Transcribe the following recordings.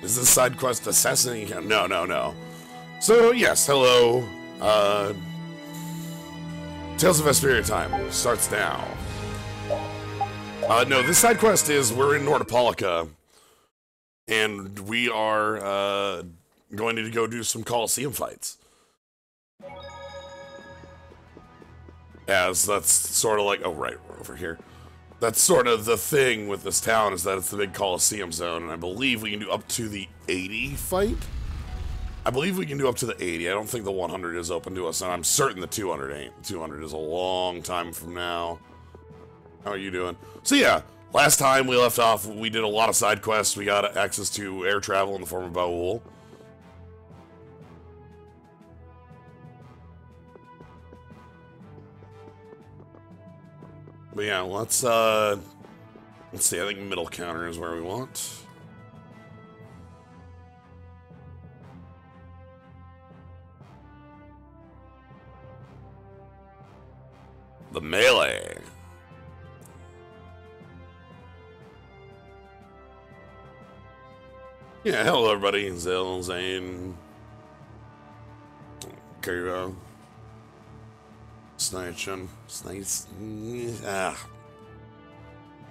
Is this side quest assassinating? No, no, no. So, yes, hello. Tales of Vesperia time starts now. No, this side quest is we're in Nordopolica, and we are going to go do some Colosseum fights. As that's sort of like, oh right, we're over here. That's sort of the thing with this town, is that it's the big Colosseum zone, and I believe we can do up to the 80 fight? I believe we can do up to the 80. I don't think the 100 is open to us, and I'm certain the 200 ain't. 200 is a long time from now. How are you doing? So yeah, last time we left off, we did a lot of side quests. We got access to air travel in the form of Baul. But yeah, let's see, I think middle counter is where we want. The melee. Yeah, hello everybody. Zil, Zane, Kyro, Snitchen,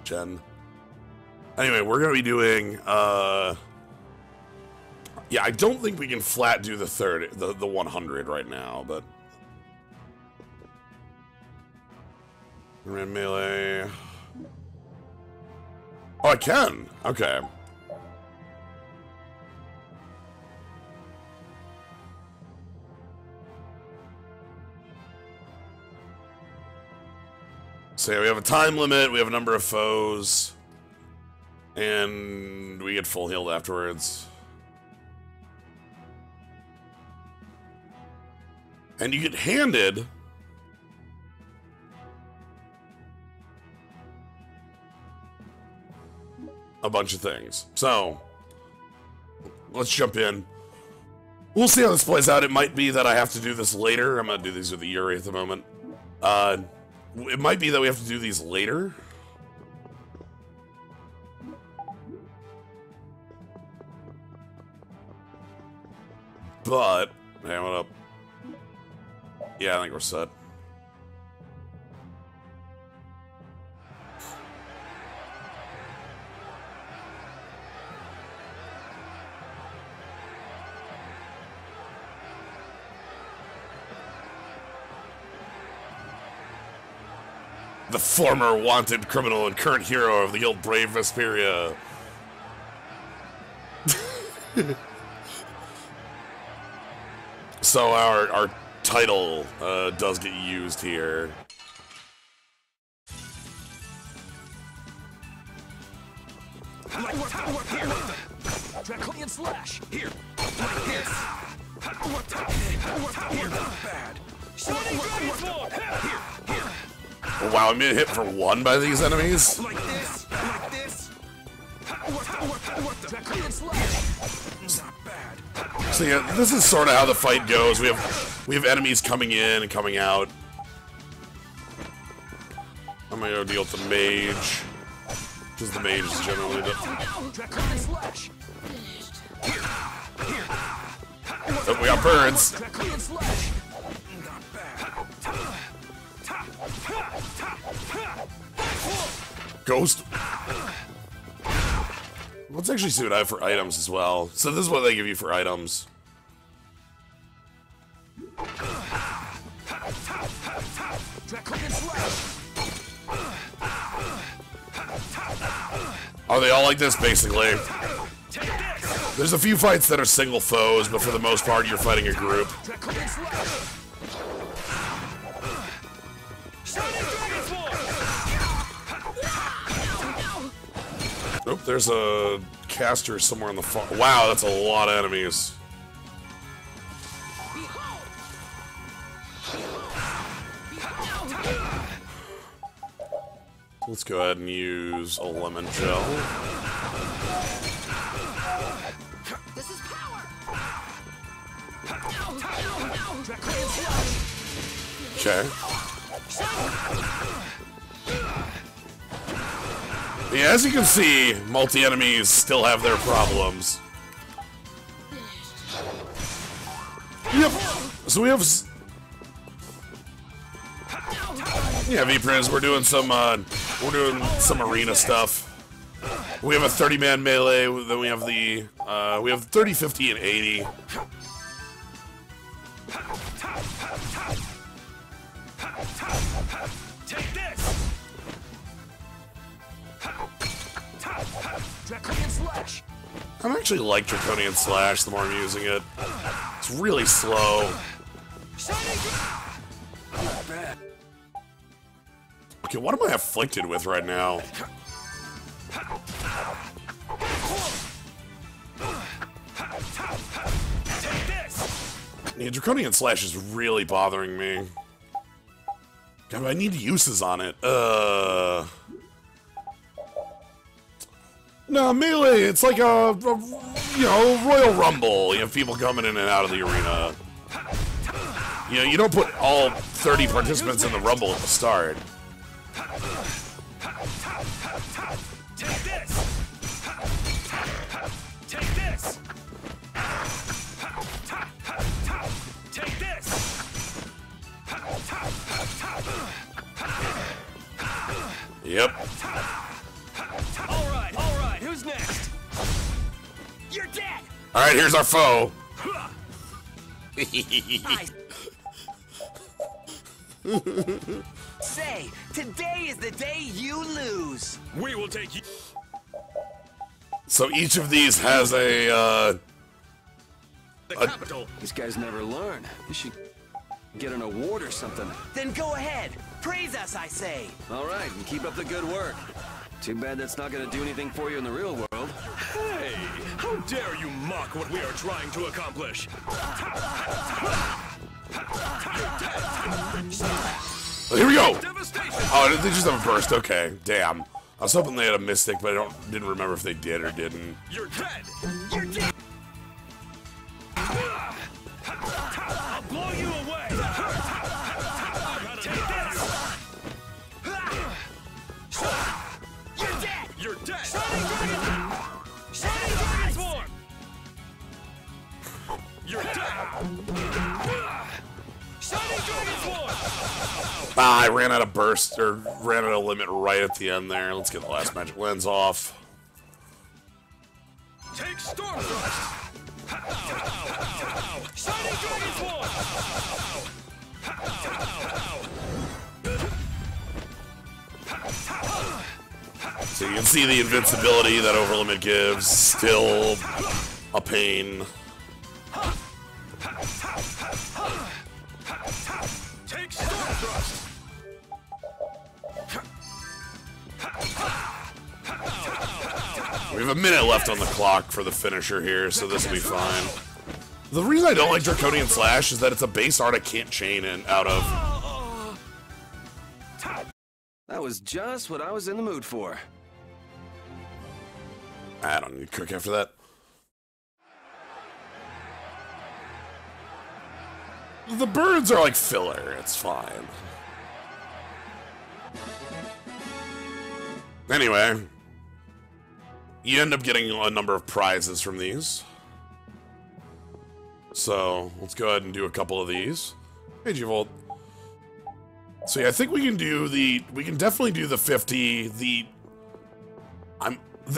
Jen. Anyway, we're gonna be doing, yeah, I don't think we can flat do the 100 right now, but Red melee. Oh, I can. Okay. So yeah, we have a time limit, we have a number of foes, and we get full healed afterwards. And you get handed a bunch of things. So, let's jump in. We'll see how this plays out. It might be that I have to do this later. I'm gonna do these with the Yuri at the moment. It might be that we have to do these later. But, hang on up. Yeah, I think we're set. The former wanted criminal and current hero of the guild Brave Vesperia. So our title does get used here. Draconian slash here. Here. Bad. Here. Oh, wow, I'm being hit for one by these enemies. Like this. Like this. Draconian slash. Not bad. So yeah, this is sort of how the fight goes. We have enemies coming in and coming out. I'm gonna go deal with the mage, because the mage is generally the. Oh, we got birds. Ghost. Let's actually see what I have for items as well. So this is what they give you for items. Are they all like this, basically? There's a few fights that are single foes, but for the most part, you're fighting a group. Oop, there's a caster somewhere in the far. Wow, that's a lot of enemies. Let's go ahead and use a lemon gel. This is power. Okay. Yeah, as you can see, multi-enemies still have their problems. Yep. So we have... Yeah, V-Prince, we're doing some arena stuff. We have a 30-man melee, then we have the, we have 30, 50, and 80. Take this! Draconian Slash! I actually like Draconian Slash the more I'm using it. It's really slow. Not bad. Okay, what am I afflicted with right now? Take this! Yeah, Draconian Slash is really bothering me. God, I need uses on it. No, melee, it's like a you know, Royal Rumble. You have people coming in and out of the arena. You know, you don't put all 30 participants in the Rumble at the start. Take this! Take this! Take this! Yep. Alright, who's next? You're dead! Alright, here's our foe. Say, today is the day you lose. We will take you. So each of these has a, The capital. These guys never learn. You should get an award or something. Then go ahead. Praise us, I say. All right, and keep up the good work. Too bad that's not going to do anything for you in the real world. Hey, how dare you mock what we are trying to accomplish? here we go. Devastation! Oh, they just have a burst. Okay, damn. I was hoping they had a Mystic, but I didn't remember if they did or didn't. You're dead! You're dead! I'll blow you away! Take this! You're dead! You're dead! Shining Dragon! Shining Dragon Swarm! You're dead! Shining Dragon Swarm! Ah, I ran out of burst, or ran out of limit right at the end there. Let's get the last magic lens off. Take Storm Thrust! Ow, ow, ow, ow! Shining Dragon Swarm! Ow, ow, ow, ow! So you can see the invincibility that overlimit gives. Still a pain. Take Storm Thrust! We have a minute left on the clock for the finisher here, so this will be fine. The reason I don't like Draconian Slash is that it's a base art I can't chain in out of. That was just what I was in the mood for. I don't need to cook after that. The birds are like filler, it's fine. Anyway, you end up getting a number of prizes from these. So, let's go ahead and do a couple of these. Hey, G-Volt. So yeah, I think we can do we can definitely do the 50, the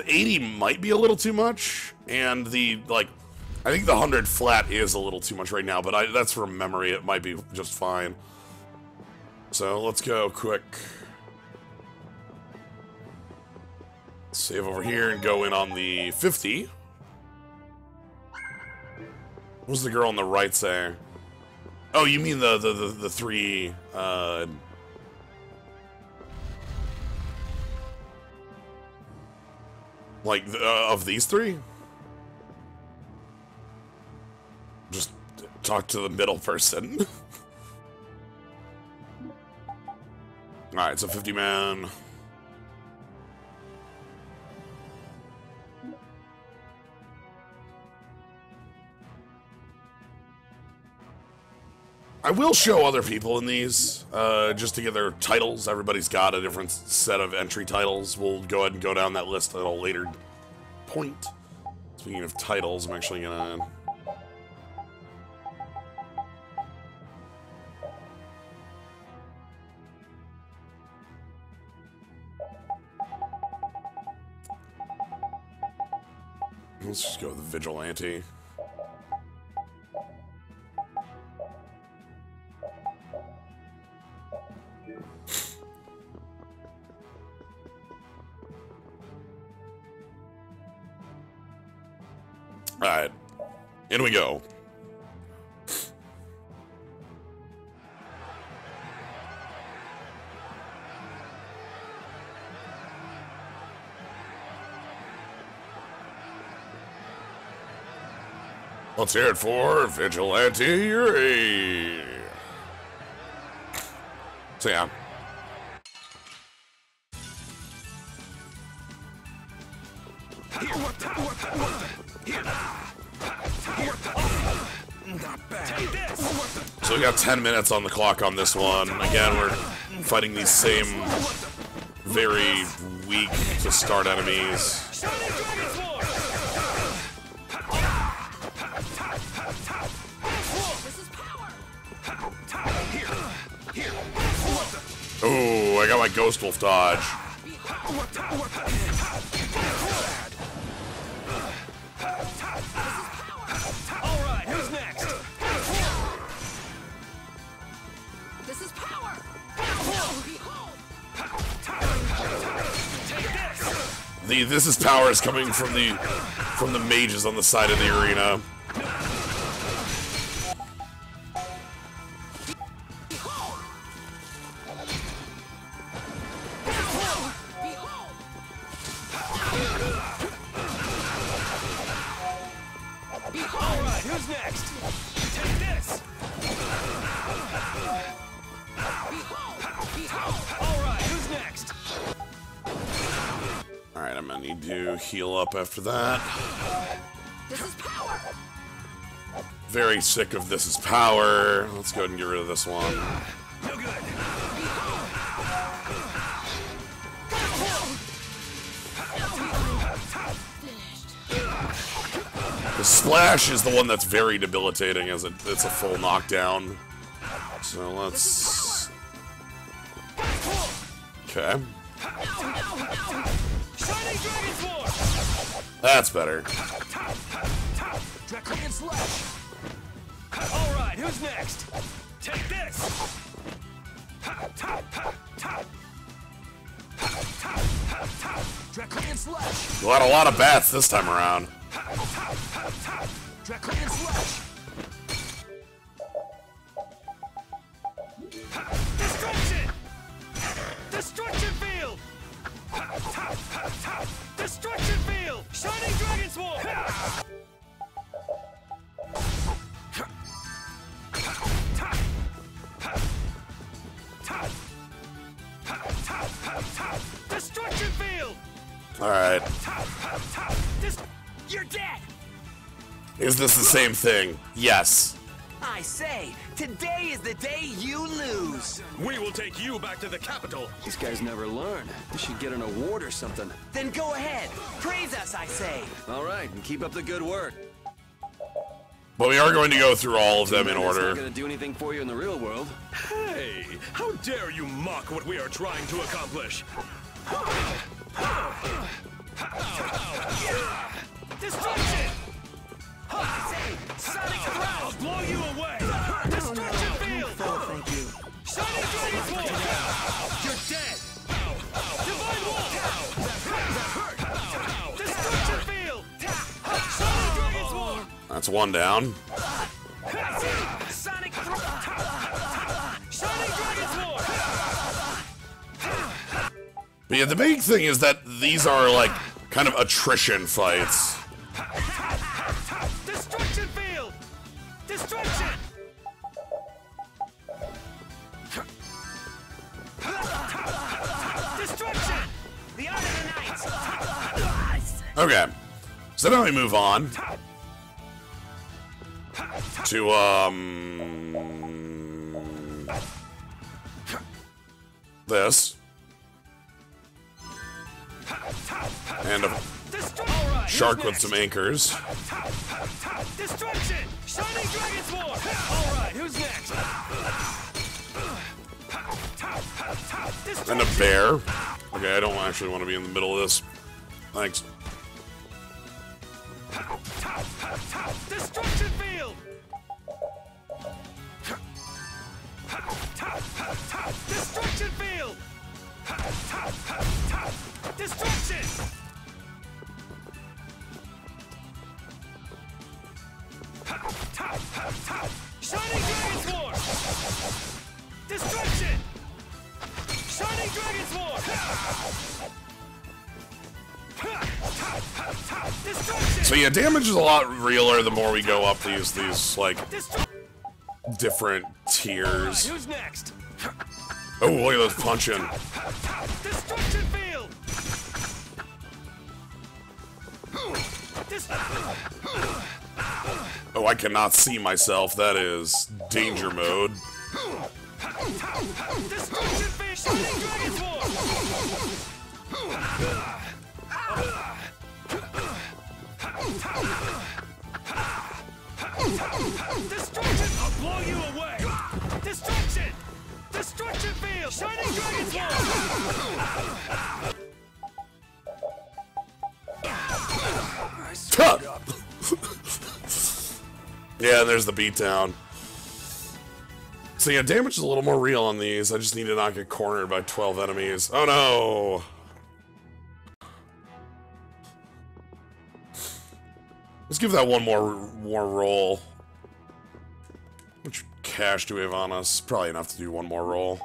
80 might be a little too much, and I think the 100 flat is a little too much right now, but that's from memory, it might be just fine. So, let's go quick. Save over here and go in on the 50. What was the girl on the right say? Oh, you mean the three, of these three? Just talk to the middle person. Alright, so 50 man. I will show other people in these, just to get their titles. Everybody's got a different set of entry titles. We'll go ahead and go down that list at a later point. Speaking of titles, I'm actually gonna... Let's just go with the Vigilante. Alright. In we go. Let's hear it for Vigilante Yuri. So yeah. So we got 10 minutes on the clock on this one. Again, we're fighting these same very weak to start enemies. Oh, I got my Ghost Wolf dodge. Alright, who's next? This is power! This is power is coming from the mages on the side of the arena. Alright, who's next? Take this! Alright, who's next? Alright, I'm gonna need to heal up after that. This is power! Very sick of this is power. Let's go ahead and get rid of this one. No good. The splash is the one that's very debilitating as it's a full knockdown. So let's... Okay. Shining Dragon Sword! That's better. Draconian Slash! Alright, who's next? Take this! Draconian Slash! We got a lot of bats this time around. Draconian Slash! Destruction! Destruction Field! Destruction Field! Shining Dragon Sword! Destruction Field! Alright. You're dead! Is this the same thing? Yes. I say, today is the day you lose. We will take you back to the capital. These guys never learn. We should get an award or something. Then go ahead. Praise us, I say. All right, and keep up the good work. But we are going to go through all of them in It's not order. gonna do anything for you in the real world. Hey, how dare you mock what we are trying to accomplish? Destruction! I say, Sonic Throw! I'll blow you away! Destruction Field! Thank you. Shining Dragon Sword! You're dead! Divine Wall! That hurt! Destruction Field! Shining Dragon Sword! That's one down. Sonic Throw! Shining Dragon Sword! But yeah, the big thing is that these are like kind of attrition fights. Destruction Field! Destruction! Destruction! The Art of the Night! Okay. So now we move on to this. And a shark with some anchors. Destruction! Shining Dragon Sword! Alright, who's next? And a bear. Okay, I don't actually want to be in the middle of this. Thanks. Destruction field! Destruction field! Destruction! Shining Dragon Swarm! Destruction! Shining Dragon Swarm! Destruction! So yeah, damage is a lot realer the more we go up these like different tiers. Who's next? Oh, look at those punching. Destruction field! Oh, I cannot see myself. That is danger mode. Destruction field! Shining Dragon Swarm! Destruction! I'll blow you away! Destruction! Destruction field! Shining Dragon Swarm! Yeah, there's the beatdown. So yeah, damage is a little more real on these. I just need to not get cornered by 12 enemies. Oh no! Let's give that one more roll. How much cash do we have on us? Probably enough to do one more roll.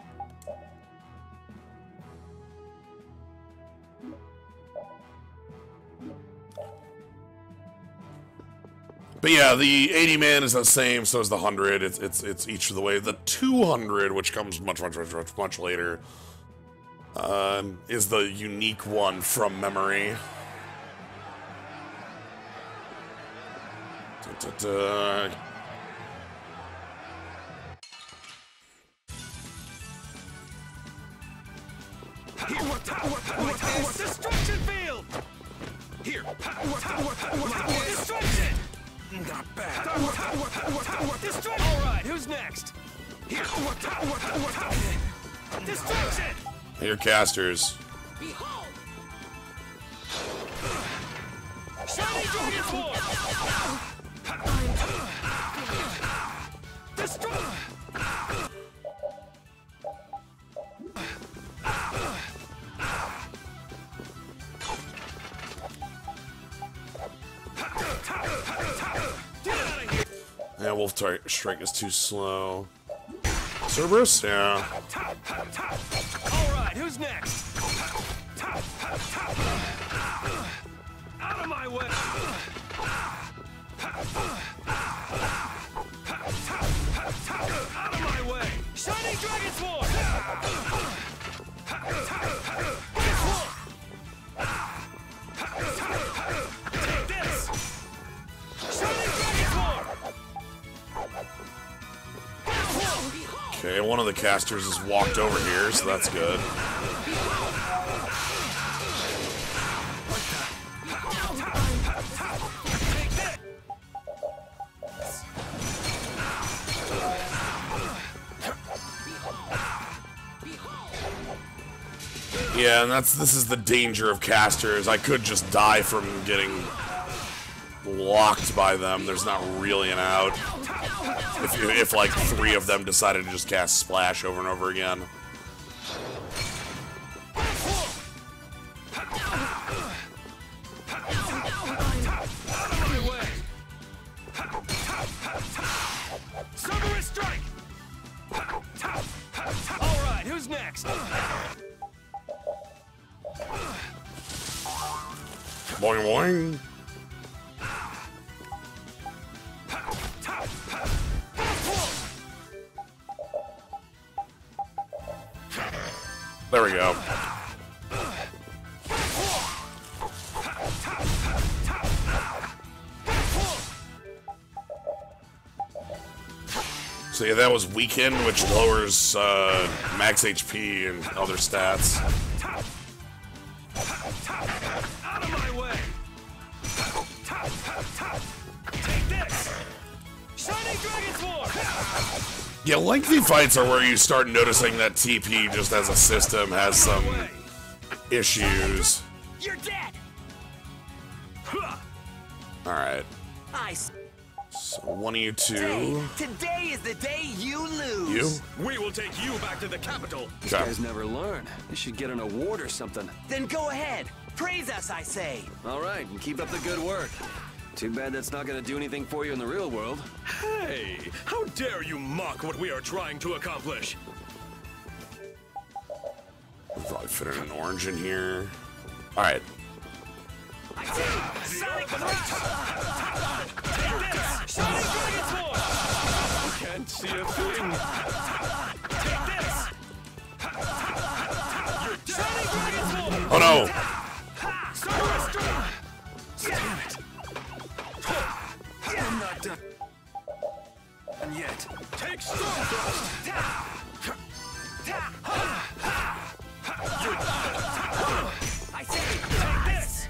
But yeah, the 80 man is the same, so is the 100. It's each of the way. The 200, which comes much later, is the unique one from memory. Destruction field! Here! Destruction! Not bad. Destruction! Alright, who's next? Here! Destruction! Here, casters. Behold! Shining Dragon Swarm! Destruction! Yeah, Wolf Strike is too slow. Cerberus? Yeah. Alright, who's next? Out of my way! Out of my way! Shining Dragon Swarm! Take this! Shining Dragon Swarm! Okay, one of the casters has walked over here, so that's good. Yeah, and this is the danger of casters. I could just die from getting locked by them. There's not really an out. If like 3 of them decided to just cast Splash over and over again. Cerberus strike! Alright, who's next? Boing boing. There we go. So yeah, that was Weaken, which lowers max HP and other stats. Out of my way! Take this! Shining Dragon Swarm! Yeah, lengthy fights are where you start noticing that TP just as a system has some issues. You're dead! Alright. I So one of you two. Today is the day you lose. You? We will take you back to the capital. These Okay. guys never learn. They should get an award or something. Then go ahead. Praise us, I say. All right, and keep up the good work. Too bad that's not gonna do anything for you in the real world. Hey, how dare you mock what we are trying to accomplish? We'll probably fit in an orange in here. Alright. Sonic Thrust! Take this! Shining Dragon Sword! Can't see a thing. Take this! You're dead! Shining Dragon Sword! Oh no! Summer Strike! Damn it. I'm not done. And yet. Take Storm Thrust! I say, Take this!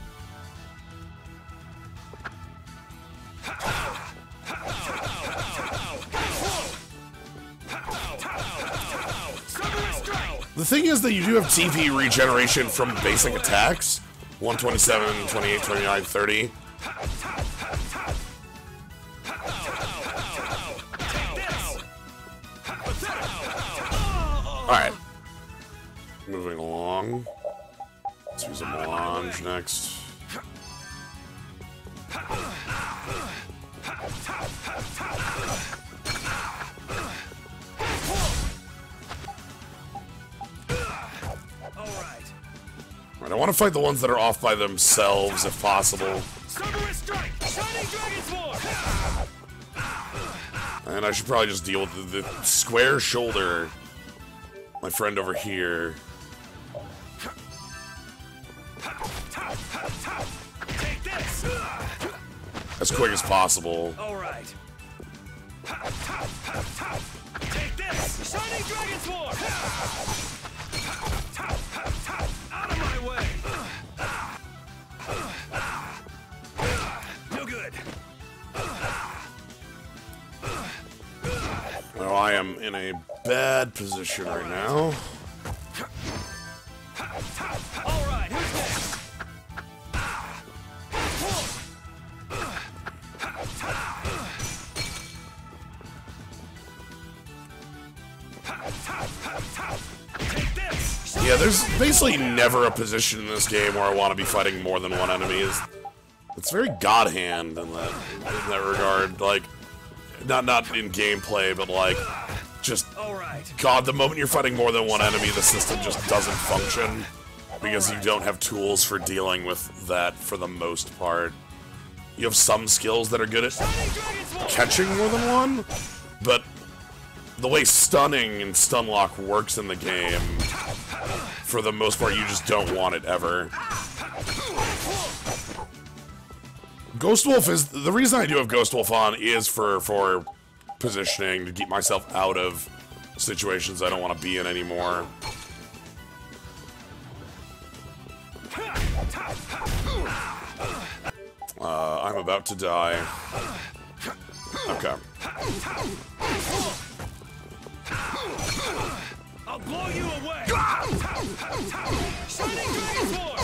Summer Strike! The thing is that you do have TP regeneration from basic attacks. 127, 28, 29, 30. Alright. Moving along. Let's use a melange next. Alright, I want to fight the ones that are off by themselves if possible. Summer Strike! Shining Dragon Sword! And I should probably just deal with the square shoulder. My friend over here. Take this! As quick as possible. Alright. Take this! Shining Dragon Sword! Out of my way! No good. Well, I am in a bad position right now. Alright, who's next? Take this! Yeah, there's basically never a position in this game where I want to be fighting more than one enemy. It's very God hand in that regard. Like, not in gameplay, but like, just Alright. God, the moment you're fighting more than one enemy, the system just doesn't function because you don't have tools for dealing with that for the most part. You have some skills that are good at catching more than one, but the way stunning and stun lock works in the game, for the most part, you just don't want it ever. Ghost Wolf is the reason I do have Ghost Wolf on is for positioning to keep myself out of situations I don't want to be in anymore. I'm about to die. Okay. I'll blow you away! Shining Dragon Sword!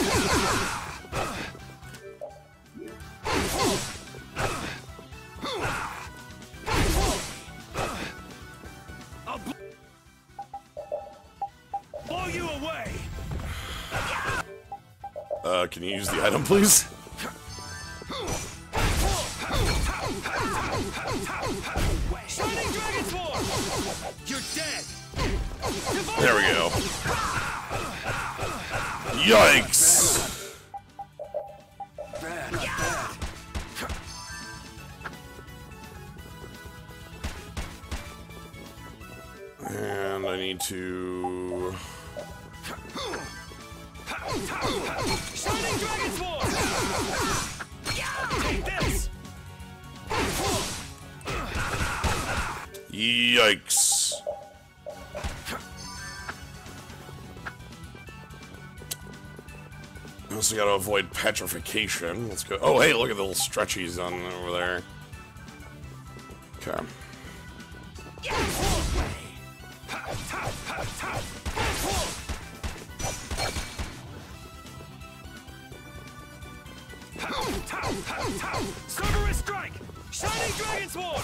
I'll blow you away! Can you use the item, please? Shining Dragon Sword! You're dead! There we go. Yikes! Bad, not bad. And I need to... Shining Dragon Sword! Take this! Yikes. I also gotta avoid petrification. Let's go. Oh, hey, look at the little stretchies on over there. Okay. Cerberus strike! Shining Dragon Sword!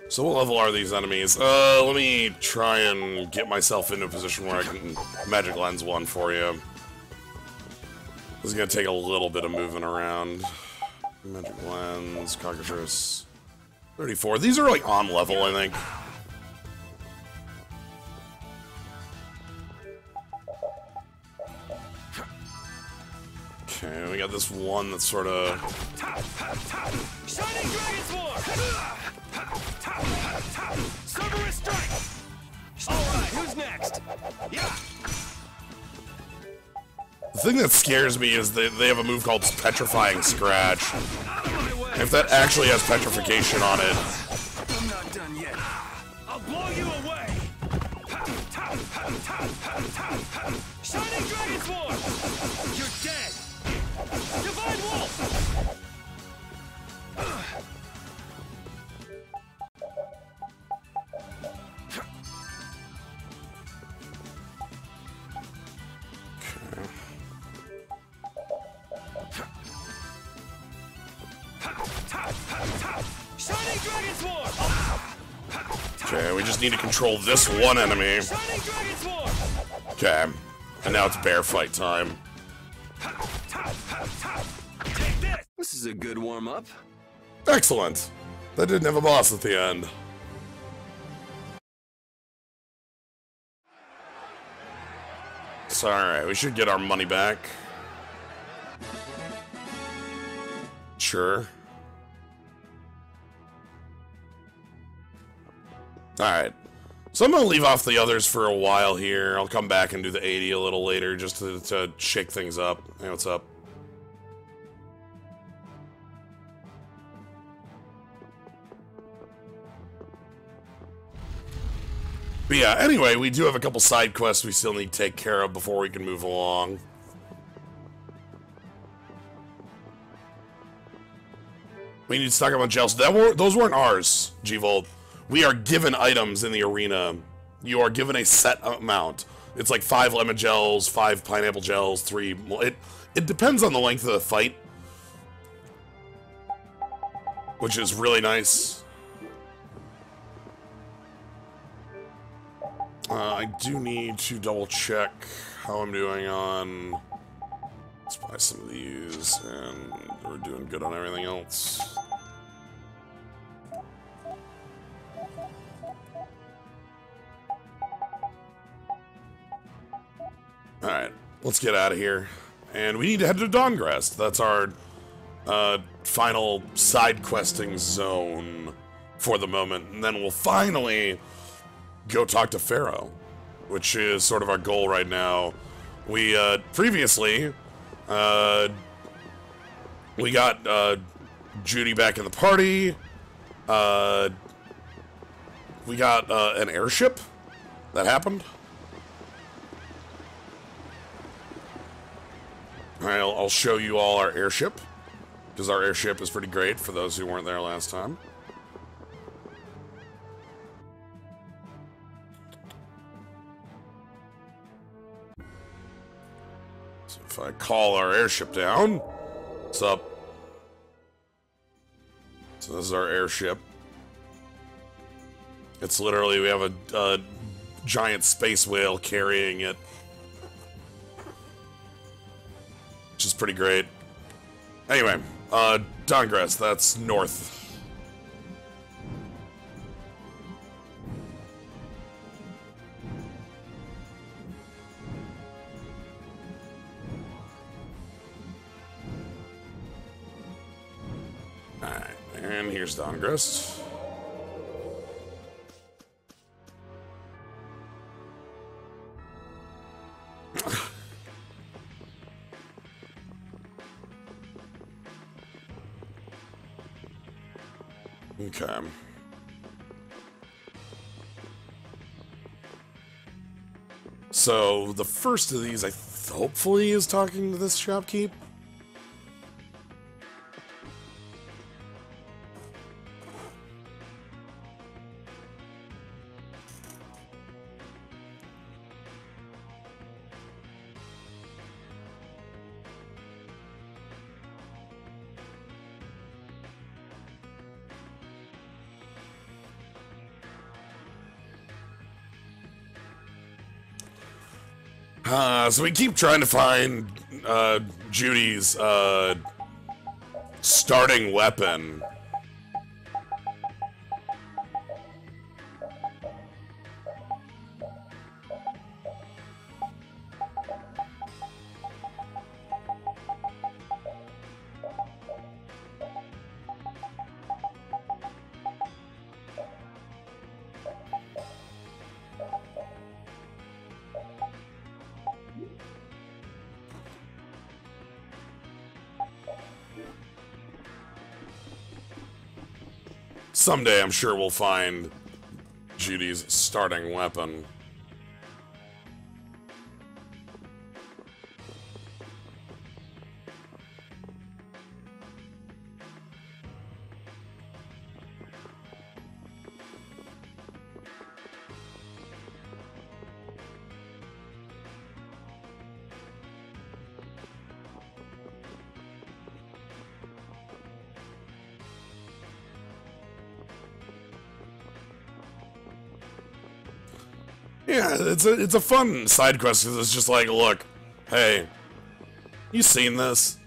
So what level are these enemies? Let me try and get myself into a position where I can Magic Lens one for you. This is gonna take a little bit of moving around. Magic Lens, Cockatrice, 34. These are like on level, I think. Okay, we got this one that's sort of... Shining Dragon Sword! Cerberus strike! Alright, who's next? Yeah! The thing that scares me is that they have a move called Petrifying Scratch. If that actually has petrification on it. I'm not done yet. I'll blow you away! Shining Dragon Sword! You're dead! Divine Wolf! Shining Dragon Sword! Okay, we just need to control this one enemy. Shining Dragon Sword! Okay, and now it's bear fight time. Take this! This is a good warm-up. Excellent. That didn't have a boss at the end. So, alright, we should get our money back. Sure. Alright. So I'm going to leave off the others for a while here. I'll come back and do the 80 a little later just to shake things up. Hey, what's up? But yeah, anyway, we do have a couple side quests we still need to take care of before we can move along. We need to stock up on gels. Those weren't ours, G-Volt. We are given items in the arena. You are given a set amount. It's like 5 lemon gels, 5 pineapple gels, 3... It depends on the length of the fight. Which is really nice. I do need to double check how I'm doing on... Let's buy some of these, and we're doing good on everything else. Alright, let's get out of here. And we need to head to Dawngrest. That's our final side questing zone for the moment. And then we'll finally go talk to Phaeroh, which is sort of our goal right now. We previously we got Judy back in the party. We got an airship that happened. Alright, I'll show you all our airship, because our airship is pretty great for those who weren't there last time. So if I call our airship down, what's up? So this is our airship. It's literally, we have a giant space whale carrying it. Which is pretty great. Anyway, Dawngrest, that's north. Alright, and here's Dawngrest. Okay. So, the first of these, hopefully, is talking to this shopkeep. So we keep trying to find Judy's starting weapon. Someday, I'm sure we'll find Judy's starting weapon. Yeah, it's a fun side quest because it's just like, look, hey, you seen this?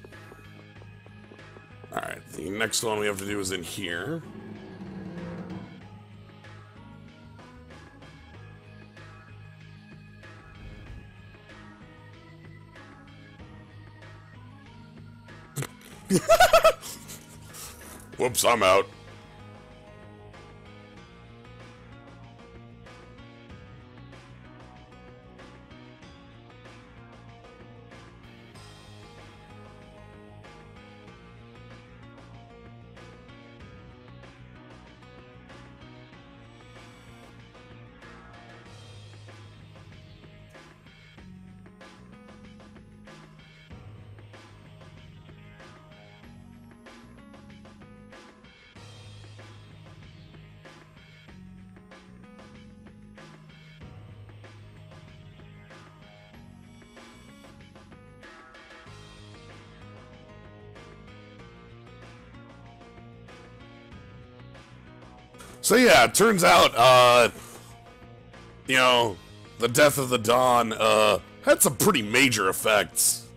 Alright, the next one we have to do is in here. Whoops, I'm out. So yeah, it turns out, you know, the death of the Dawn, had some pretty major effects.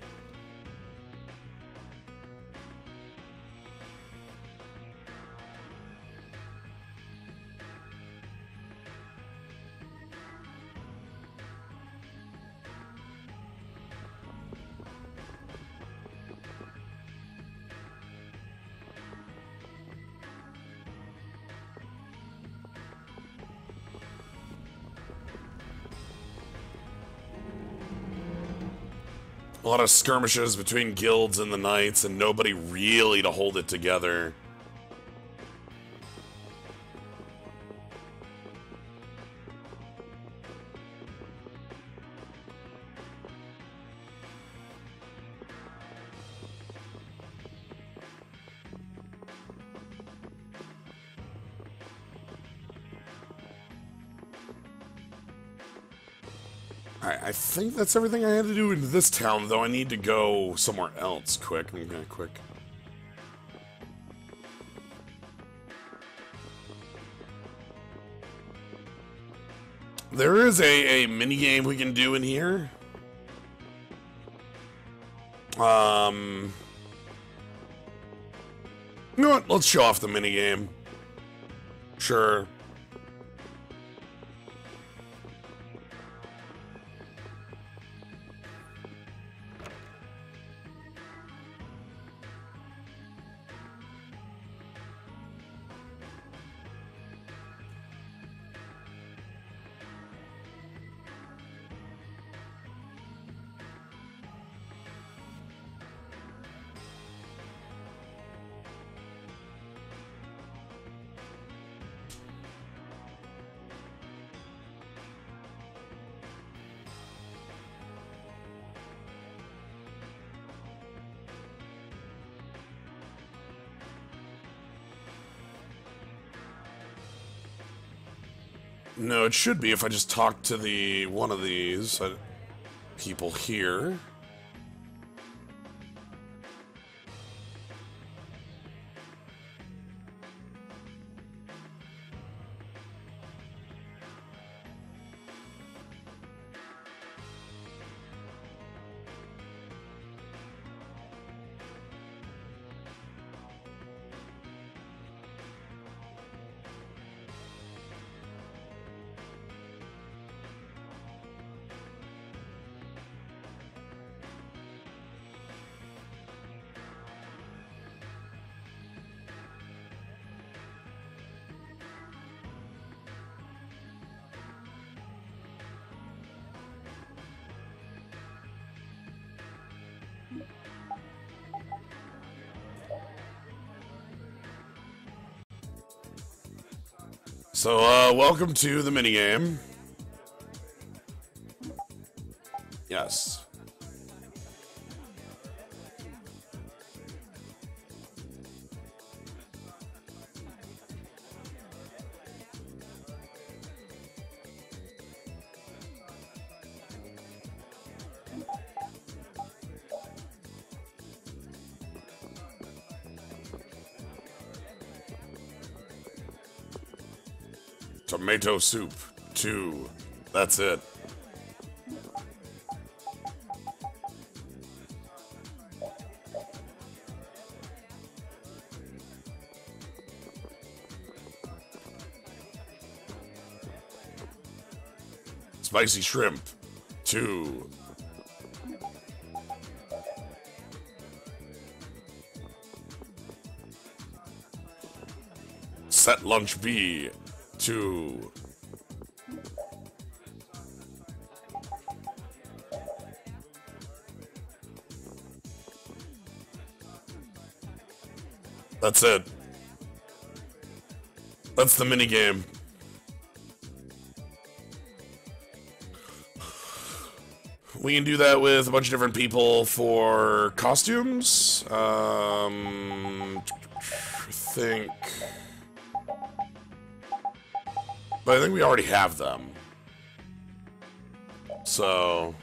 A lot of skirmishes between guilds and the knights, and nobody really to hold it together. I think that's everything I had to do in this town, though I need to go somewhere else quick. I'm gonna quick. There is a mini game we can do in here. You know what? Let's show off the mini game. Sure. No, it should be if I just talk to the one of these people here. So, welcome to the minigame. Yes. Tomato soup, 2. That's it. Spicy shrimp, 2. Set lunch B, 2. That's it. That's the minigame. We can do that with a bunch of different people for costumes. Think. But I think we already have them. So.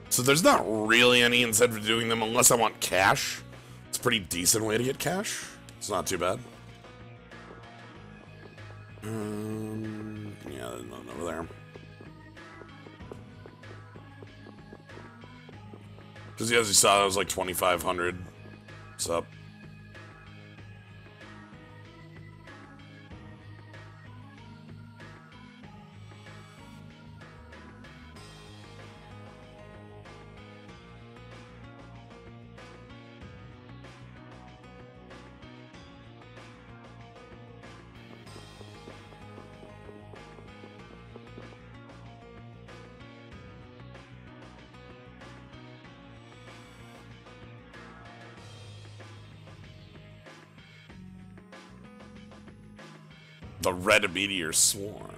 So there's not really any incentive for doing them unless I want cash. It's a pretty decent way to get cash. It's not too bad. Yeah, there's nothing over there. Because as you saw, it was like 2,500. What's up? The red meteor swarm.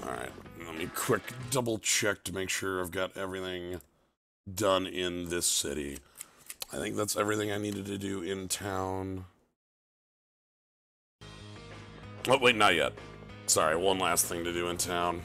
Alright, let me quick double check to make sure I've got everything done in this city. I think that's everything I needed to do in town. Oh, wait, not yet. Sorry, one last thing to do in town.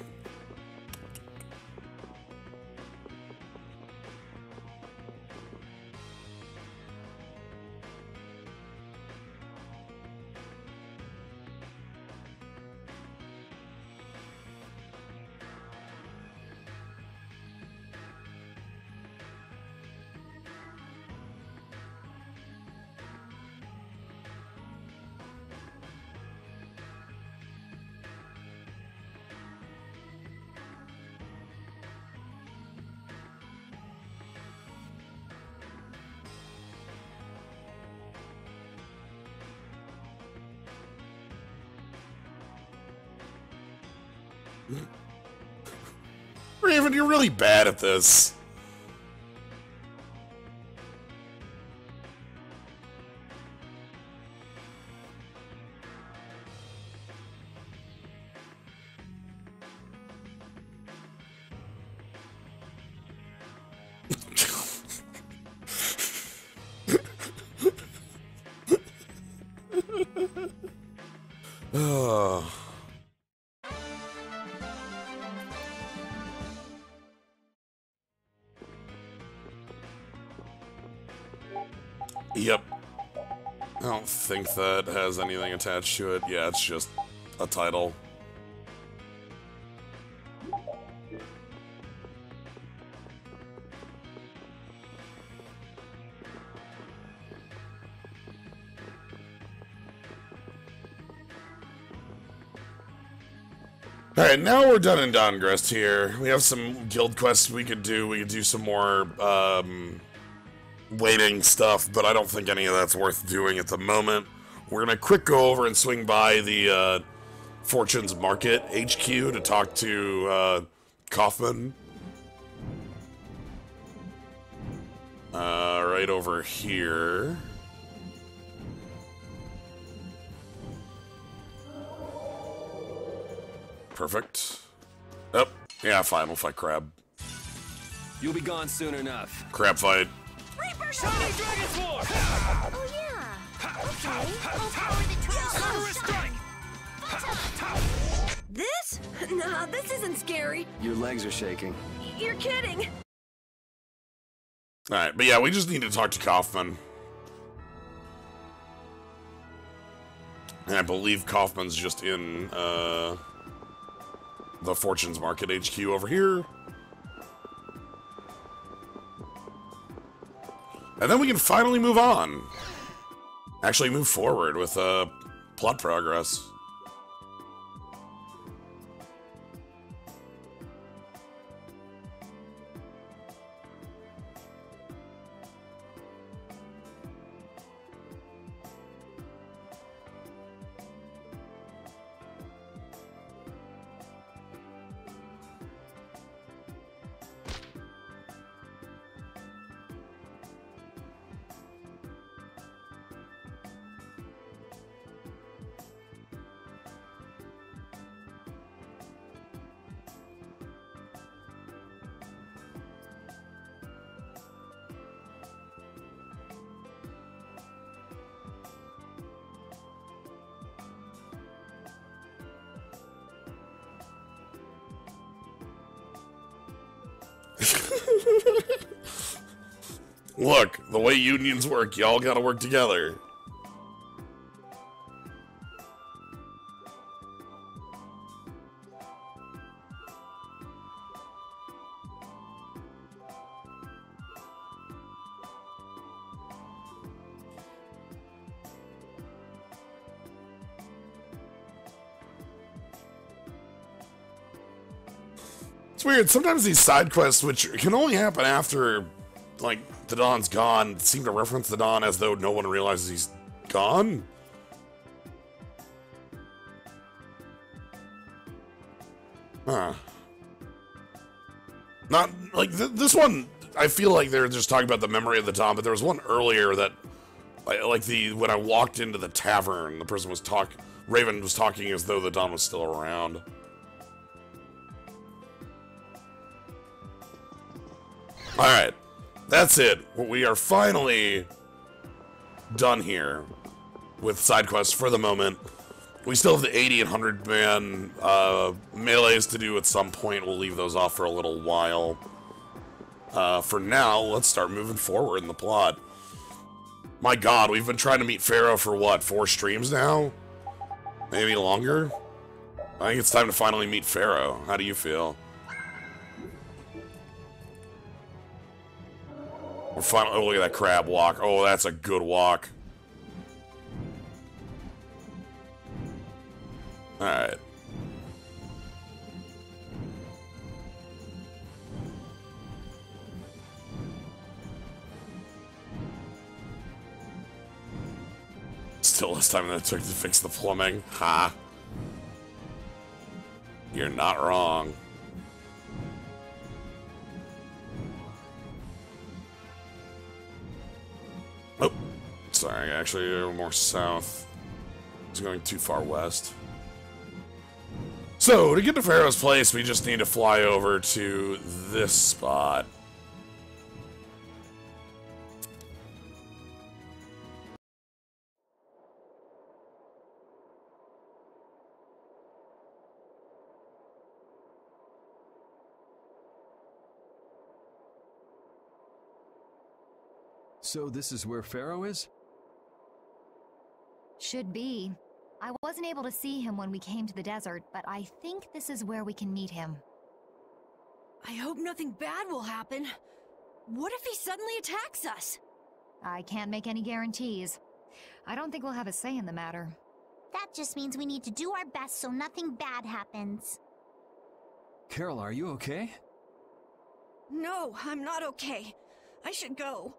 Raven, you're really bad at this. Oh. Yep. I don't think that has anything attached to it. Yeah, it's just a title. Alright, now we're done in Dongrest here. We have some guild quests we could do. We could do some more, waiting stuff, but I don't think any of that's worth doing at the moment. We're gonna quick go over and swing by the, Fortune's Market HQ to talk to, Kaufman. Right over here. Perfect. Oh, yeah, fine, we'll fight Crab. You'll be gone soon enough. Crab fight. Reaper! Shining Dragon Sword! Oh, yeah. Okay. I'll power the Murderous Strike! This? Nah, this isn't scary. Your legs are shaking. You're kidding. Alright, but yeah, we just need to talk to Kaufman. And I believe Kaufman's just in, the Fortune's Market HQ over here. And then we can finally move on. Actually move forward with, plot progress. Look, the way unions work, y'all gotta work together. It's weird, sometimes these side quests, which can only happen after, like, the Dawn's gone, seem to reference the Dawn as though no one realizes he's gone? Huh. Not, like, this one, I feel like they're just talking about the memory of the Dawn, but there was one earlier that, when I walked into the tavern, the person was Raven was talking as though the Dawn was still around. Alright, that's it. We are finally done here with side quests for the moment. We still have the 80 and 100 man melees to do at some point. We'll leave those off for a little while. For now, let's start moving forward in the plot. My god, we've been trying to meet Phaeroh for what, 4 streams now? Maybe longer? I think it's time to finally meet Phaeroh. How do you feel? We're finally, oh, look at that crab walk. Oh, that's a good walk. Alright. Still less time than it took to fix the plumbing. Ha. You're not wrong. Oh, sorry, actually, more south. It's going too far west. So, to get to Phaeroh's place, we just need to fly over to this spot. So this is where Phaeroh is? Should be. I wasn't able to see him when we came to the desert, but I think this is where we can meet him. I hope nothing bad will happen. What if he suddenly attacks us? I can't make any guarantees. I don't think we'll have a say in the matter. That just means we need to do our best so nothing bad happens. Carol, are you okay? No, I'm not okay. I should go.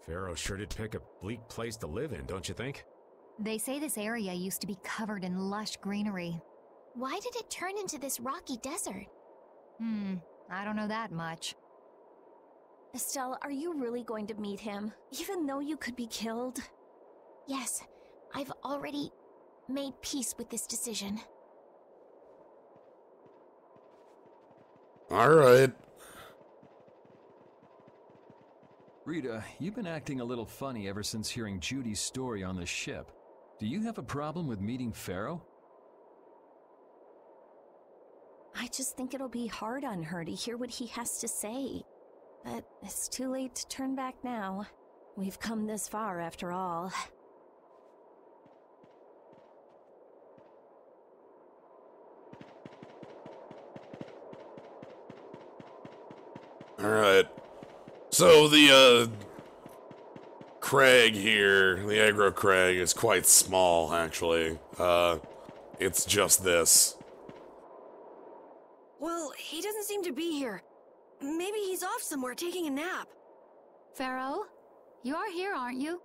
Phaeroh sure did pick a bleak place to live in, don't you think? They say this area used to be covered in lush greenery. Why did it turn into this rocky desert? I don't know that much. Estelle, are you really going to meet him, even though you could be killed? Yes, I've already made peace with this decision. All right. Rita, you've been acting a little funny ever since hearing Judy's story on the ship. Do you have a problem with meeting Phaeroh? I just think it'll be hard on her to hear what he has to say. But it's too late to turn back now. We've come this far after all. All right. So the crag here, the aggro crag, is quite small, actually. It's just this. Well, he doesn't seem to be here. Maybe he's off somewhere taking a nap. Phaeroh, you are here, aren't you?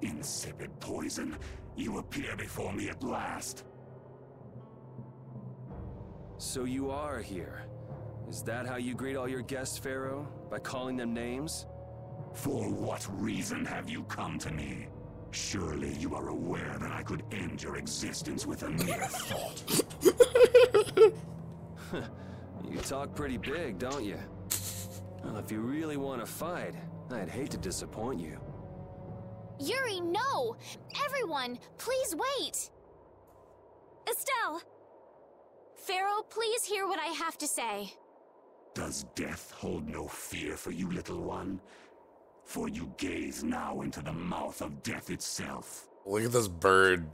Insipid Poison, you appear before me at last. So you are here. Is that how you greet all your guests, Phaeroh? By calling them names? For what reason have you come to me? Surely you are aware that I could end your existence with a mere thought. You talk pretty big, don't you? Well, if you really want to fight, I'd hate to disappoint you. Yuri, no! Everyone, please wait! Estelle! Phaeroh, please hear what I have to say. Does death hold no fear for you, little one? For you gaze now into the mouth of death itself. Look at this bird.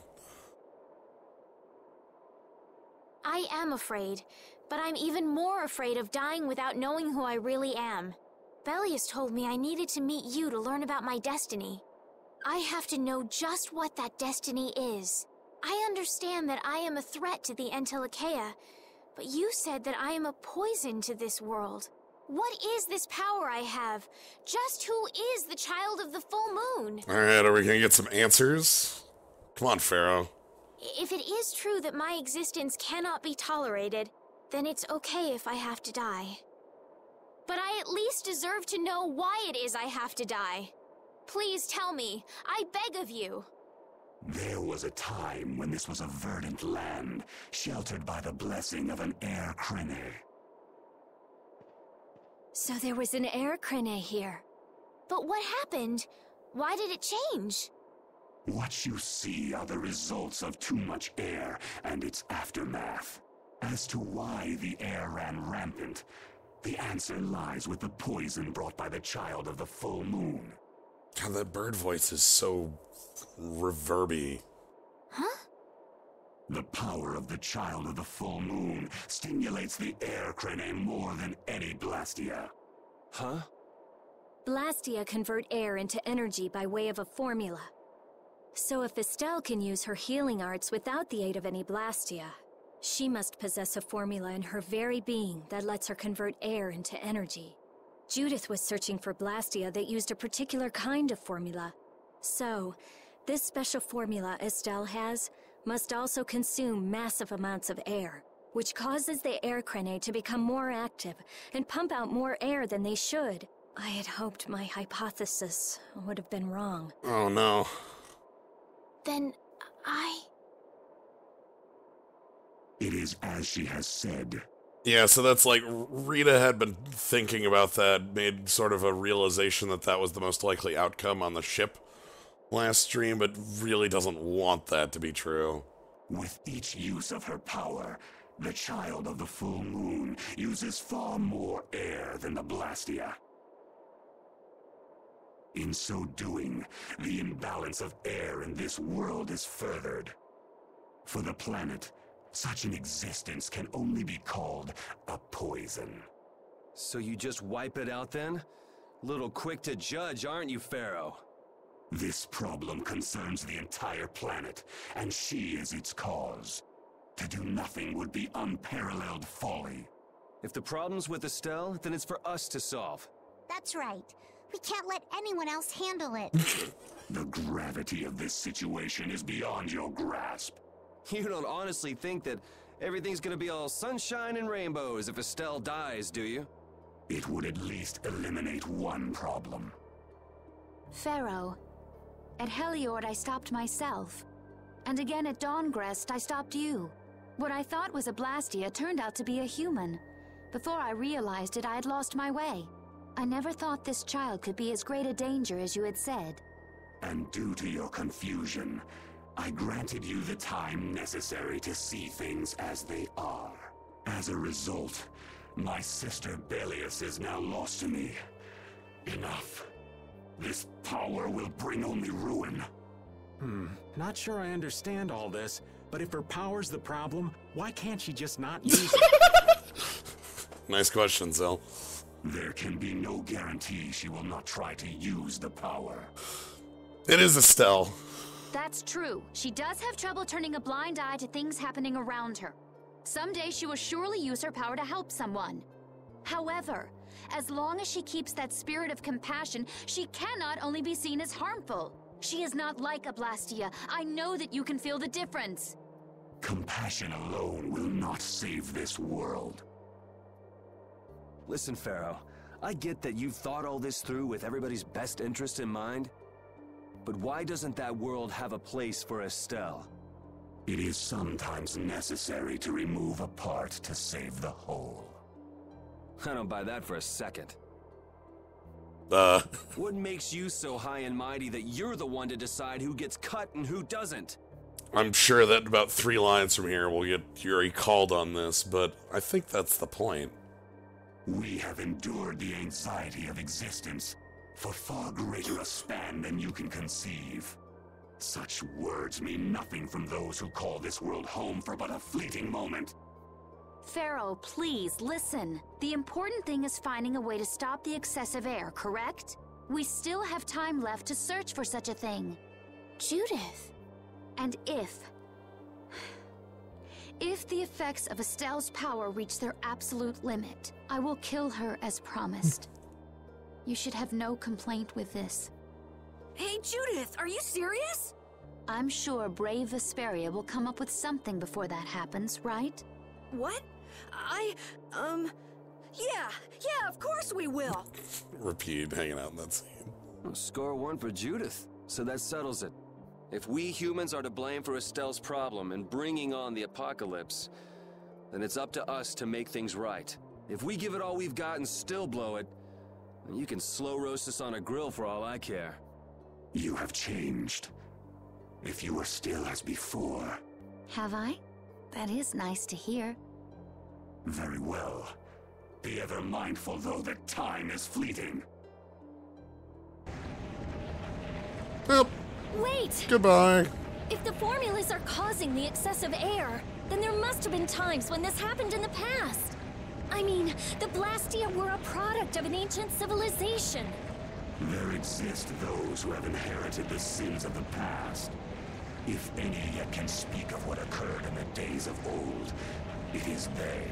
I am afraid, but I'm even more afraid of dying without knowing who I really am. Bellius told me I needed to meet you to learn about my destiny. I have to know just what that destiny is. I understand that I am a threat to the Entelikeia, but you said that I am a poison to this world. What is this power I have? Just who is the child of the full moon? Alright, are we gonna get some answers? Come on, Phaeroh. If it is true that my existence cannot be tolerated, then it's okay if I have to die. But I at least deserve to know why it is I have to die. Please tell me, I beg of you. There was a time when this was a verdant land, sheltered by the blessing of an air crene. So there was an air crene here. But what happened? Why did it change? What you see are the results of too much air and its aftermath. As to why the air ran rampant, the answer lies with the poison brought by the child of the full moon. God, that bird voice is so reverby. Huh? The power of the child of the full moon stimulates the air crene more than any blastia. Huh? Blastia convert air into energy by way of a formula. So if Estelle can use her healing arts without the aid of any blastia, she must possess a formula in her very being that lets her convert air into energy. Judith was searching for blastia that used a particular kind of formula. So, this special formula Estelle has must also consume massive amounts of air, which causes the air crene to become more active and pump out more air than they should. I had hoped my hypothesis would have been wrong. Oh no. Then It is as she has said. Yeah, so that's like, Rita had been thinking about that, made sort of a realization that that was the most likely outcome on the ship last stream, but really doesn't want that to be true. With each use of her power, the child of the full moon uses far more air than the blastia. In so doing, the imbalance of air in this world is furthered. For the planet, such an existence can only be called a poison. So you just wipe it out then? Little quick to judge, aren't you, Phaeroh? This problem concerns the entire planet, and she is its cause. To do nothing would be unparalleled folly. If the problem's with Estelle, then it's for us to solve. That's right. We can't let anyone else handle it. The gravity of this situation is beyond your grasp. You don't honestly think that everything's gonna be all sunshine and rainbows if Estelle dies, do you? It would at least eliminate one problem. Phaeroh, at Heliord I stopped myself. And again at Dawngrest I stopped you. What I thought was a Blastia turned out to be a human. Before I realized it, I had lost my way. I never thought this child could be as great a danger as you had said. And due to your confusion, I granted you the time necessary to see things as they are. As a result, my sister Belius is now lost to me. Enough. This power will bring only ruin. Not sure I understand all this, but if her power's the problem, why can't she just not use it? Nice question, Zell. There can be no guarantee she will not try to use the power. It is Estelle. That's true. She does have trouble turning a blind eye to things happening around her. Someday she will surely use her power to help someone. However, as long as she keeps that spirit of compassion, she cannot only be seen as harmful. She is not like a Blastia. I know that you can feel the difference. Compassion alone will not save this world. Listen, Phaeroh, I get that you've thought all this through with everybody's best interest in mind. But why doesn't that world have a place for Estelle? It is sometimes necessary to remove a part to save the whole. I don't buy that for a second. What makes you so high and mighty that you're the one to decide who gets cut and who doesn't? I'm sure that about 3 lines from here we'll get Yuri called on this, but I think that's the point. We have endured the anxiety of existence for far greater a span than you can conceive. Such words mean nothing from those who call this world home for but a fleeting moment. Phaeroh, please, listen. The important thing is finding a way to stop the excessive air, correct? We still have time left to search for such a thing. Judith. And if the effects of Estelle's power reach their absolute limit, I will kill her as promised. You should have no complaint with this. Hey, Judith, are you serious? I'm sure brave Vesperia will come up with something before that happens, right? What? Yeah, of course we will. Repeat, hanging out in that scene. Well, score 1 for Judith, so that settles it. If we humans are to blame for Estelle's problem and bringing on the apocalypse, then it's up to us to make things right. If we give it all we've got and still blow it, then you can slow roast us on a grill for all I care. You have changed. If you were still as before. Have I? That is nice to hear. Very well. Be ever mindful, though, that time is fleeting. Well, Wait! goodbye. If the formulas are causing the excessive air, then there must have been times when this happened in the past. I mean, the Blastia were a product of an ancient civilization. There exist those who have inherited the sins of the past. If any yet can speak of what occurred in the days of old, it is they.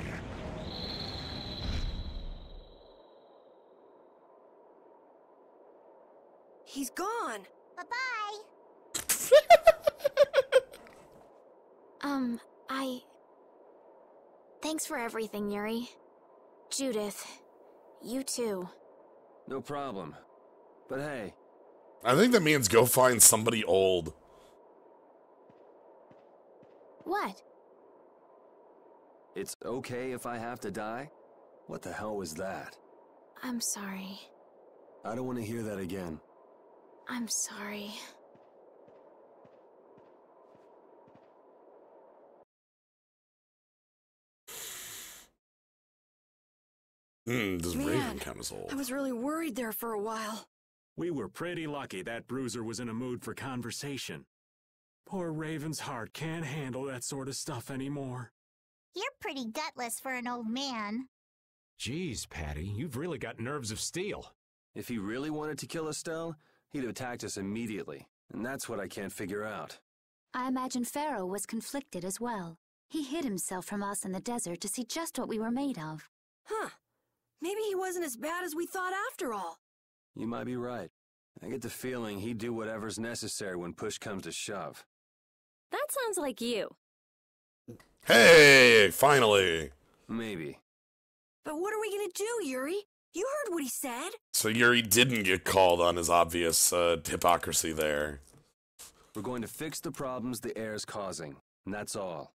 He's gone. Bye-bye. Thanks for everything, Yuri. Judith, you too. No problem. But hey, I think that means go find somebody old. What? it's okay if I have to die? What the hell was that? I'm sorry. I don't want to hear that again. I'm sorry. Does Man, Raven count as old? I was really worried there for a while. We were pretty lucky that Bruiser was in a mood for conversation. Poor Raven's heart can't handle that sort of stuff anymore. You're pretty gutless for an old man. Geez, Patty, you've really got nerves of steel. If he really wanted to kill Estelle, he'd have attacked us immediately. And that's what I can't figure out. I imagine Phaeroh was conflicted as well. He hid himself from us in the desert to see just what we were made of. Huh. Maybe he wasn't as bad as we thought after all. You might be right. I get the feeling he'd do whatever's necessary when push comes to shove. That sounds like you. Hey, finally. Maybe. But what are we gonna do, Yuri? You heard what he said. So Yuri didn't get called on his obvious hypocrisy there. We're going to fix the problems the air's causing, and that's all.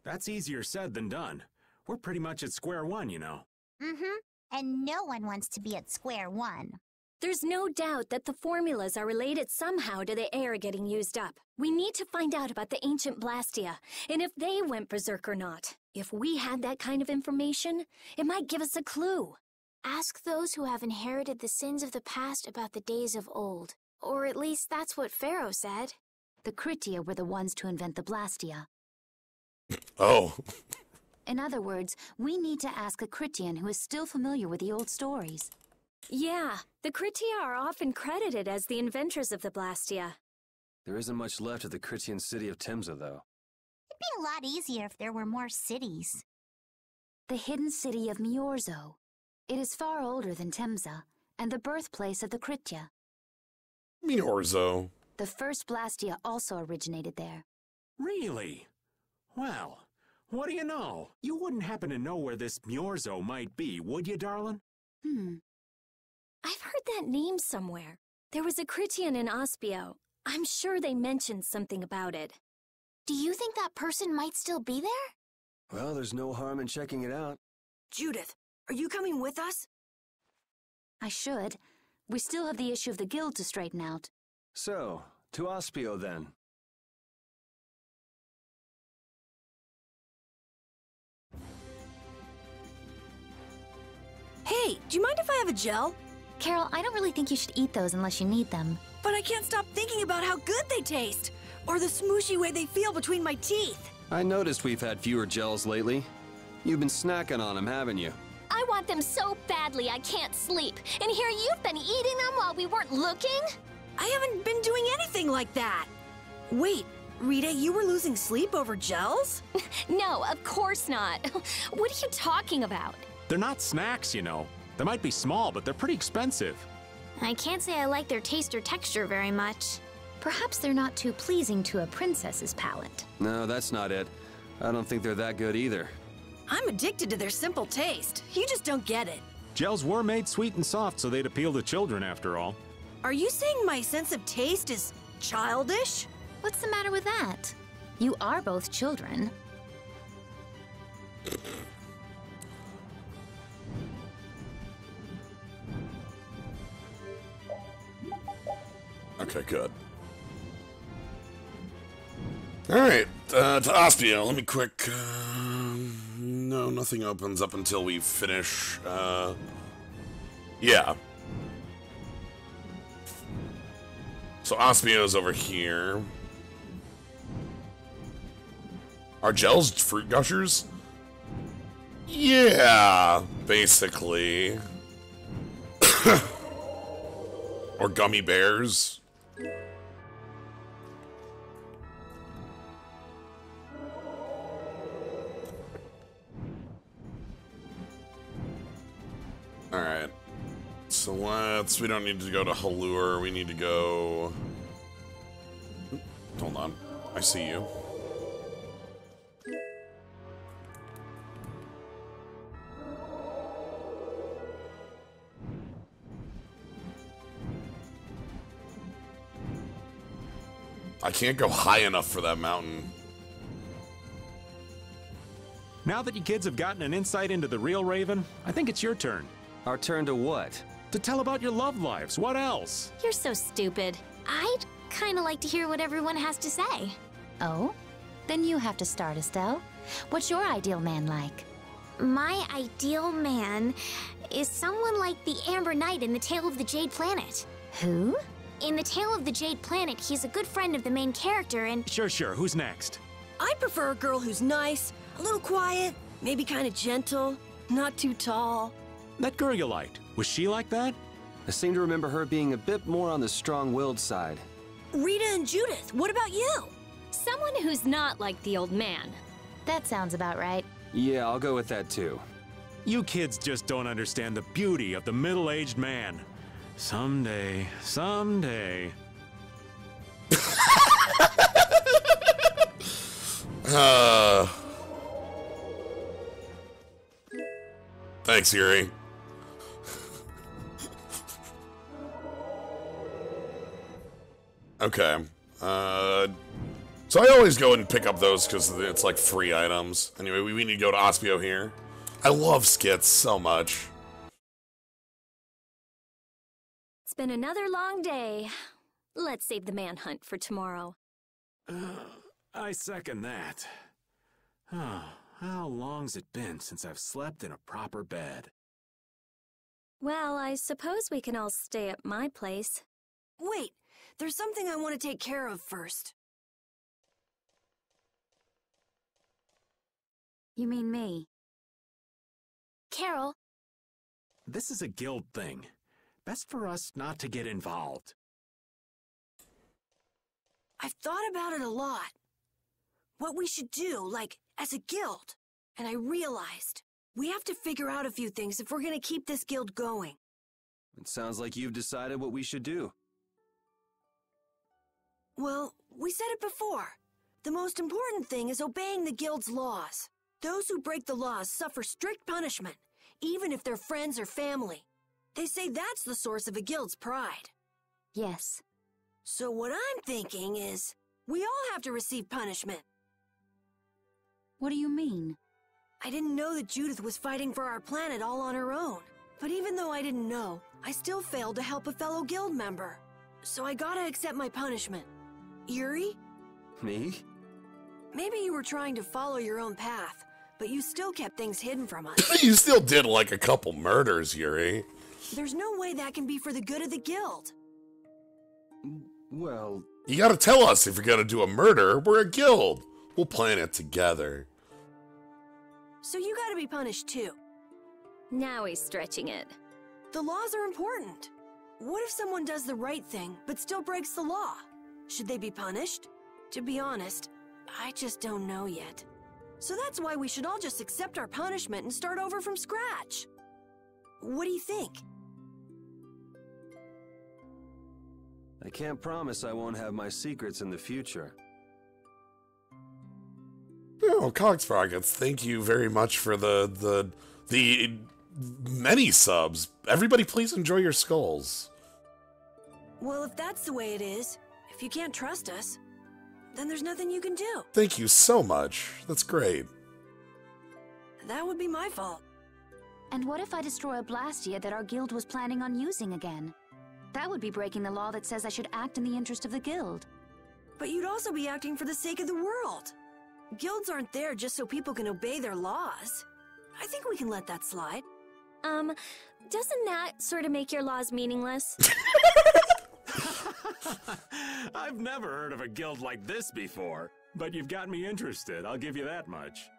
That's easier said than done. We're pretty much at square one, you know. Mm-hmm. And no one wants to be at square one. There's no doubt that the formulas are related somehow to the air getting used up. We need to find out about the ancient Blastia, and if they went berserk or not. If we had that kind of information, it might give us a clue. Ask those who have inherited the sins of the past about the days of old. Or at least that's what Phaeroh said. The Krytia were the ones to invent the Blastia. Oh. In other words, we need to ask a Krytian who is still familiar with the old stories. Yeah, the Krytia are often credited as the inventors of the Blastia. There isn't much left of the Krytian city of Timza, though. It'd be a lot easier if there were more cities. The hidden city of Miorzo. It is far older than Timza, and the birthplace of the Krytia. Miorzo. The first Blastia also originated there. Really? Well, what do you know? You wouldn't happen to know where this Miorzo might be, would you, darling? I've heard that name somewhere. There was a Krytian in Ospio. I'm sure they mentioned something about it. Do you think that person might still be there? Well, there's no harm in checking it out. Judith, are you coming with us? I should. We still have the issue of the guild to straighten out. So, to Ospio then. Hey, do you mind if I have a gel? Carol, I don't really think you should eat those unless you need them. But I can't stop thinking about how good they taste. Or the smooshy way they feel between my teeth. I noticed we've had fewer gels lately. You've been snacking on them, haven't you? I want them so badly I can't sleep. And here you've been eating them while we weren't looking? I haven't been doing anything like that. Wait, Rita, you were losing sleep over gels? No, of course not. What are you talking about? They're not snacks, you know. They might be small, but they're pretty expensive. I can't say I like their taste or texture very much. Perhaps they're not too pleasing to a princess's palate. No, that's not it. I don't think they're that good either. I'm addicted to their simple taste. You just don't get it. Gels were made sweet and soft so they'd appeal to children after all. Are you saying my sense of taste is childish? What's the matter with that? You are both children. Okay, good. Alright, to Ospio, let me quick... no, nothing opens up until we finish, yeah. So Ospio's over here. Are gels fruit gushers? Yeah, basically. Or gummy bears. Alright. So we don't need to go to Halure, we need to go... Hold on, I see you. I can't go high enough for that mountain. Now that you kids have gotten an insight into the real Raven, I think it's your turn. Our turn to what? To tell about your love lives. What else? You're so stupid. I'd kind of like to hear what everyone has to say. Oh? Then you have to start, Estelle. What's your ideal man like? My ideal man is someone like the Amber Knight in The Tale of the Jade Planet. Who? In The Tale of the Jade Planet, he's a good friend of the main character and... Sure. Who's next? I prefer a girl who's nice, a little quiet, maybe kind of gentle, not too tall. That girl you liked. Was she like that? I seem to remember her being a bit more on the strong-willed side. Rita and Judith, what about you? Someone who's not like the old man. That sounds about right. Yeah, I'll go with that too. You kids just don't understand the beauty of the middle-aged man. Someday. Thanks, Yuri. Okay. So I always go and pick up those because it's like free items. Anyway, we need to go to Ospio here. I love skits so much. It's been another long day. Let's save the manhunt for tomorrow. I second that. Oh, how long's it been since I've slept in a proper bed? Well, I suppose we can all stay at my place. Wait, there's something I want to take care of first. You mean me? Carol. This is a guild thing. Best for us not to get involved. I've thought about it a lot. What we should do, like, as a guild. And I realized we have to figure out a few things if we're gonna keep this guild going. It sounds like you've decided what we should do. Well, we said it before. The most important thing is obeying the guild's laws. Those who break the laws suffer strict punishment, even if they're friends or family. They say that's the source of a guild's pride. Yes. So what I'm thinking is, we all have to receive punishment. What do you mean? I didn't know that Judith was fighting for our planet all on her own. But even though I didn't know, I still failed to help a fellow guild member. So I gotta accept my punishment. Yuri? Me? Maybe you were trying to follow your own path, but you still kept things hidden from us. You still did like a couple murders, Yuri. There's no way that can be for the good of the guild. Well... You gotta tell us if you're gonna do a murder. We're a guild. We'll plan it together. So you gotta be punished too. Now he's stretching it. The laws are important. What if someone does the right thing, but still breaks the law? Should they be punished? To be honest, I just don't know yet. So that's why we should all just accept our punishment and start over from scratch. What do you think? I can't promise I won't have my secrets in the future. Oh, Cogs Sprockets, thank you very much for the many subs. Everybody please enjoy your skulls. Well, if that's the way it is, if you can't trust us, then there's nothing you can do. Thank you so much. That's great. That would be my fault. And what if I destroy a Blastia that our guild was planning on using again? That would be breaking the law that says I should act in the interest of the guild. But you'd also be acting for the sake of the world. Guilds aren't there just so people can obey their laws. I think we can let that slide. Doesn't that sort of make your laws meaningless? I've never heard of a guild like this before, but you've got me interested, I'll give you that much.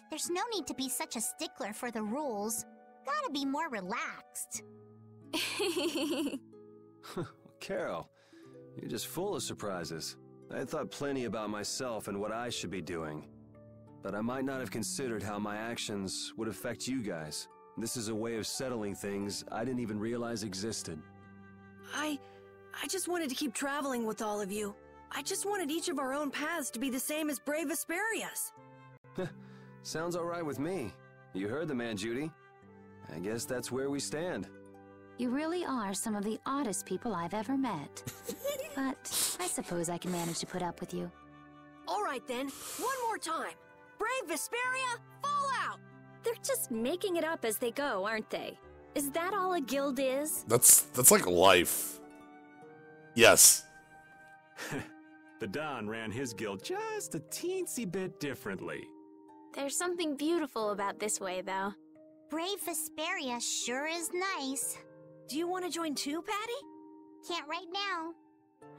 There's no need to be such a stickler for the rules. Gotta be more relaxed. Carol, you're just full of surprises. I thought plenty about myself and what I should be doing. But I might not have considered how my actions would affect you guys. This is a way of settling things I didn't even realize existed. I just wanted to keep traveling with all of you. I just wanted each of our own paths to be the same as brave Vesperia's. Sounds alright with me. You heard the man, Judy. I guess that's where we stand. You really are some of the oddest people I've ever met. But I suppose I can manage to put up with you. All right then, one more time. Brave Vesperia, fall out! They're just making it up as they go, aren't they? Is that all a guild is? That's like life. Yes. The Don ran his guild just a teensy bit differently. There's something beautiful about this way, though. Brave Vesperia sure is nice. Do you want to join too, Patty? Can't right now.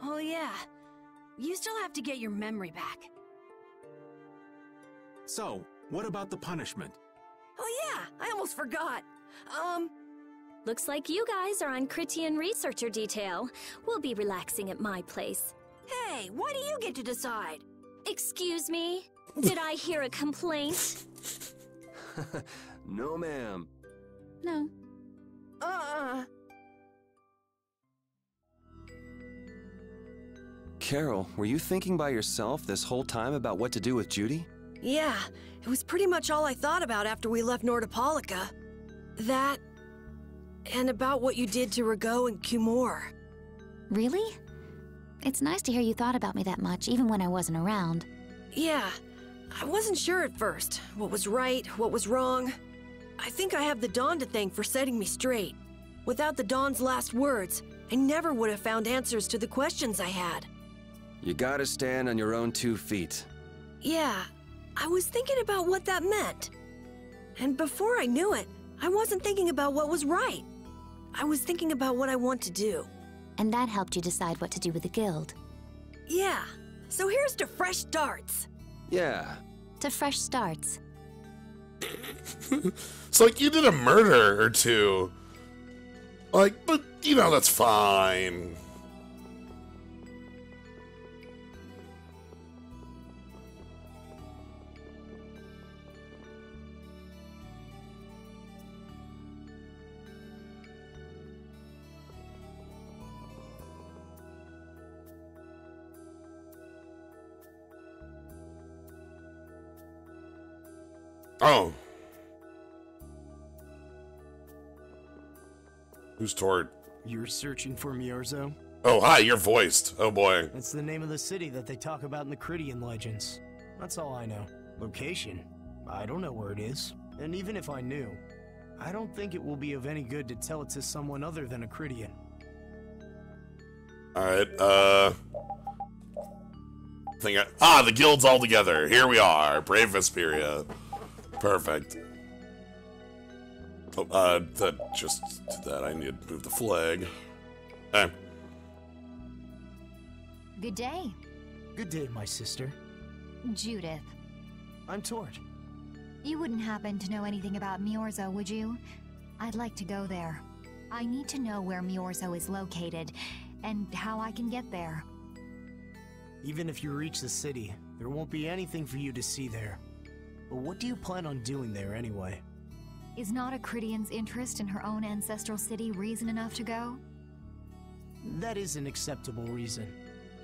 Oh yeah. You still have to get your memory back. So, what about the punishment? Oh yeah, I almost forgot. Looks like you guys are on Krytian researcher detail. We'll be relaxing at my place. Hey, why do you get to decide? Excuse me? Did I hear a complaint? No, ma'am. No. Carol, were you thinking by yourself this whole time about what to do with Judy? Yeah, it was pretty much all I thought about after we left Nordopolica. That, and about what you did to Rago and Cumor. Really? It's nice to hear you thought about me that much, even when I wasn't around. Yeah, I wasn't sure at first. What was right, what was wrong. I think I have the Dawn to thank for setting me straight. Without the Dawn's last words, I never would have found answers to the questions I had. You gotta stand on your own 2 feet. Yeah, I was thinking about what that meant. And before I knew it, I wasn't thinking about what was right. I was thinking about what I want to do. And that helped you decide what to do with the guild. Yeah, so here's to fresh starts. Yeah. To fresh starts. So, like, you did a murder or two. Like, but, you know, that's fine. Oh. Who's Tort? You're searching for Miorzo? Oh, hi, you're voiced. Oh boy. That's the name of the city that they talk about in the Krytian legends. That's all I know. Location? I don't know where it is. And even if I knew, I don't think it will be of any good to tell it to someone other than a Krytian. Alright, the guild's all together. Here we are. Brave Vesperia. Perfect. Oh, that just did that. I need to move the flag. Hey. Good day. Good day, my sister. Judith. I'm Tort. You wouldn't happen to know anything about Miorzo, would you? I'd like to go there. I need to know where Miorzo is located, and how I can get there. Even if you reach the city, there won't be anything for you to see there. But what do you plan on doing there anyway? Is not a Krytian's interest in her own ancestral city reason enough to go? That is an acceptable reason,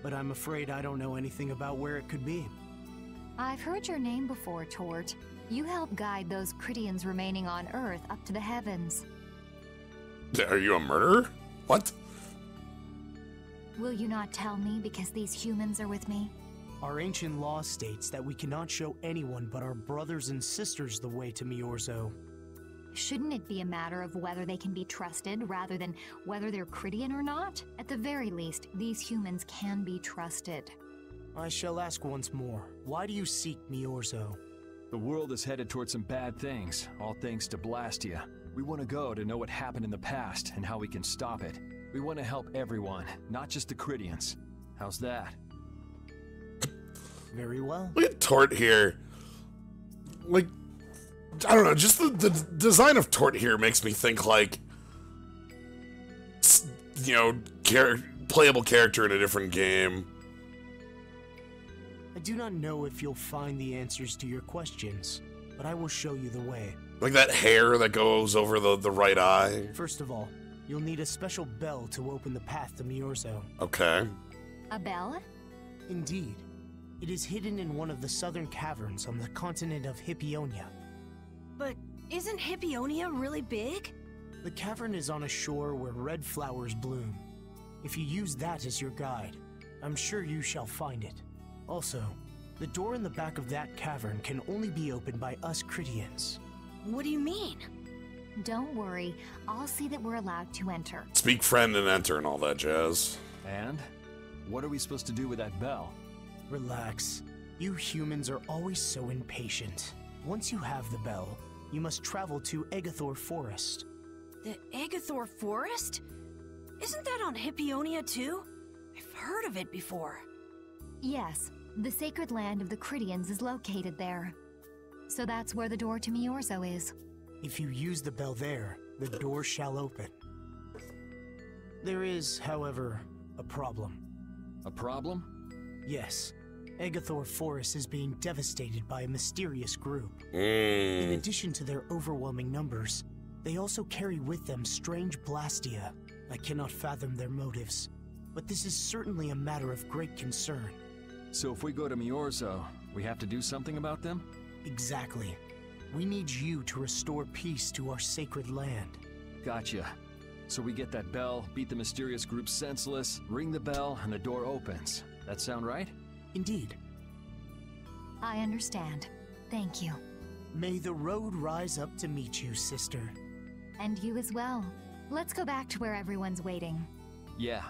but I'm afraid I don't know anything about where it could be. I've heard your name before, Tort. You help guide those Krytians remaining on Earth up to the heavens. Are you a murderer? What? Will you not tell me because these humans are with me? Our ancient law states that we cannot show anyone but our brothers and sisters the way to Miorzo. Shouldn't it be a matter of whether they can be trusted rather than whether they're Krytian or not? At the very least, these humans can be trusted. I shall ask once more, why do you seek Miorzo? The world is headed towards some bad things, all thanks to Blastia. We want to go to know what happened in the past and how we can stop it. We want to help everyone, not just the Krytians. How's that? Very well. Look at Tort here. Like, I don't know, just the design of Tort here makes me think like, you know, playable character in a different game. I do not know if you'll find the answers to your questions, but I will show you the way. Like that hair that goes over the right eye. First of all, you'll need a special bell to open the path to Miorzo. Okay. A bell? Indeed. It is hidden in one of the southern caverns on the continent of Hippionia. But isn't Hippionia really big? The cavern is on a shore where red flowers bloom. If you use that as your guide, I'm sure you shall find it. Also, the door in the back of that cavern can only be opened by us Krytians. What do you mean? Don't worry, I'll see that we're allowed to enter. Speak friend and enter and all that jazz. And? What are we supposed to do with that bell? Relax. You humans are always so impatient. Once you have the bell, you must travel to Egathor Forest. The Egathor Forest? Isn't that on Hippionia too? I've heard of it before. Yes, the sacred land of the Krytians is located there. So that's where the door to Miorzo is. If you use the bell there, the door shall open. There is, however, a problem. A problem? Yes. Agathor Forest is being devastated by a mysterious group. In addition to their overwhelming numbers, they also carry with them strange Blastia. I cannot fathom their motives, but this is certainly a matter of great concern. So if we go to Miorzo, we have to do something about them? Exactly. We need you to restore peace to our sacred land. Gotcha. So we get that bell, beat the mysterious group senseless, ring the bell, and the door opens. That sound right? Indeed. I understand. Thank you. May the road rise up to meet you, sister. And you as well. Let's go back to where everyone's waiting. Yeah.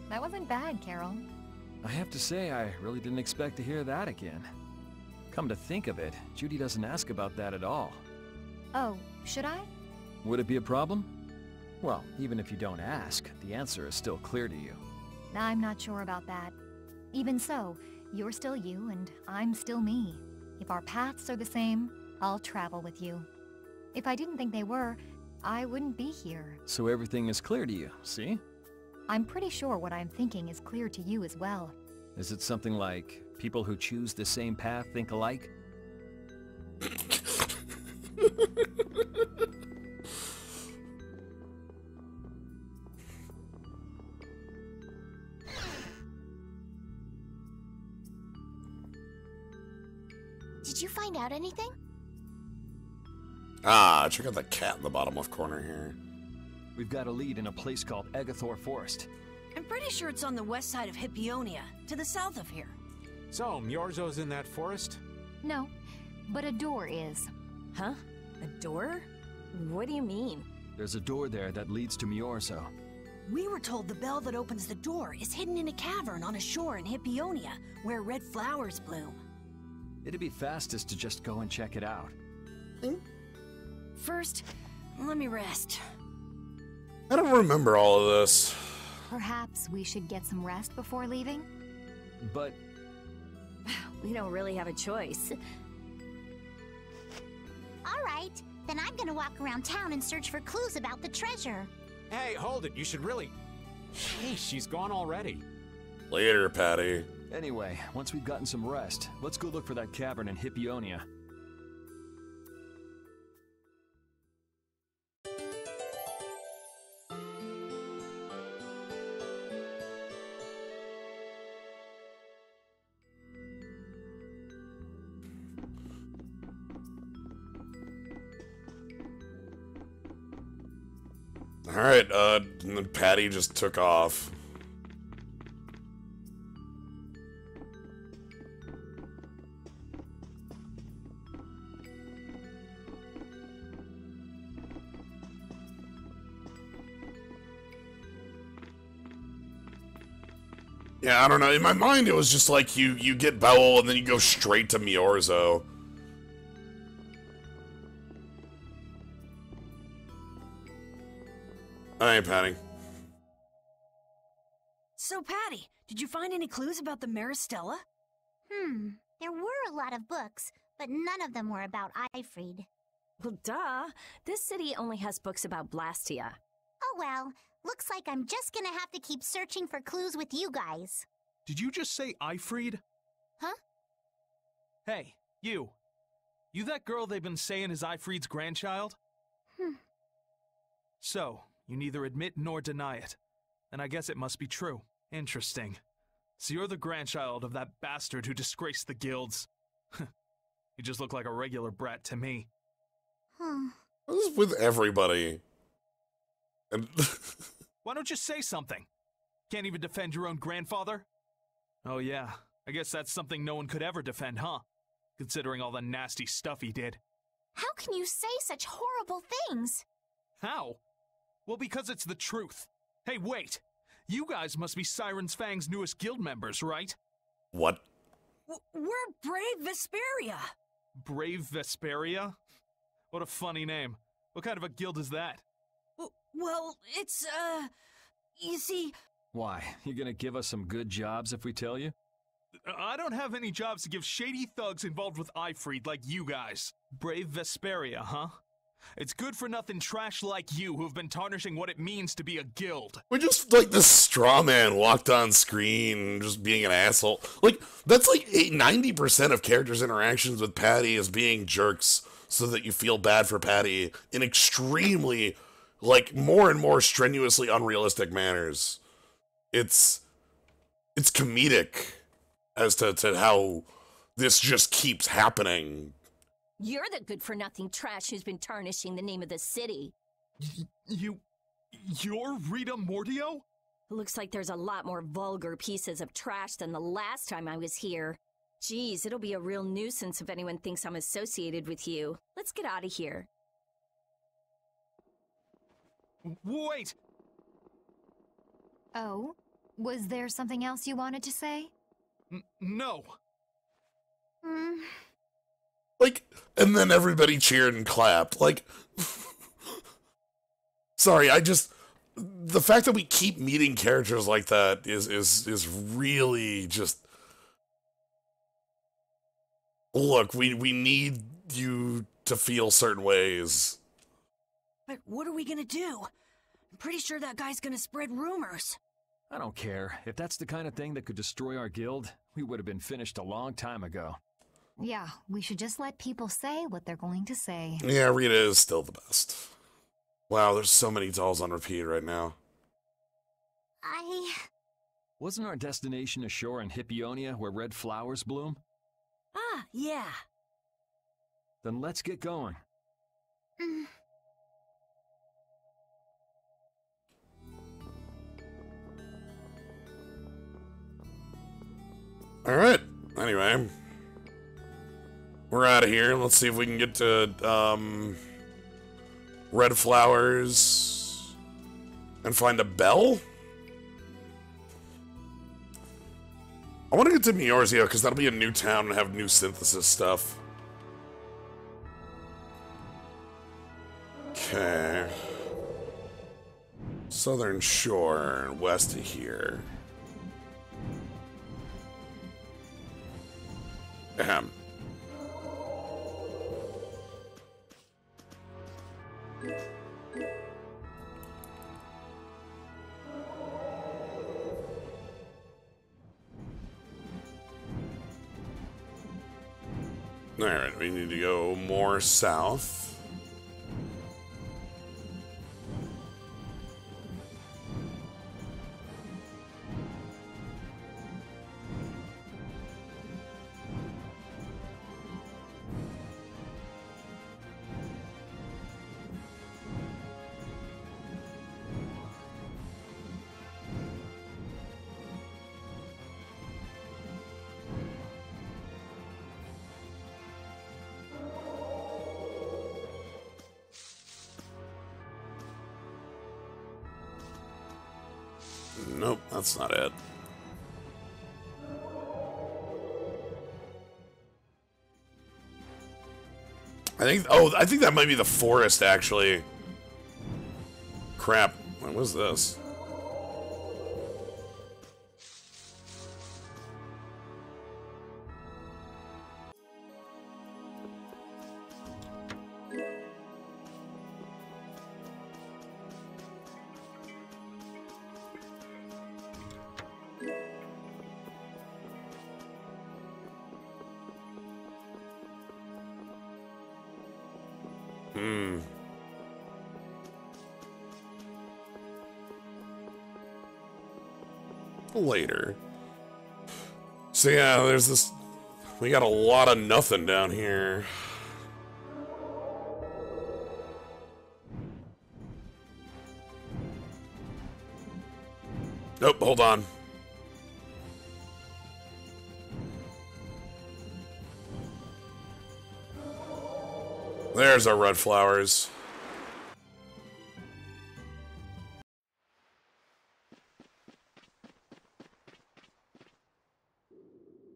That wasn't bad, Carol. I have to say, I really didn't expect to hear that again. Come to think of it, Judy doesn't ask about that at all. Oh, should I? Would it be a problem? Well, even if you don't ask, the answer is still clear to you. I'm not sure about that. Even so, you're still you and I'm still me. If our paths are the same, I'll travel with you. If I didn't think they were, I wouldn't be here. So everything is clear to you, see? I'm pretty sure what I'm thinking is clear to you as well. Is it something like people who choose the same path think alike? Did you find out anything? Ah, check out that cat in the bottom left corner here. We've got a lead in a place called Agathor Forest. I'm pretty sure it's on the west side of Hippionia, to the south of here. So, Miorzo's in that forest? No, but a door is. Huh? A door? What do you mean? There's a door there that leads to Miorzo. We were told the bell that opens the door is hidden in a cavern on a shore in Hippionia, where red flowers bloom. It'd be fastest to just go and check it out. First, let me rest. I don't remember all of this. Perhaps we should get some rest before leaving? But we don't really have a choice. All right, then I'm gonna walk around town and search for clues about the treasure. Hey, hold it. You should really... Hey, she's gone already. Later, Patty. Anyway, once we've gotten some rest, let's go look for that cavern in Hippionia. Alright, and then Patty just took off. Yeah, I don't know. In my mind, it was just like you get Bowel and then you go straight to Miorzo. Hey, Patty. So, Patty, did you find any clues about the Maristella? There were a lot of books, but none of them were about Ifrid. Well, duh. This city only has books about Blastia. Oh well, looks like I'm just gonna have to keep searching for clues with you guys. Did you just say Ifrid? Huh? Hey, you. You that girl they've been saying is Ifrid's grandchild? So, you neither admit nor deny it. And I guess it must be true. Interesting. So you're the grandchild of that bastard who disgraced the guilds. You just look like a regular brat to me. This is with everybody. And Why don't you say something? Can't even defend your own grandfather? Oh yeah, I guess that's something no one could ever defend, huh? Considering all the nasty stuff he did. How can you say such horrible things? How? Well, because it's the truth. Hey, wait! You guys must be Siren's Fang's newest guild members, right? What? We're Brave Vesperia. Brave Vesperia? What a funny name. What kind of a guild is that? Well, it's, You see... Why? You gonna give us some good jobs if we tell you? I don't have any jobs to give shady thugs involved with Ifrit like you guys. Brave Vesperia, huh? It's good-for-nothing trash like you who've been tarnishing what it means to be a guild. We just, like, this straw man walked on screen just being an asshole. Like, that's like 90% of characters' interactions with Patty is being jerks so that you feel bad for Patty in extremely, like, more and more strenuously unrealistic manners. It's comedic as to how this just keeps happening. You're the good-for-nothing trash who's been tarnishing the name of the city. You're Rita Mordio? Looks like there's a lot more vulgar pieces of trash than the last time I was here. Geez, it'll be a real nuisance if anyone thinks I'm associated with you. Let's get out of here. Wait! Oh? Was there something else you wanted to say? No. Like, and then everybody cheered and clapped. Like, sorry, the fact that we keep meeting characters like that is really just, look, we need you to feel certain ways. But what are we gonna do? I'm pretty sure that guy's gonna spread rumors. I don't care. If that's the kind of thing that could destroy our guild, we would have been finished a long time ago. Yeah, we should just let people say what they're going to say. Yeah, Rita is still the best. Wow, there's so many dolls on repeat right now. Wasn't our destination a shore in Hippionia where red flowers bloom? Ah, yeah. Then let's get going. Alright, anyway. We're out of here. Let's see if we can get to, red flowers and find a bell? I want to get to Miorzio because that'll be a new town and have new synthesis stuff. Okay. Southern Shore, west of here. Ahem. Alright, we need to go more south. Nope, that's not it. I think that might be the forest, actually. Crap. What was this? Later. So yeah, there's this... We got a lot of nothing down here. Nope, hold on. There's our red flowers.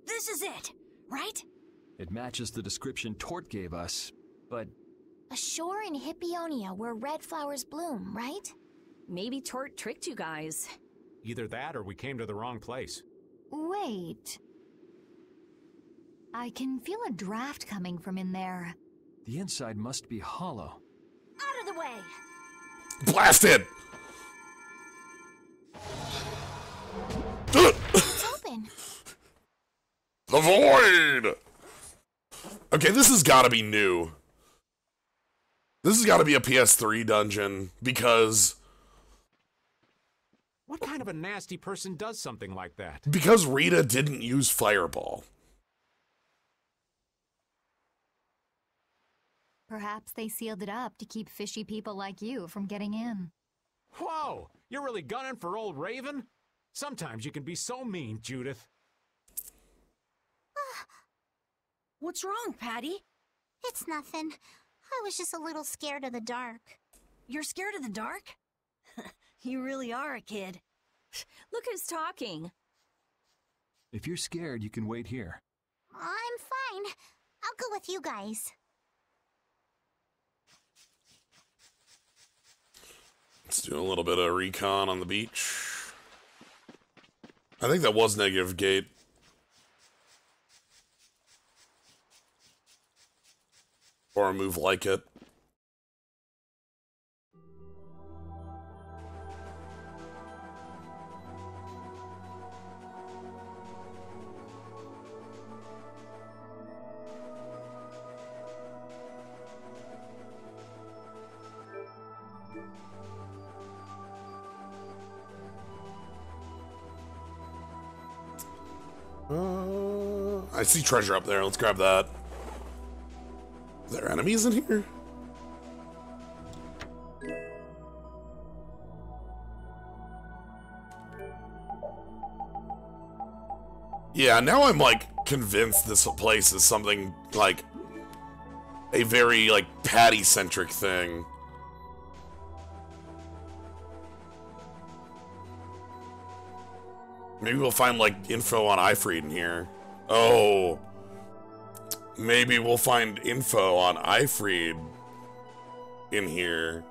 This is it, right? It matches the description Tort gave us, but... A shore in Hippionia where red flowers bloom, right? Maybe Tort tricked you guys. Either that or we came to the wrong place. Wait. I can feel a draft coming from in there. The inside must be hollow. Out of the way! Blasted! It's open. The void! Okay, this has got to be new. This has got to be a PS3 dungeon, because... What kind of a nasty person does something like that? Because Rita didn't use Fireball. Perhaps they sealed it up to keep fishy people like you from getting in. Whoa! You're really gunning for old Raven? Sometimes you can be so mean, Judith. What's wrong, Patty? It's nothing. I was just a little scared of the dark. You're scared of the dark? You really are a kid. Look who's talking. If you're scared, you can wait here. I'm fine. I'll go with you guys. Let's do a little bit of recon on the beach. I think that was negative gate. Or a move like it. I see treasure up there. Let's grab that. Are there enemies in here? Yeah, now I'm like convinced this place is something like a very like Patty-centric thing. Maybe we'll find like info on Ifrid in here. Oh. Maybe we'll find info on Ifrid in here.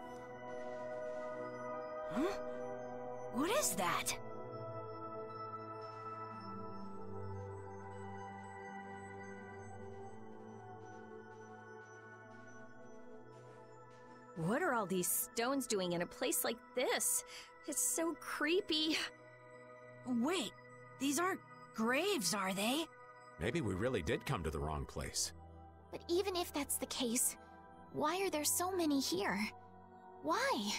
Huh? What is that? What are all these stones doing in a place like this? It's so creepy. Wait, these aren't graves, are they? Maybe we really did come to the wrong place. But even if that's the case, why are there so many here? Why?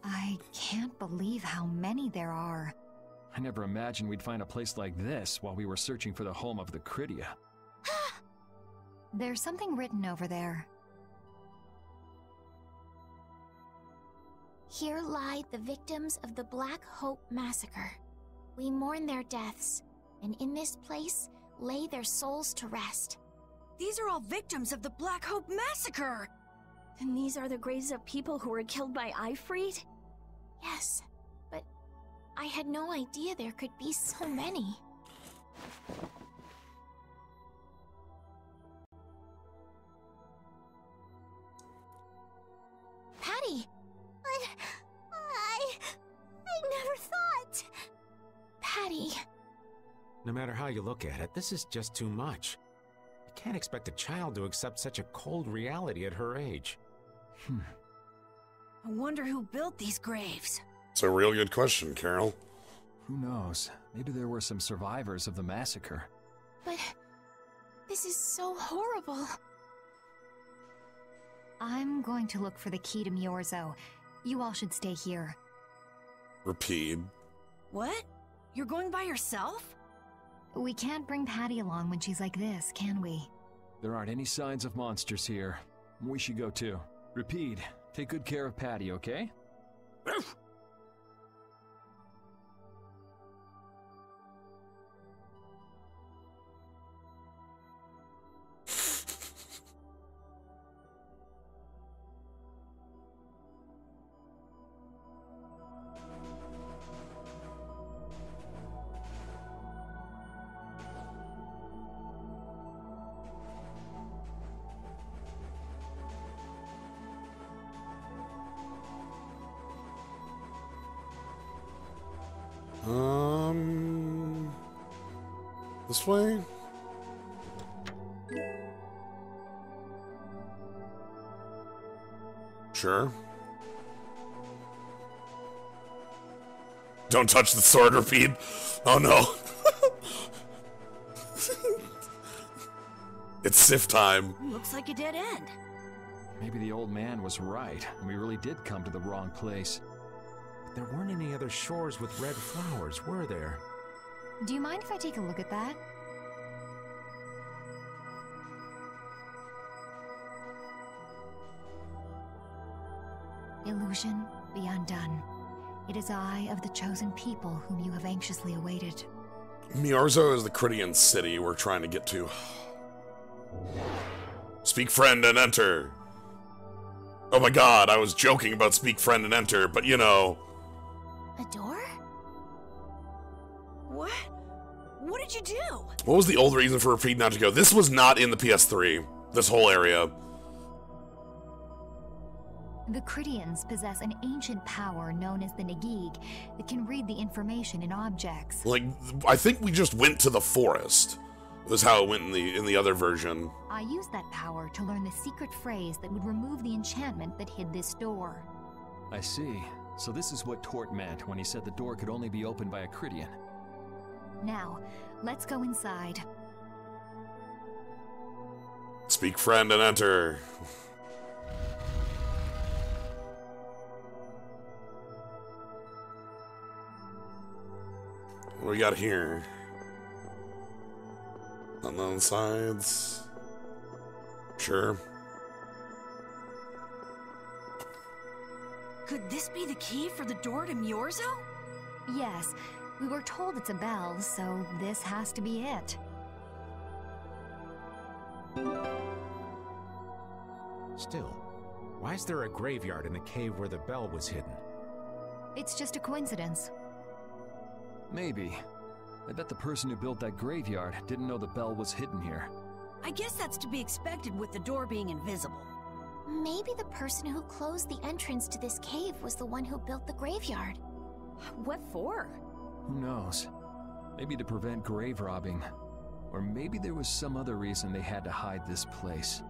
I can't believe how many there are. I never imagined we'd find a place like this while we were searching for the home of the Krytia. There's something written over there. Here lie the victims of the Black Hope Massacre. We mourn their deaths, and in this place lay their souls to rest. These are all victims of the Black Hope Massacre! And these are the graves of people who were killed by Ifrid? Yes, but I had no idea there could be so many. Patty! I never thought! Patty... No matter how you look at it, this is just too much. You can't expect a child to accept such a cold reality at her age. I wonder who built these graves. It's a real good question, Carol. Who knows? Maybe there were some survivors of the massacre. But... this is so horrible. I'm going to look for the key to Myorzo. You all should stay here. Repeat. What? You're going by yourself? We can't bring Patty along when she's like this, can we? There aren't any signs of monsters here. We should go too. Repeat. Take good care of Patty, okay? This way? Sure. Don't touch the sword, repeat. Oh no. It's Sif time. Looks like a dead end. Maybe the old man was right, and we really did come to the wrong place. But there weren't any other shores with red flowers, were there? Do you mind if I take a look at that? Illusion, be undone. It is I of the chosen people whom you have anxiously awaited. Miorzo is the Krytian city we're trying to get to. Speak friend and enter. Oh my god, I was joking about speak friend and enter, but you know. A door? What? What did you do? What was the old reason for Repeat not to go? This was not in the PS3, this whole area. The Krytians possess an ancient power known as the Negig that can read the information in objects. Like, I think we just went to the forest. Was how it went in the other version. I used that power to learn the secret phrase that would remove the enchantment that hid this door. I see. So this is what Tort meant when he said the door could only be opened by a Krytian. Now, let's go inside. Speak friend and enter. What do we got here? Nothing on the sides. Sure. Could this be the key for the door to Miorzo? Yes, we were told it's a bell, so this has to be it. Still, why is there a graveyard in the cave where the bell was hidden? It's just a coincidence. Maybe. I bet the person who built that graveyard didn't know the bell was hidden here. I guess that's to be expected with the door being invisible. Maybe the person who closed the entrance to this cave was the one who built the graveyard. What for? Who knows? Maybe to prevent grave robbing. Or maybe there was some other reason they had to hide this place.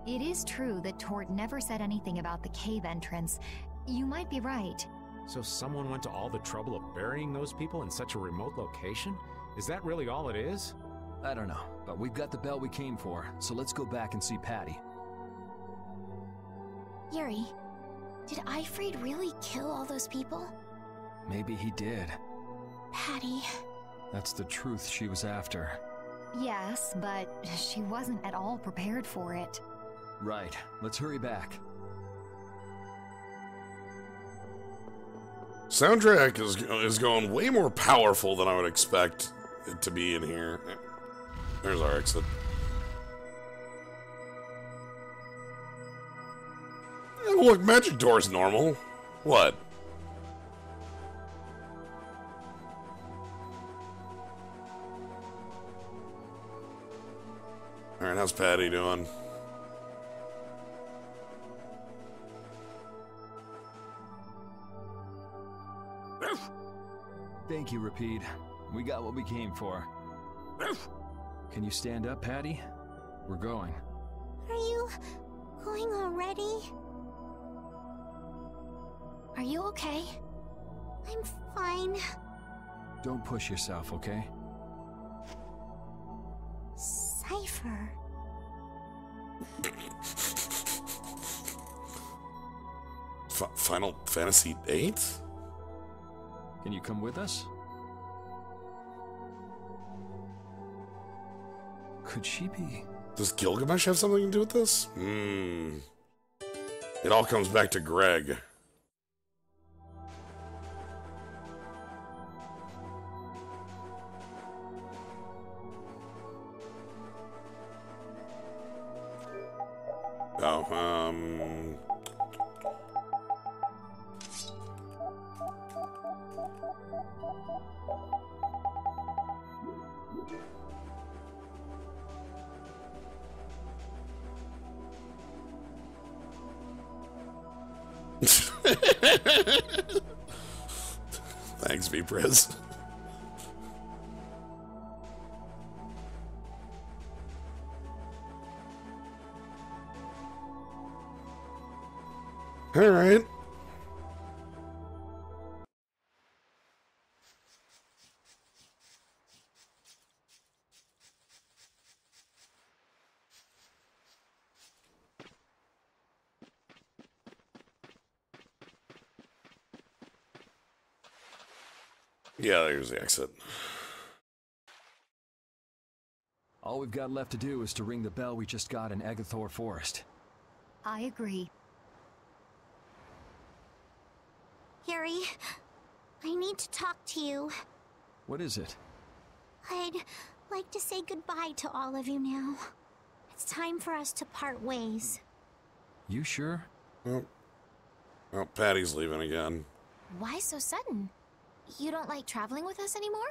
It is true that Tort never said anything about the cave entrance. You might be right. So someone went to all the trouble of burying those people in such a remote location? Is that really all it is? I don't know, but we've got the bell we came for, so let's go back and see Patty. Yuri, did Ifrid really kill all those people? Maybe he did. Patty. That's the truth she was after. Yes, but she wasn't at all prepared for it. Right, let's hurry back. Soundtrack is going way more powerful than I would expect it to be in here. There's our exit. Yeah, look, magic door's normal. What? Alright, how's Patty doing? Thank you, Repeat. We got what we came for. Can you stand up, Patty? We're going. Are you going already? Are you okay? I'm fine. Don't push yourself, okay? Cypher. Final Fantasy VIII? Can you come with us? Could she be? Does Gilgamesh have something to do with this? It all comes back to Greg. Thanks, V-Priz. Alright. Yeah, there's the exit. All we've got left to do is to ring the bell we just got in Agathor Forest. I agree. Yuri, I need to talk to you. What is it? I'd like to say goodbye to all of you now. It's time for us to part ways. You sure? Oh, Patty's leaving again. Why so sudden? You don't like traveling with us anymore?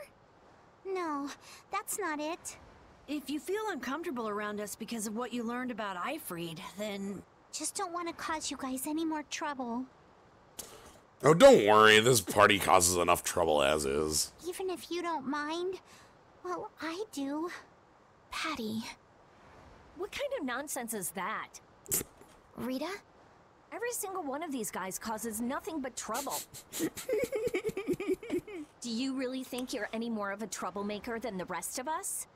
No, that's not it. If you feel uncomfortable around us because of what you learned about Ifreed, then... Just don't want to cause you guys any more trouble. Oh, don't worry. This party causes enough trouble as is. Even if you don't mind, well, I do. Patty. What kind of nonsense is that? Rita? Every single one of these guys causes nothing but trouble. Do you really think you're any more of a troublemaker than the rest of us?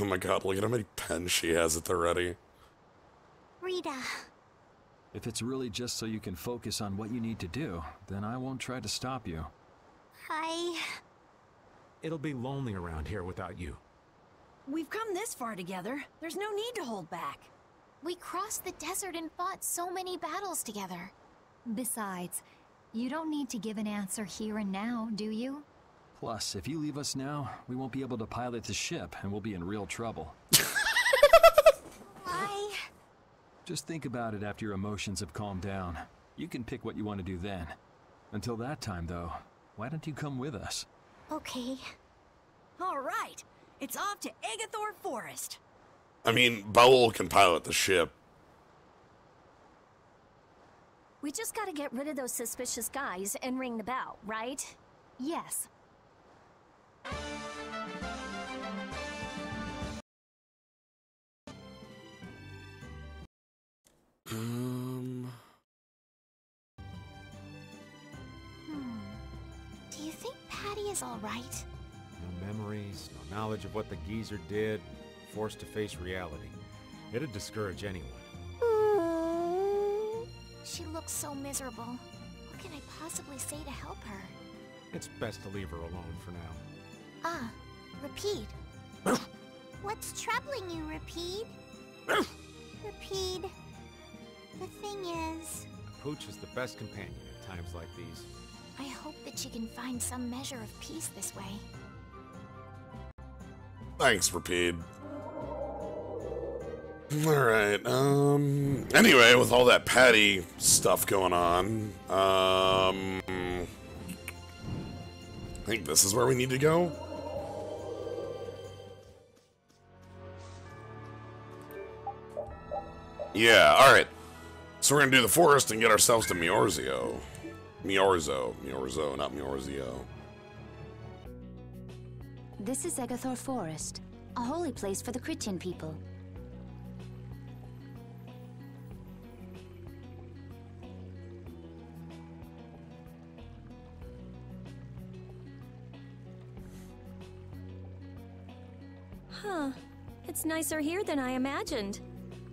Oh my god, look at how many pens she has at the ready. Rita. If it's really just so you can focus on what you need to do, then I won't try to stop you. It'll be lonely around here without you. We've come this far together. There's no need to hold back. We crossed the desert and fought so many battles together. Besides, you don't need to give an answer here and now, do you? Plus, if you leave us now, we won't be able to pilot the ship, and we'll be in real trouble. Just think about it after your emotions have calmed down. You can pick what you want to do then. Until that time, though, why don't you come with us? Okay. All right. It's off to Agathor Forest. I mean, Bowel can pilot the ship. We just gotta get rid of those suspicious guys and ring the bell, right? Yes. Do you think Patty is all right? No memories, no knowledge of what the geezer did, forced to face reality. It'd discourage anyone. She looks so miserable. What can I possibly say to help her? It's best to leave her alone for now. Ah, Rapide. What's troubling you, Rapide? Rapide. The thing is... A pooch is the best companion at times like these. I hope that she can find some measure of peace this way. Thanks, Rapide. Alright, anyway, with all that Patty stuff going on, I think this is where we need to go. Yeah, alright. So we're gonna do the forest and get ourselves to Miorzio. Miorzo, not Miorzio. This is Agathor Forest, a holy place for the Krytian people. Huh. It's nicer here than I imagined.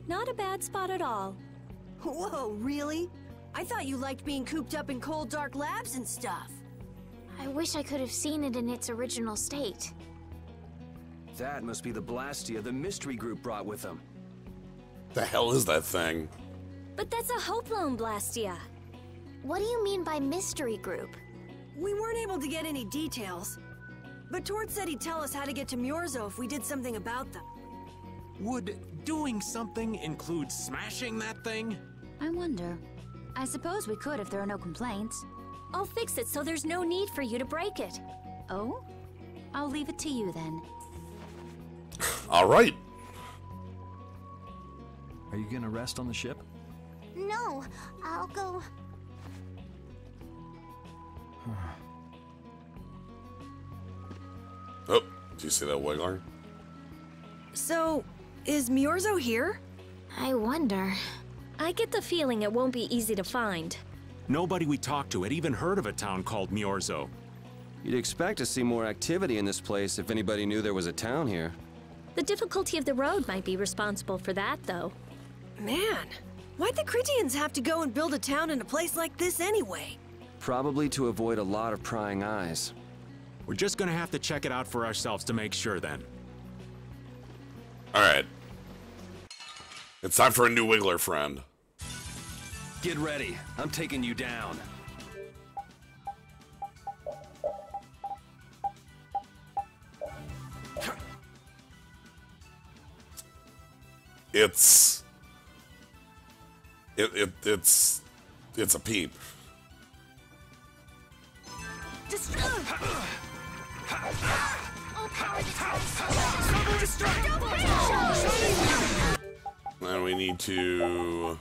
Not a bad spot at all. Whoa, really? I thought you liked being cooped up in cold, dark labs and stuff. I wish I could have seen it in its original state. That must be the Blastia the mystery group brought with them. The hell is that thing? But that's a Hopeloan Blastia. What do you mean by mystery group? We weren't able to get any details. But Tord said he'd tell us how to get to Myorzo if we did something about them. Would doing something include smashing that thing? I wonder. I suppose we could if there are no complaints. I'll fix it so there's no need for you to break it. Oh? I'll leave it to you then. Alright. Are you gonna rest on the ship? No, I'll go... Oh, do you see that wiggler? So, is Myorzo here? I wonder. I get the feeling it won't be easy to find. Nobody we talked to had even heard of a town called Miorzo. You'd expect to see more activity in this place if anybody knew there was a town here. The difficulty of the road might be responsible for that, though. Man, why'd the Krytians have to go and build a town in a place like this anyway? Probably to avoid a lot of prying eyes. We're just gonna have to check it out for ourselves to make sure then. Alright. It's time for a new Wiggler friend. Get ready. I'm taking you down. It's a peep. And we need to...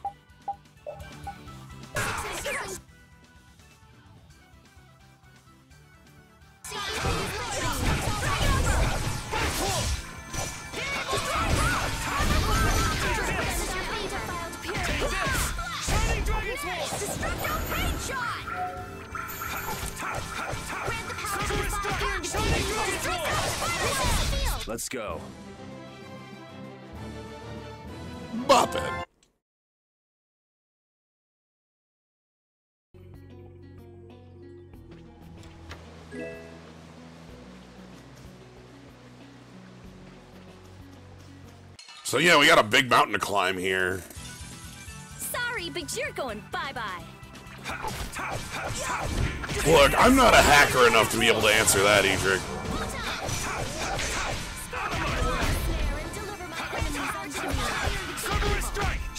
Let's go. Bop it. So yeah, we got a big mountain to climb here. Sorry, but you're going bye-bye. Look, I'm not a hacker enough to be able to answer that, Edric.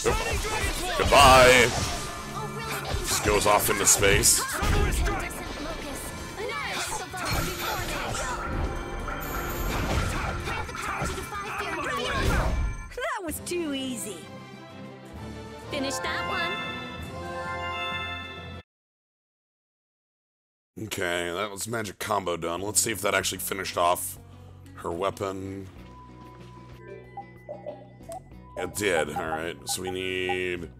Oop. Goodbye. Just goes off into space. That was too easy. Finish that one. Okay, that was magic combo done. Let's see if that actually finished off her weapon. It did, alright. So we need...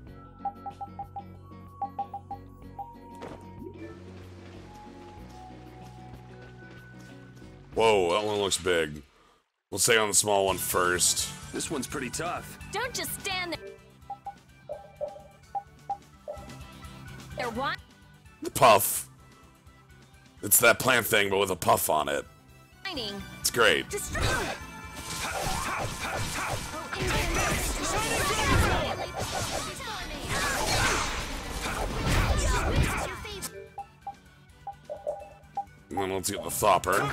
Whoa, that one looks big. We'll stay on the small one first. This one's pretty tough. Don't just stand there. There what? The puff. It's that plant thing, but with a puff on it. It's great. And then let's get the Thopper.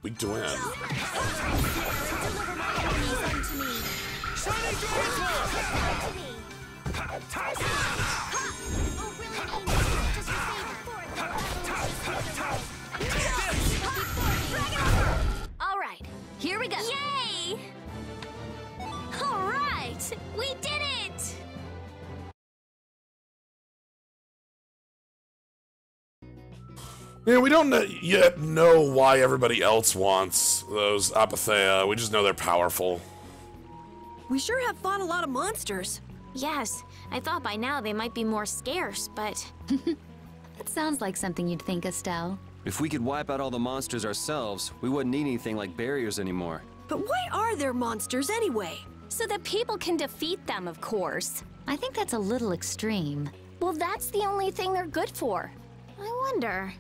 Weak to win. All right, here we go. Yay! All right, we did it! Yeah, we don't yet know why everybody else wants those Apatheia. We just know they're powerful. We sure have fought a lot of monsters. Yes, I thought by now they might be more scarce, but... That sounds like something you'd think, Estelle. If we could wipe out all the monsters ourselves, we wouldn't need anything like barriers anymore. But why are there monsters anyway? So that people can defeat them, of course. I think that's a little extreme. Well, that's the only thing they're good for. I wonder...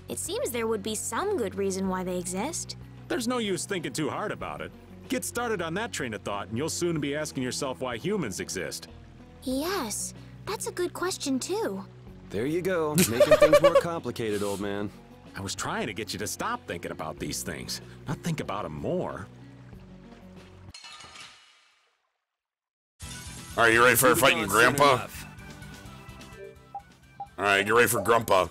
It seems there would be some good reason why they exist. There's no use thinking too hard about it. Get started on that train of thought, and you'll soon be asking yourself why humans exist. Yes, that's a good question, too. There you go, making things more complicated, old man. I was trying to get you to stop thinking about these things, not think about them more. Alright, you ready for fighting Grandpa? Alright, get ready for Grumpa.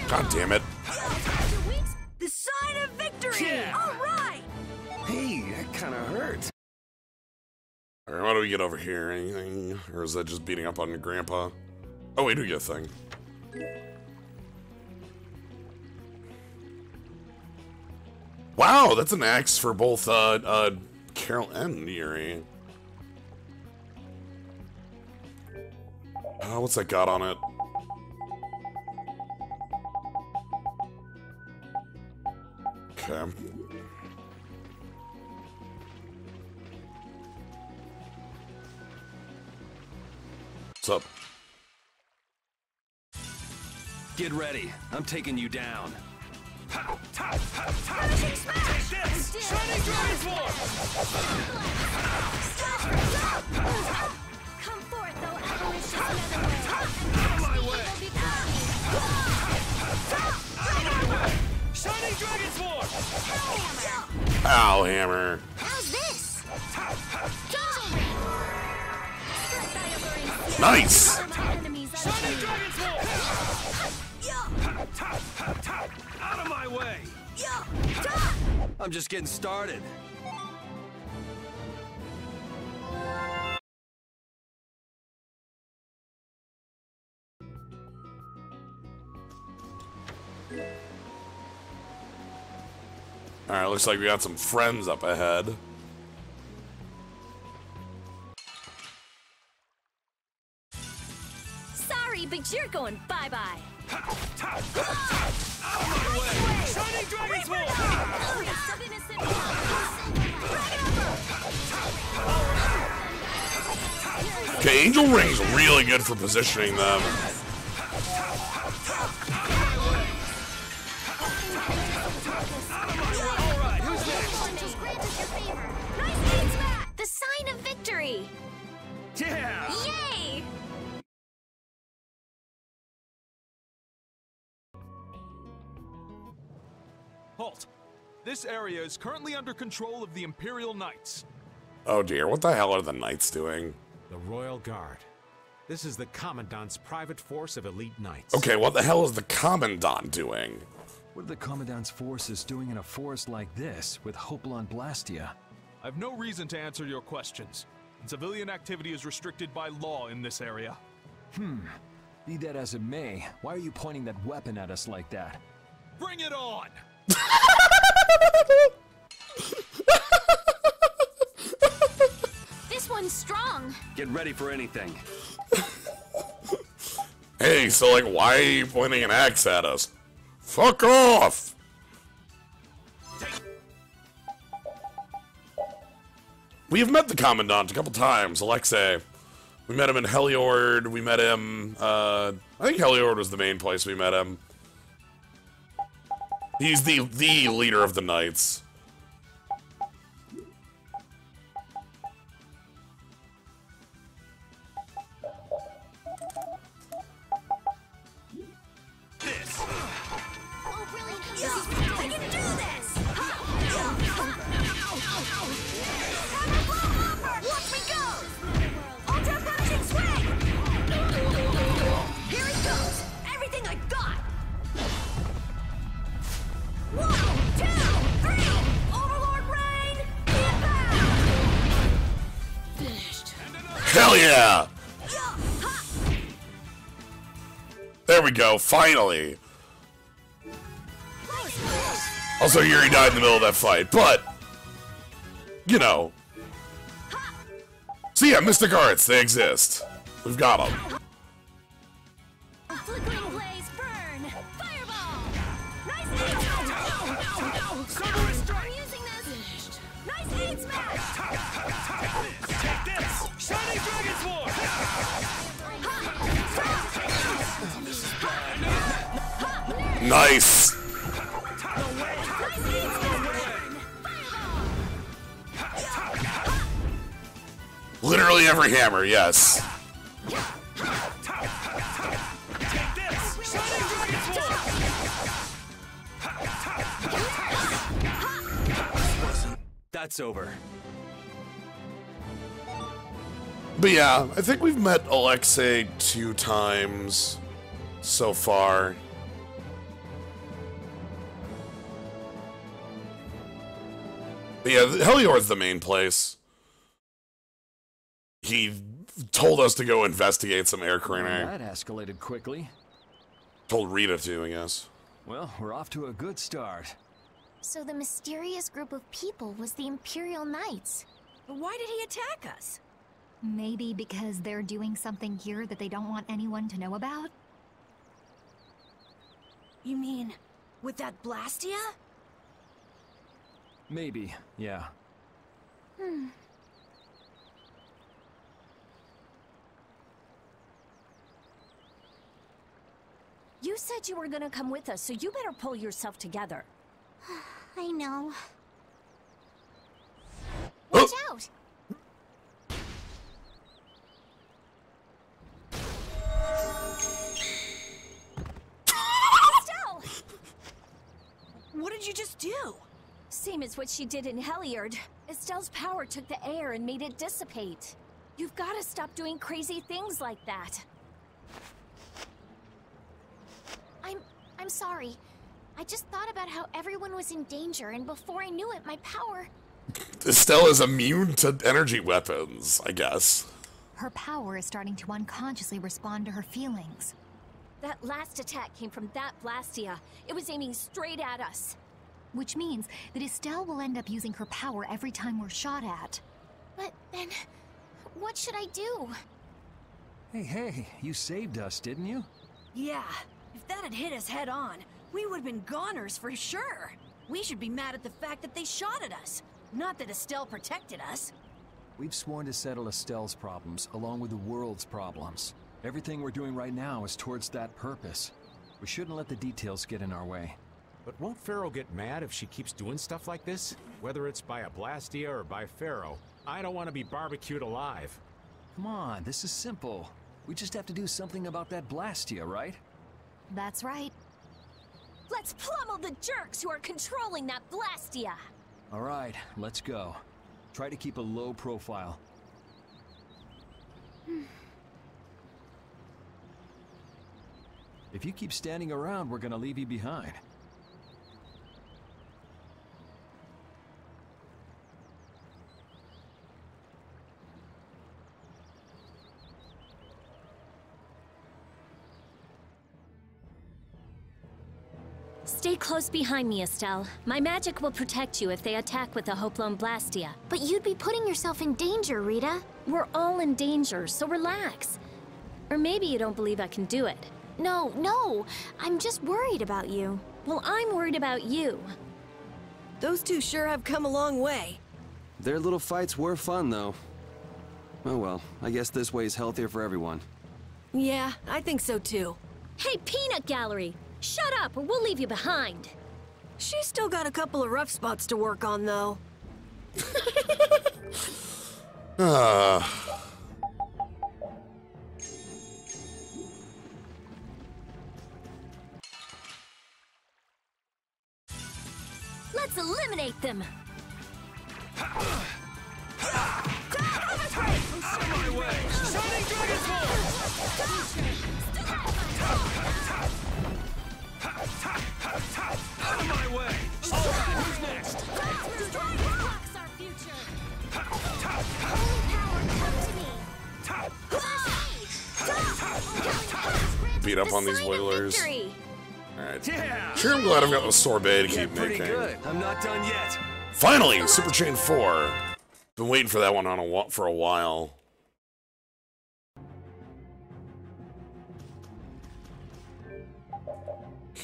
God damn it. victory! Yeah. All right! Hey, that kind of hurt. Alright, what do we get over here? Anything? Or is that just beating up on your grandpa? Oh, we do get a thing. Wow, that's an axe for both Carol and Yuri. What's that got on it? Okay. What's up? Get ready. I'm taking you down. Take this! Shining Dragon Form! Come forth, though Avalanche is another way. Out of my way! Shining Dragon Form! Hellhammer! Hellhammer. How's this? Nice! Shining Dragon Form! Out of my way! I'm just getting started. Alright, looks like we got some friends up ahead. Sorry, but you're going bye-bye. Out of my way! Shining Dragon Form! Okay, Angel Ring's really good for positioning them. The sign of victory! Yeah! Yay! Halt! This area is currently under control of the Imperial Knights. Oh dear, what the hell are the Knights doing? The Royal Guard. This is the Commandant's private force of elite knights. Okay, what the hell is the Commandant doing? What are the Commandant's forces doing in a forest like this with Hopeland Blastia? I have no reason to answer your questions. Civilian activity is restricted by law in this area. Be that as it may, why are you pointing that weapon at us like that? Bring it on! This one's strong. Get ready for anything. Hey, so like, why are you pointing an axe at us? Fuck off! We have met the Commandant a couple times, Alexei. We met him in Heliord, we met him, I think Heliord was the main place we met him. He's the leader of the Knights. Hell yeah! There we go, finally! Also, Yuri died in the middle of that fight, but... You know. So yeah, Mystic Arts, they exist. We've got them. Flickering blaze, burn! Fireball! Nice aim! I'm using this! Nice aim smash! Take this! Shining Dragon Form! Nice! Literally every hammer, yes. That's over. But yeah, I think we've met Alexei 2 times so far. But yeah, Helior's the main place. He told us to go investigate some air careening. That escalated quickly. Told Rita to, I guess. Well, we're off to a good start. So the mysterious group of people was the Imperial Knights. But why did he attack us? Maybe because they're doing something here that they don't want anyone to know about? You mean, with that Blastia? Maybe, yeah. You said you were gonna come with us, so you better pull yourself together. I know. Watch out! Estelle! What did you just do? Same as what she did in Heliard. Estelle's power took the air and made it dissipate. You've gotta stop doing crazy things like that. I'm sorry. I just thought about how everyone was in danger, and before I knew it, my power... Estelle is immune to energy weapons, I guess. Her power is starting to unconsciously respond to her feelings. That last attack came from that Blastia. It was aiming straight at us. Which means that Estelle will end up using her power every time we're shot at. But then, what should I do? Hey, you saved us, didn't you? Yeah, if that had hit us head on, we would have been goners for sure. We should be mad at the fact that they shot at us, not that Estelle protected us. We've sworn to settle Estelle's problems along with the world's problems. Everything we're doing right now is towards that purpose. We shouldn't let the details get in our way. But won't Phaeroh get mad if she keeps doing stuff like this? Whether it's by a Blastia or by Phaeroh, I don't want to be barbecued alive. Come on, this is simple. We just have to do something about that Blastia, right? That's right. Let's pummel the jerks who are controlling that Blastia! All right, let's go. Try to keep a low profile. If you keep standing around, we're gonna leave you behind. Stay close behind me, Estelle. My magic will protect you if they attack with a Hoplone Blastia. But you'd be putting yourself in danger, Rita. We're all in danger, so relax. Or maybe you don't believe I can do it. No, I'm just worried about you. Well, I'm worried about you. Those two sure have come a long way. Their little fights were fun, though. Oh well, I guess this way is healthier for everyone. Yeah, I think so too. Hey, Peanut Gallery! Shut up or we'll leave you behind! She's still got a couple of rough spots to work on, though. Let's eliminate them! Out of my way! Shining Dragon Force! Out of my way! Alright, who's next? Destroy blocks our future! Holy power, come to me! Beat up on these wigglers. Victory. Alright. Yeah. Sure, I'm glad I've got the sorbet to keep Pretty making. good. I'm not done yet. Finally, Super Chain 4. Been waiting for that one for a while.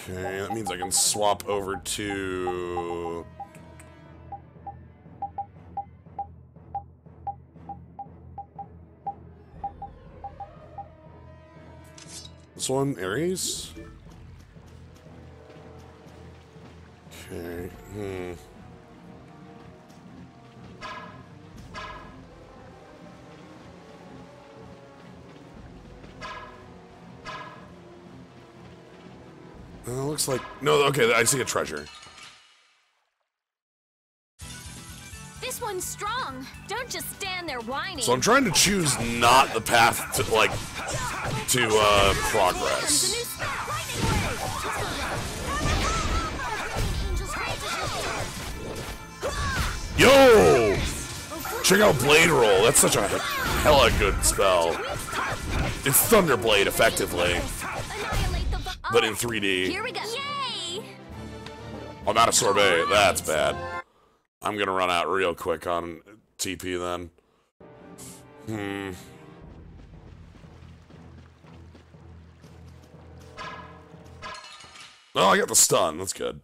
Okay, that means I can swap over to... This one, Ares? Okay, looks like... No, okay, I see a treasure. This one's strong. Don't just stand there whining. So I'm trying to choose not the path to, like, to, progress. Yo! Check out Blade Roll. That's such a hella good spell. It's Thunderblade, effectively. But in 3D. Here we go. Yay! I'm out of sorbet. That's bad. I'm gonna run out real quick on TP then. Oh, I got the stun. That's good.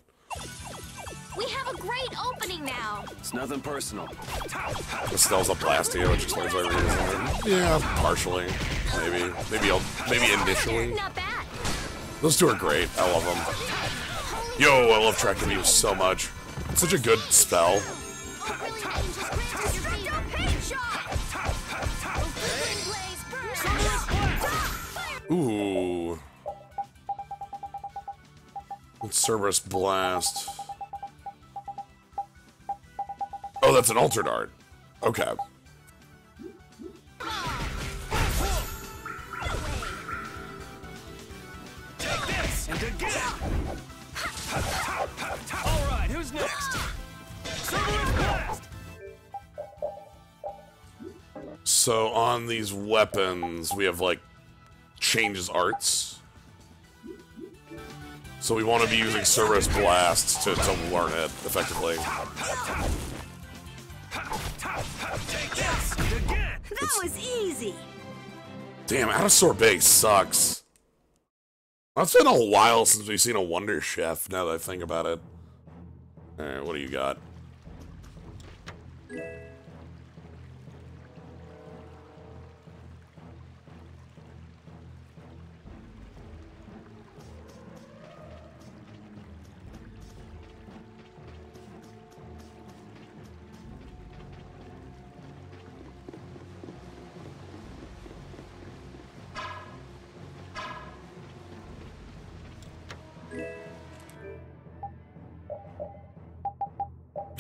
We have a great opening now. It's nothing personal. Estelle's a Blastia, which explains why we're using it. Yeah, partially. Maybe initially. Not bad. Those two are great. I love them. Yo, I love Tracking You so much. It's such a good spell. Ooh. Cerberus Blast. Oh, that's an Altered Art. Okay. Take this and again. All right, who's next? Cerberus Blast. So on these weapons, we have like changes arts. So we want to be using Cerberus Blast to learn it effectively. That was easy. Damn, Out of Sorbet sucks. It's been a while since we've seen a Wonder Chef, now that I think about it. Alright, what do you got?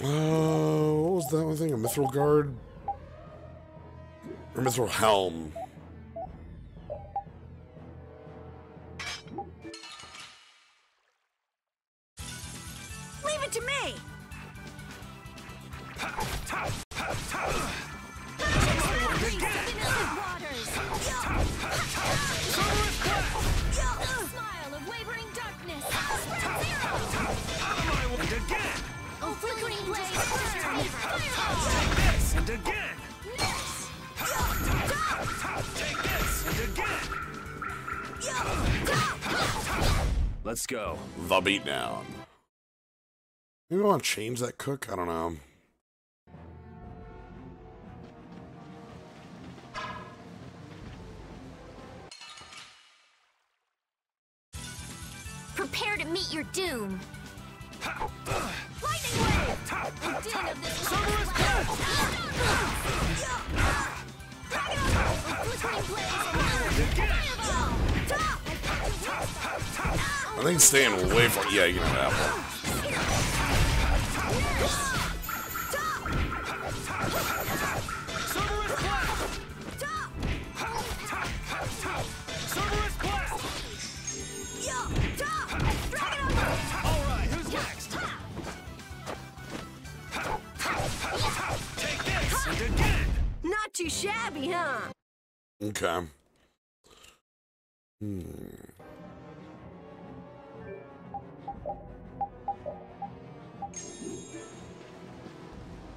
What was that one thing? A Mithril Guard? Or Mithril Helm? Leave it to me. Smile of wavering darkness. Oh, flickering blaze. Take this and again. Take this and again. Let's go. The Beatdown. Maybe I want to change that cook? I don't know. Prepare to meet your doom. Lightning wave! The din of this Cerberus I think staying away from... Yeah, you can have Apple. Alright, who's next? Take this and again. Not too shabby, huh? Okay.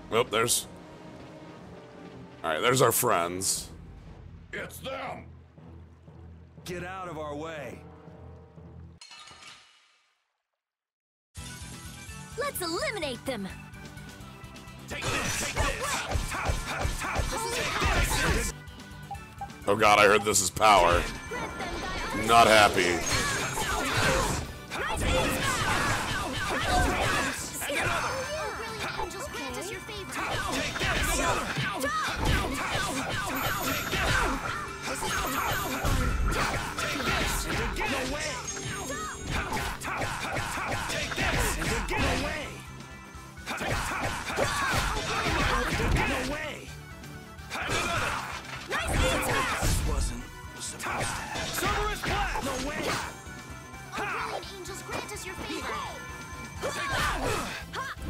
Well, there's... Alright, there's our friends. It's them. Get out of our way. Let's eliminate them. Take this. Take this. Oh god, I heard this is power. Not happy.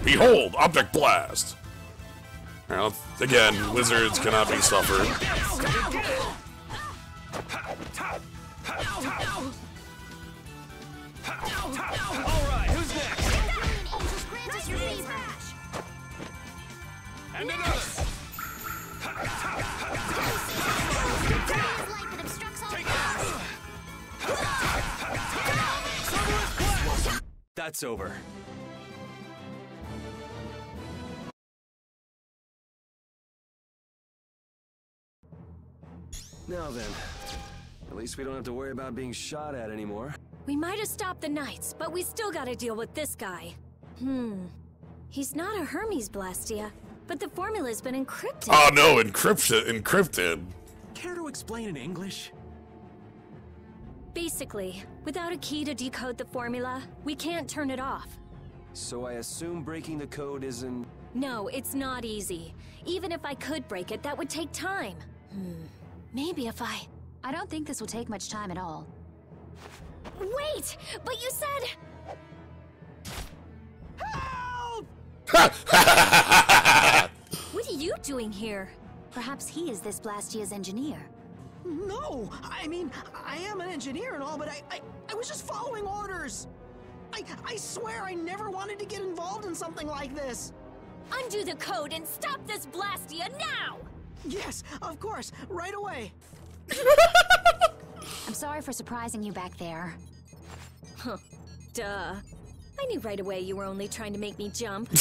Behold, Optic Blast! Alright, again, wizards cannot be suffered. Alright, who's next? And another! That's over. Now then, at least we don't have to worry about being shot at anymore. We might have stopped the Knights, but we still gotta deal with this guy. He's not a Hermes Blastia, but the formula's been encrypted. Oh no, encrypted. Care to explain in English? Basically, without a key to decode the formula, we can't turn it off. So I assume breaking the code isn't... No, it's not easy. Even if I could break it, that would take time. Maybe if I don't think this will take much time at all. Wait! But you said... What are you doing here? Perhaps he is this Blastia's engineer. No! I mean, I am an engineer and all, but I was just following orders! I swear I never wanted to get involved in something like this! Undo the code and stop this Blastia now! Yes, of course, right away! I'm sorry for surprising you back there. Huh. Duh. I knew right away you were only trying to make me jump.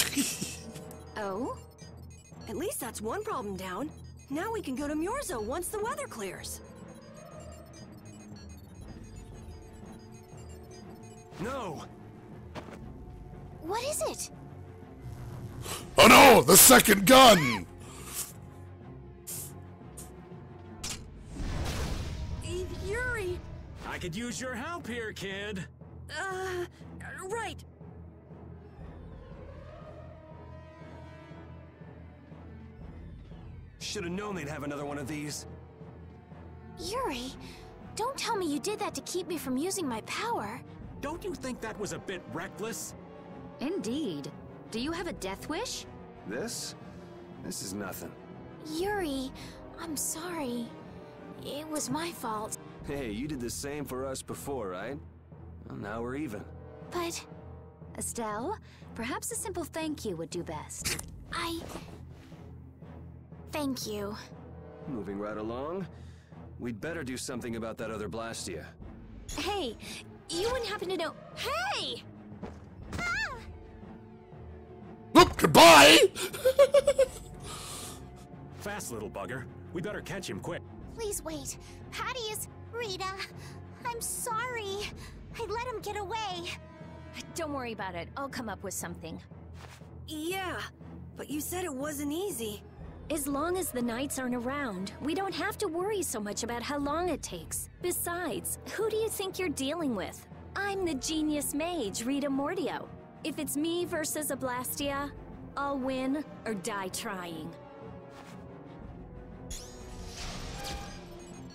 Oh? At least that's one problem down. Now we can go to Myorzo once the weather clears. No! What is it? Oh no! The second gun! Yuri! I could use your help here, kid. Right. Should have known they'd have another one of these. Yuri, don't tell me you did that to keep me from using my power. Don't you think that was a bit reckless? Indeed. Do you have a death wish? This is nothing. Yuri, I'm sorry. It was my fault. Hey, you did the same for us before, right? Well, now we're even. But... Estelle, perhaps a simple thank you would do best. Thank you. Moving right along, we'd better do something about that other Blastia. Hey, you wouldn't happen to know... Hey! Oop, goodbye! Fast, little bugger. We better catch him quick. Please wait. Patty is... Rita, I'm sorry. I let him get away. Don't worry about it. I'll come up with something. Yeah, but you said it wasn't easy. As long as the Knights aren't around, we don't have to worry so much about how long it takes. Besides, who do you think you're dealing with? I'm the genius mage, Rita Mordio. If it's me versus a Blastia, I'll win or die trying.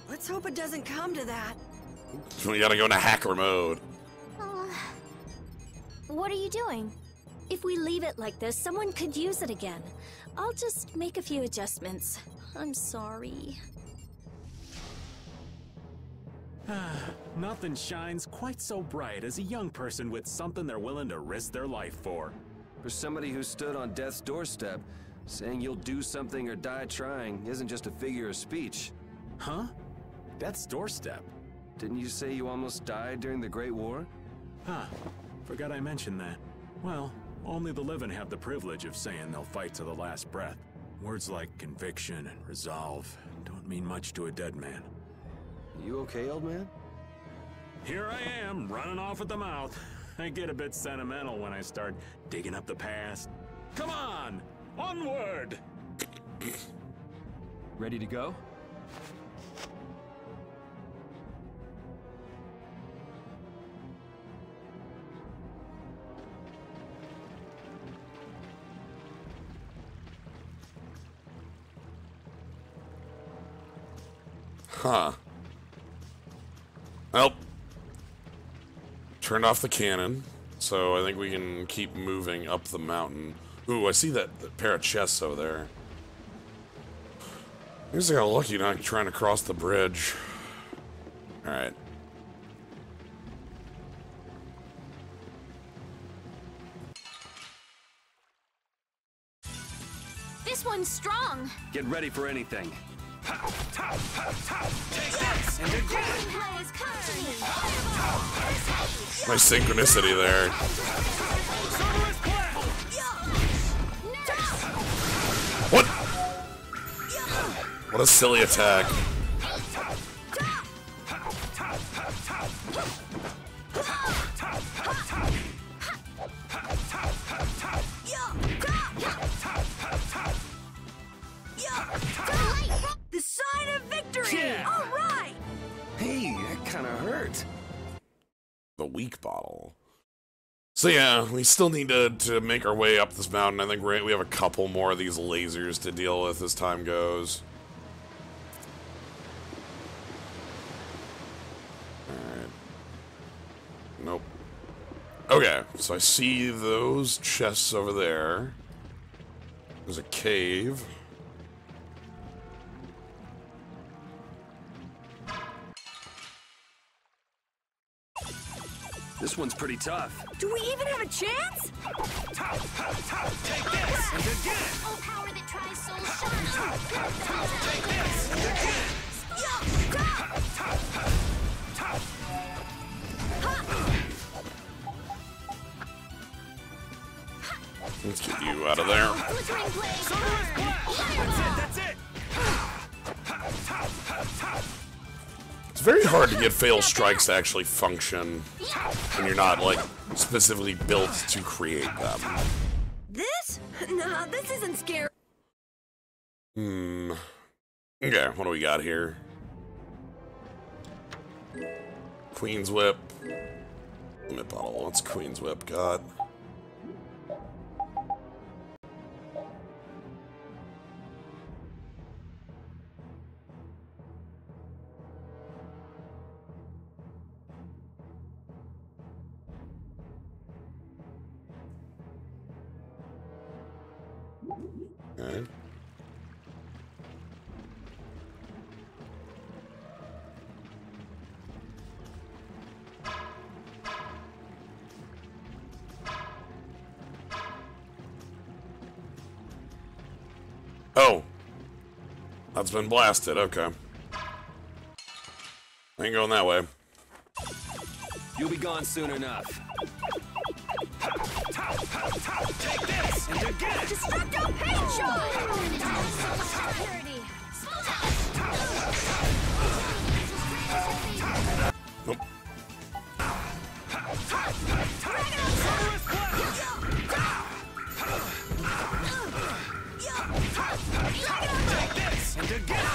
Let's hope it doesn't come to that. We gotta go into hacker mode. What are you doing? If we leave it like this, someone could use it again. I'll just make a few adjustments. I'm sorry. Nothing shines quite so bright as a young person with something they're willing to risk their life for. For somebody who stood on death's doorstep, saying you'll do something or die trying isn't just a figure of speech. Huh? Death's doorstep? Didn't you say you almost died during the Great War? Huh. Forgot I mentioned that. Well, only the living have the privilege of saying they'll fight to the last breath. Words like conviction and resolve don't mean much to a dead man. You okay, old man? Here I am, running off at the mouth. I get a bit sentimental when I start digging up the past. Come on! Onward! Ready to go? Huh. Well, turned off the cannon, so I think we can keep moving up the mountain. Ooh, I see that pair of chests over there. guess I got lucky not trying to cross the bridge. Alright. This one's strong. Get ready for anything. Take this and again. Nice synchronicity there. What? What a silly attack. The sign of victory! Yeah. All right! Hey, that kind of hurt. The weak bottle. So yeah, we still need to make our way up this mountain. I think we have a couple more of these lasers to deal with as time goes. Alright. Nope. Okay, so I see those chests over there. There's a cave. This one's pretty tough. Do we even have a chance? Take this and again. Oh, power that tries soul shine. Take this and again. Let's get you out of there. That's it. It's very hard to get fail strikes to actually function when you're not, like, specifically built to create them. This? Nah, this isn't scary. Okay, what do we got here? Queen's Whip. Limit bottle. What's Queen's Whip got? Okay. Oh. That's been blasted, okay. I ain't going that way. You'll be gone soon enough. Take this and again. Destructo pain shot! Nope. Take this and again.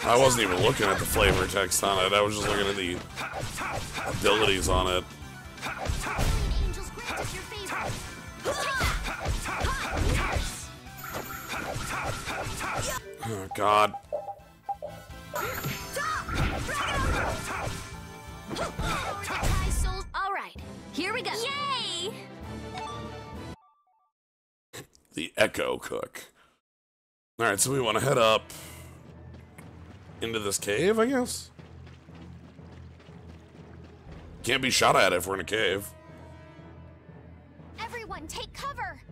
I wasn't even looking at the flavor text on it. I was just looking at the abilities on it. Oh, God. All right, here we go. Yay! The Echo Cook. Alright, so we want to head up into this cave, I guess? Can't be shot at if we're in a cave. Everyone, take cover!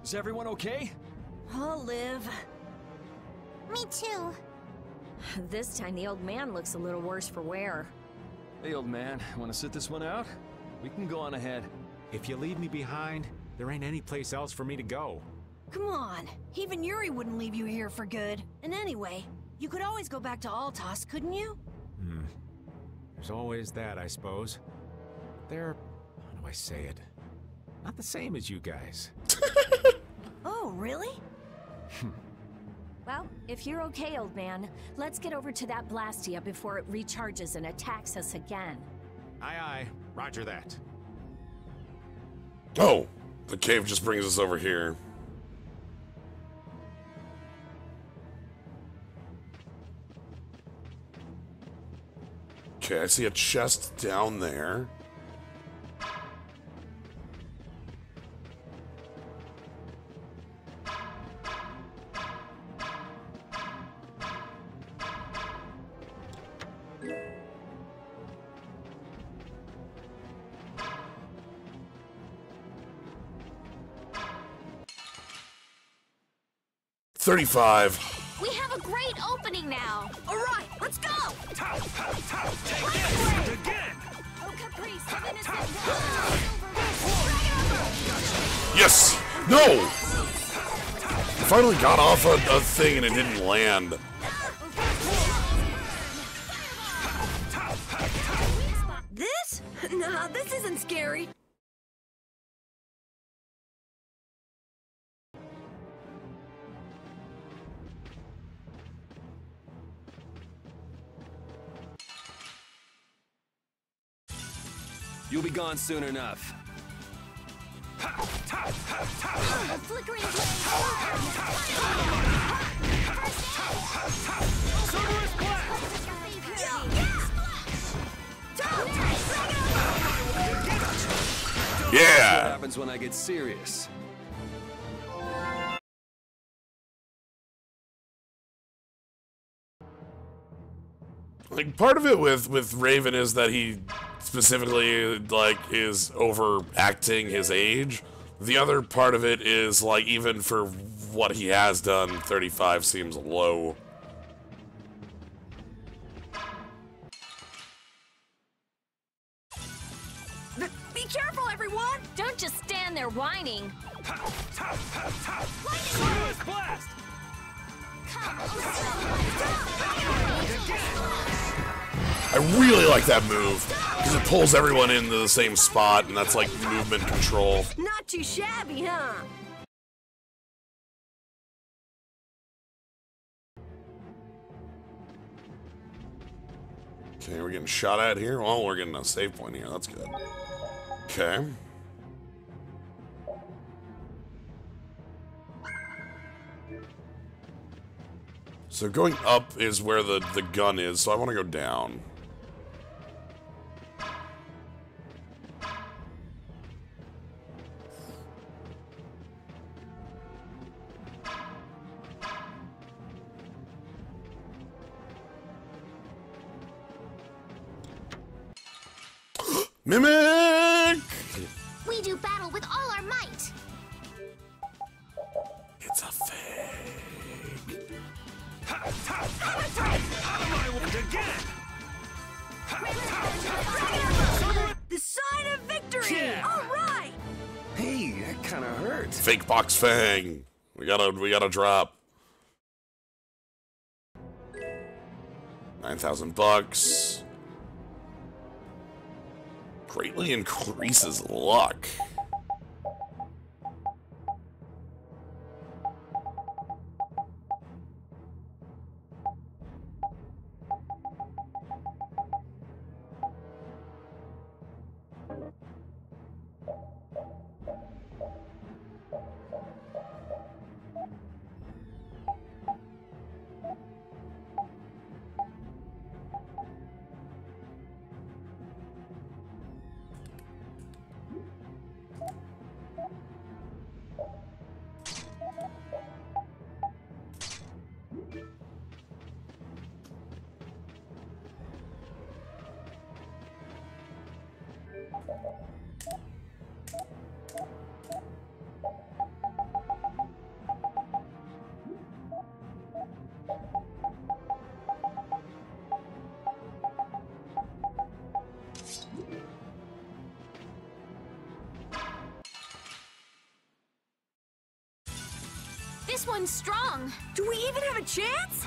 Is everyone okay? I'll live. Me too. This time the old man looks a little worse for wear. Hey, old man, want to sit this one out? We can go on ahead. If you leave me behind, there ain't any place else for me to go. Come on. Even Yuri wouldn't leave you here for good. And anyway, you could always go back to Altos, couldn't you? There's always that, I suppose. They're, how do I say it? Not the same as you guys. Oh, really? Well, if you're okay, old man, let's get over to that Blastia before it recharges and attacks us again. Aye, aye. Roger that. Oh, the cave just brings us over here. Okay, I see a chest down there. $35. We have a great opening now. All right, let's go. Oh, Caprice, Yes! No! I finally got off a thing and it didn't land. This? Nah, this isn't scary. You'll be gone soon enough. A flickering Yeah! That's what happens when I get serious. Like, part of it with Raven is that he specifically, like, is overacting his age. The other part of it is, like, even for what he has done, 35 seems low. Be careful, everyone! Don't just stand there whining. Blast! I really like that move, because it pulls everyone into the same spot, and that's like movement control. Not too shabby, huh? Okay, we're getting shot at here. Well, we're getting a save point here. That's good. Okay. So going up is where the gun is, so I want to go down. Mimic! We do battle with all our might. It's a fake. The sign of victory! Yeah. All right! Hey, that kind of hurt. Fake box fang. We gotta drop. $9,000. Greatly increases luck. This one's strong. Do we even have a chance?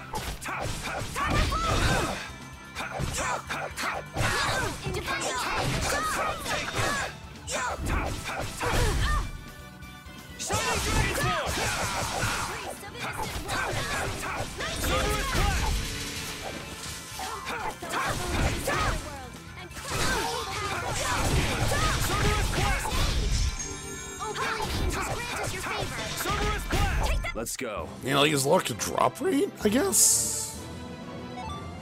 Let's go. You know, like his luck to drop rate, I guess?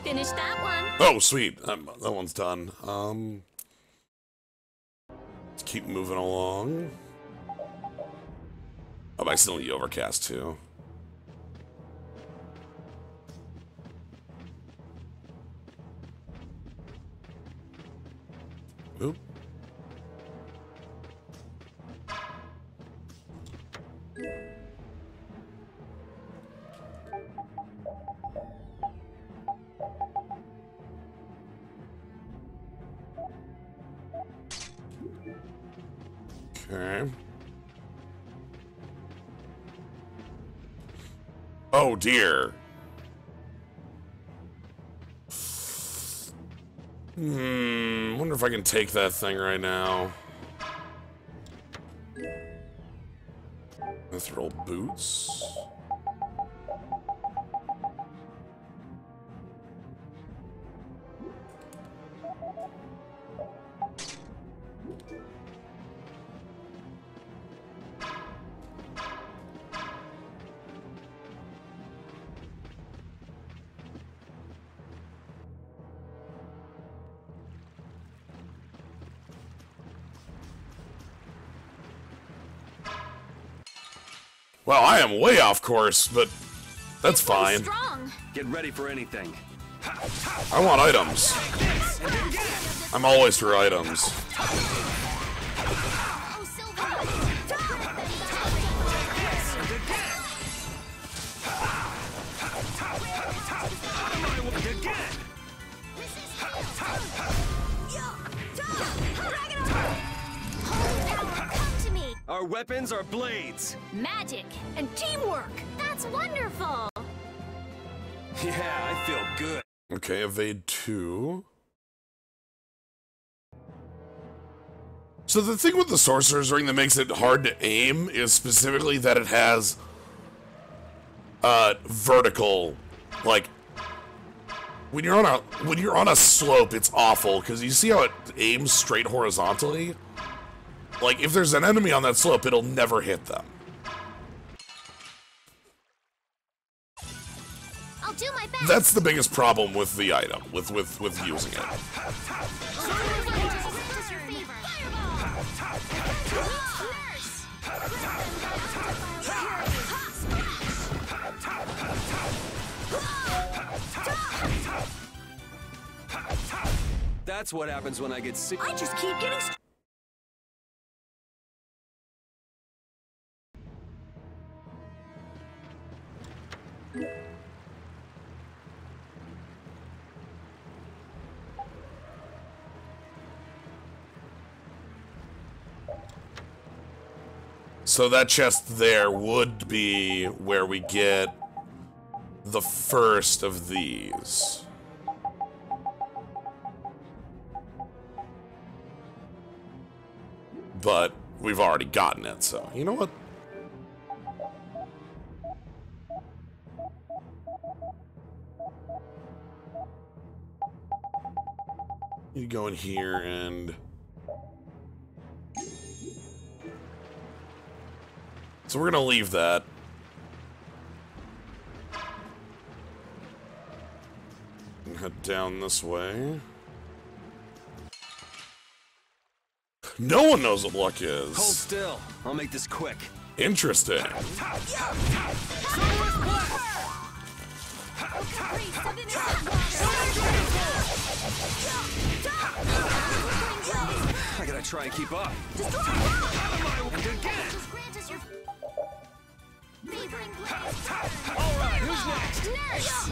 Finish that one. Oh, sweet. That one's done. Let's keep moving along. Oh, I still need overcast too. Oop. Okay. Oh dear. Wonder if I can take that thing right now. Mithril boots. Well, I am way off course, but that's fine. Strong. Get ready for anything. I want items. I'm always for items. Our weapons are blades. Magic and teamwork. That's wonderful. Yeah, I feel good. Okay, evade 2. So the thing with the Sorcerer's Ring that makes it hard to aim is specifically that it has vertical, like when you're on a slope, it's awful because you see how it aims straight horizontally. Like, if there's an enemy on that slope, it'll never hit them. I'll do my best. That's the biggest problem with the item, with using it. That's what happens when I get sick. I just keep getting. So that chest there would be where we get the first of these. But we've already gotten it, so you know what? You go in here and... So we're gonna leave that. And head down this way. No one knows what luck is. Hold still. I'll make this quick. Interesting. I gotta try and keep up. And again. Alright, who's next?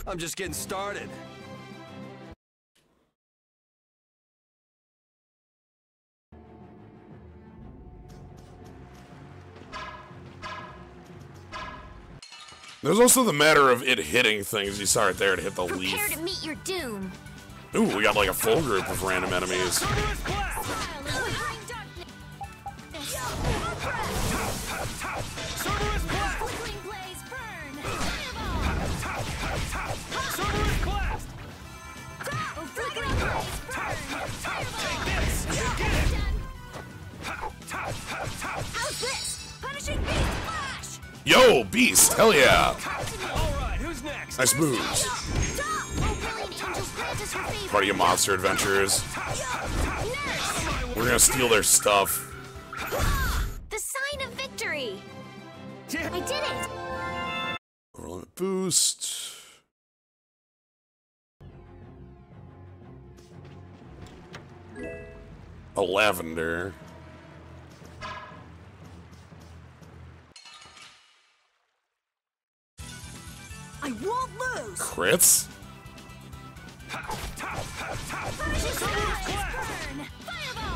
I'm just getting started. There's also the matter of it hitting things. You saw it there to hit the leaf. Prepare to meet your doom. Ooh, we got like a full group of random enemies. How's this? Punishing beast flash! Yo, beast! Hell yeah! Alright, who's Who's next? Nice moves. Part of your monster adventures. We're gonna steal their stuff. The sign of victory! I did it! Overlimit boost. A lavender. I won't lose! Crits?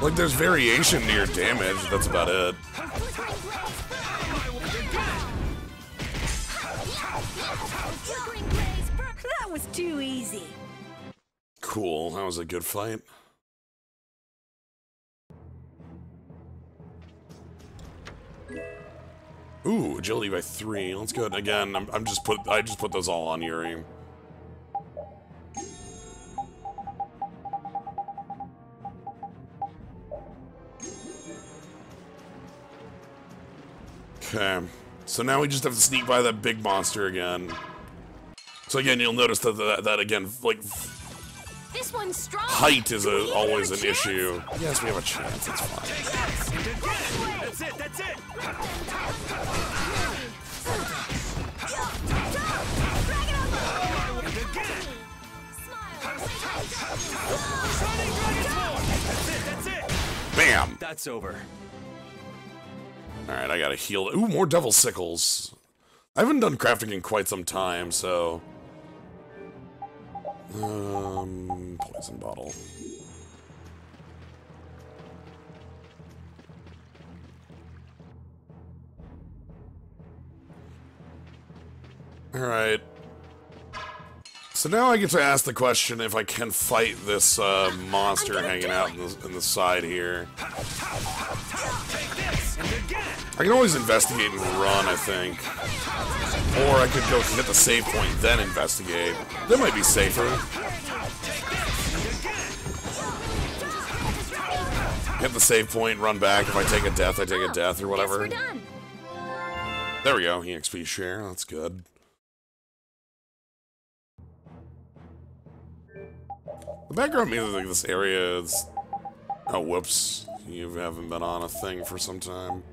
Like, there's variation to your damage, that's about it. That was too easy. Cool, that was a good fight. Ooh, agility by 3. Let's go again. I just put those all on Yuri. Okay, so now we just have to sneak by that big monster again. So again, you'll notice that again, like, This one's strong. height is always an issue. Yes, we have a chance. It's fine. That's it, that's it! That's it! Bam! That's over. Alright, I gotta heal. Ooh, more devil sickles. I haven't done crafting in quite some time, so... poison bottle. Alright. So now I get to ask the question if I can fight this monster hanging out in the side here. I can always investigate and run, I think. Or I could go hit the save point, then investigate. That might be safer. Hit the save point, run back. If I take a death, I take a death or whatever. There we go, EXP share, that's good. The background music of this area is... Oh, whoops. You haven't been on a thing for some time.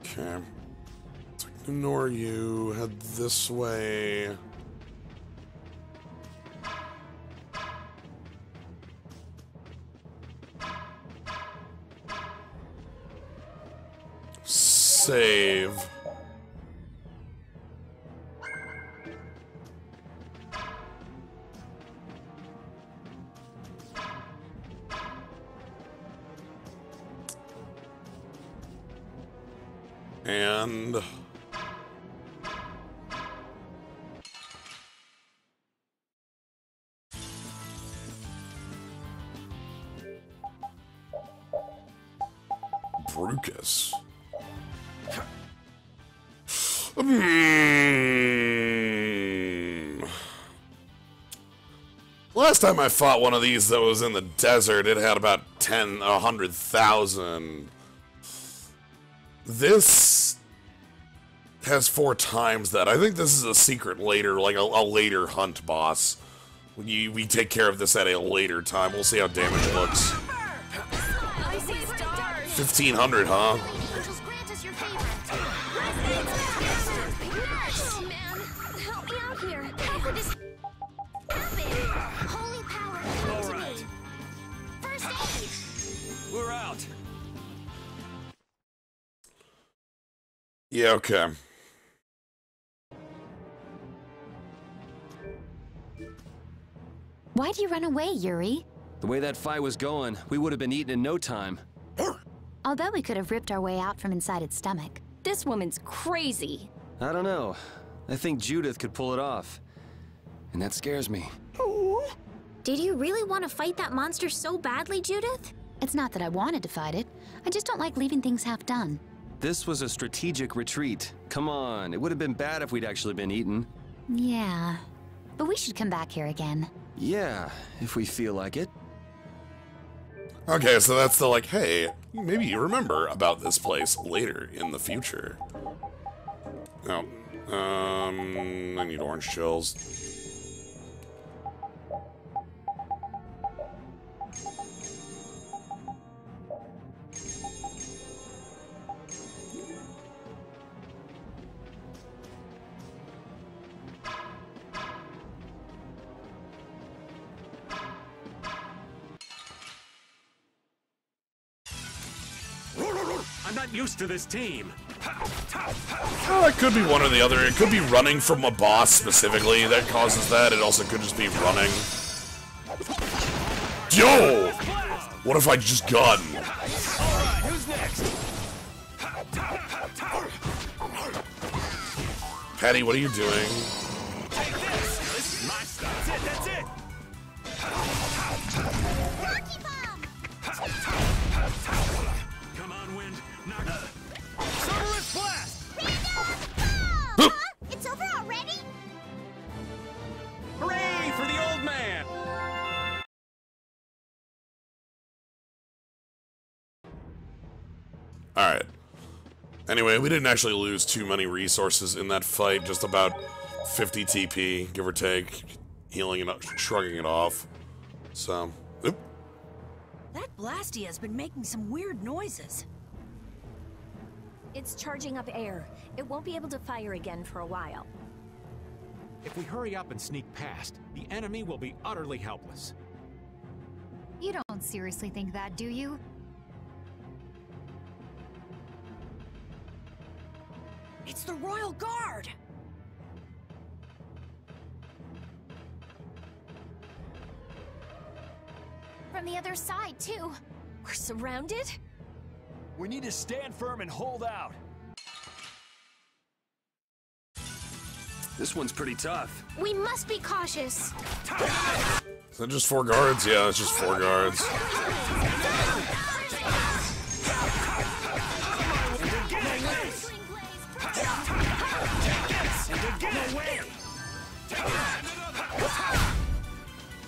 Okay. So ignore you. Head this way. Save. And... Brucus. Last time I fought one of these that was in the desert, it had about 100,000. This has 4 times that. I think this is a secret later, like a later hunt boss. We take care of this at a later time. We'll see how damage looks. 1,500, huh? We're out. Yeah, okay. Why'd you run away, Yuri? The way that fight was going, we would have been eaten in no time. I'll bet we could have ripped our way out from inside its stomach. This woman's crazy. I don't know. I think Judith could pull it off. And that scares me. Did you really want to fight that monster so badly, Judith? It's not that I wanted to fight it. I just don't like leaving things half done. This was a strategic retreat. Come on, it would have been bad if we'd actually been eaten. Yeah, but we should come back here again. Yeah, if we feel like it. Okay, so that's the like, hey, maybe you remember about this place later in the future. Oh, I need orange chills. I'm not used to this team. Oh, it could be one or the other. It could be running from a boss specifically that causes that. It also could just be running. Yo! What if I just gun? Alright, who's next? Patty, what are you doing? Take this! This is my stuff. That's it, Rocky Bomb! Come on, Wind. Summerless Blast! Randall! It's over already? Hooray for the old man! Alright. Anyway, we didn't actually lose too many resources in that fight. Just about 50 TP, give or take. Healing it up, shrugging it off. So, oop. That Blastia's been making some weird noises. It's charging up air. It won't be able to fire again for a while. If we hurry up and sneak past, the enemy will be utterly helpless. You don't seriously think that, do you? It's the Royal Guard! From the other side, too. We're surrounded? We need to stand firm and hold out. This one's pretty tough. We must be cautious. Is that just 4 guards? Yeah, it's just 4 guards.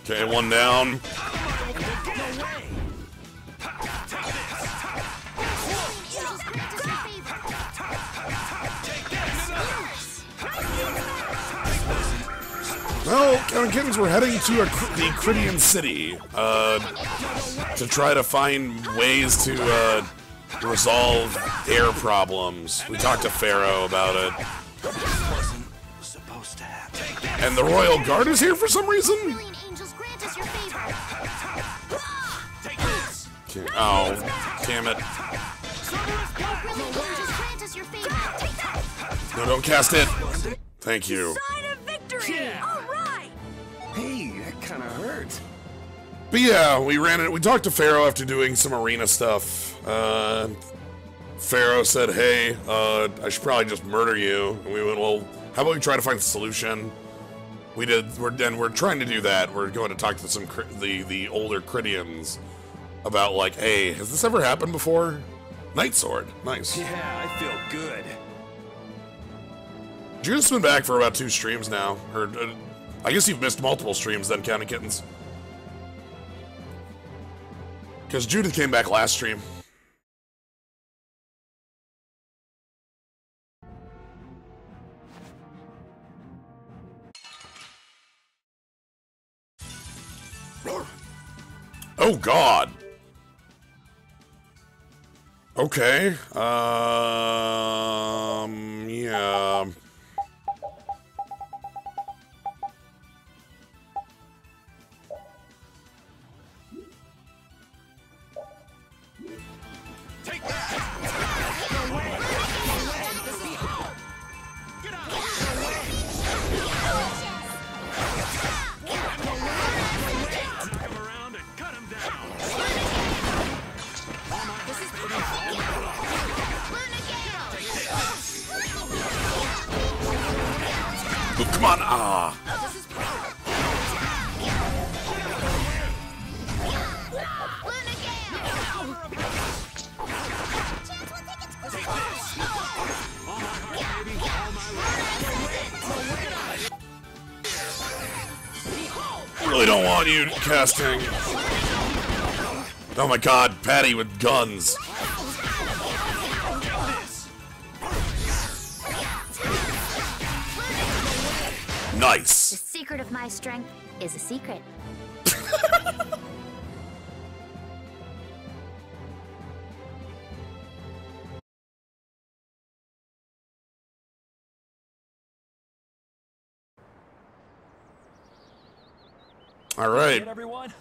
Okay, 1 down. Well, Count Kittens, we're heading to the Krytian city to try to find ways to resolve air problems. We talked to Phaeroh about it. Supposed to happen. And the Royal Guard is here for some reason? Angels grant us your favor. Take this! Okay. Oh, damn it. Angels grant us your favor. No, don't cast it. Thank you. Sign of victory! Yeah. Alright! Hey, that kind of hurt. But yeah, we ran it. We talked to Phaeroh after doing some arena stuff. Phaeroh said, hey, I should probably just murder you. And we went, well, how about we try to find a solution? We're trying to do that. We're going to talk to some the older Krytians about like, hey, has this ever happened before? Night Sword, nice. Yeah, I feel good. Judith's been back for about 2 streams now. Or I guess you've missed multiple streams then, Counting Kittens. Because Judith came back last stream. Oh God. Okay. Yeah. Take that! Come around and cut him down. Oh, come on. Ah. I really don't want you casting. Oh my god, Patty with guns. Nice. The secret of my strength is a secret. All right. Right, everyone.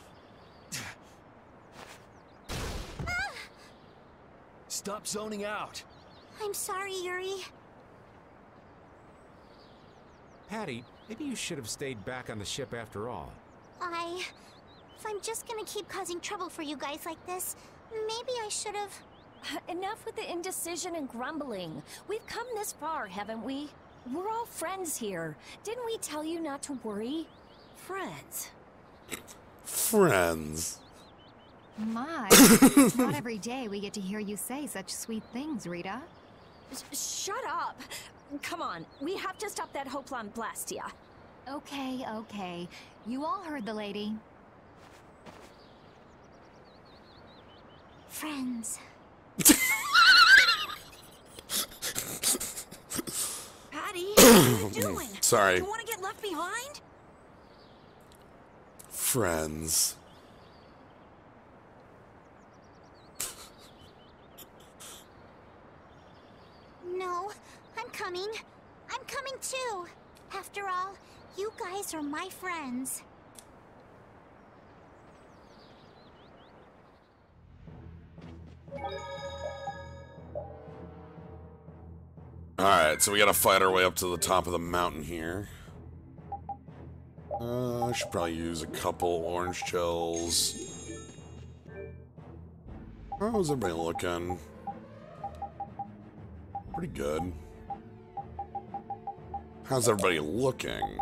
Stop zoning out. I'm sorry, Yuri. Patty, maybe you should have stayed back on the ship after all. If I'm just gonna keep causing trouble for you guys like this, maybe I should have... Enough with the indecision and grumbling. We've come this far, haven't we? We're all friends here. Didn't we tell you not to worry? Friends. Friends. My, it's not every day we get to hear you say such sweet things, Rita. Shut up! Come on, we have to stop that Hopland Blastia. Okay, okay. You all heard the lady. Friends. Patty, what are you doing? Sorry. You want to get left behind? Friends. No, I'm coming. I'm coming too. After all, you guys are my friends. Alright, so we gotta fight our way up to the top of the mountain here. I should probably use a couple orange shells. How's everybody looking? Pretty good. How's everybody looking?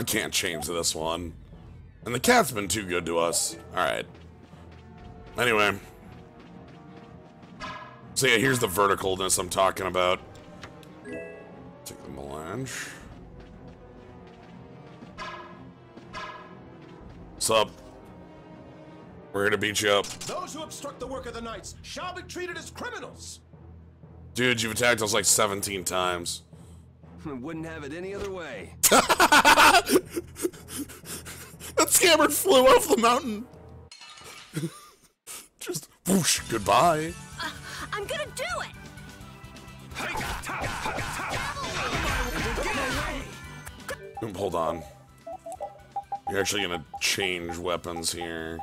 I can't change this one. And the cat's been too good to us. Alright. Anyway. So yeah, here's the verticalness I'm talking about. Take the melange. What's up? We're here to beat you up. Those who obstruct the work of the knights shall be treated as criminals. Dude, you've attacked us like 17 times. Wouldn't have it any other way. That scammer flew off the mountain. Just whoosh, goodbye. I'm gonna do it! Hold on. You're actually gonna change weapons here.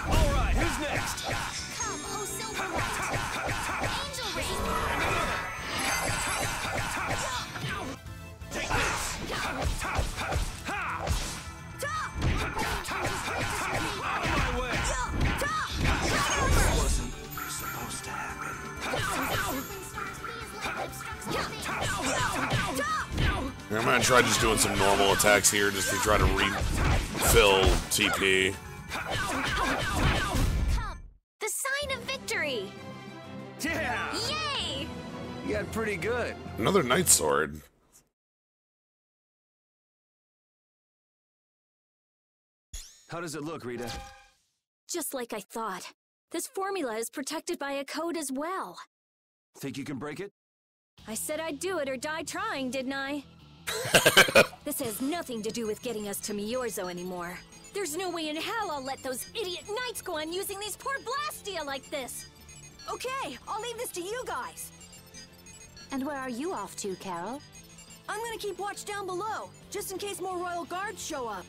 Alright, who's next? Come, oh Silver Angel Take this! I'm gonna try just doing some normal attacks here just to try to refill TP. The sign of victory! Yeah! Yay! You got pretty good. Another Night Sword. How does it look, Rita? Just like I thought. This formula is protected by a code as well. Think you can break it? I said I'd do it or die trying, didn't I? This has nothing to do with getting us to Miorzo anymore. There's no way in hell I'll let those idiot knights go on using these poor Blastia like this. Okay, I'll leave this to you guys. And where are you off to, Carol? I'm gonna keep watch down below, just in case more royal guards show up.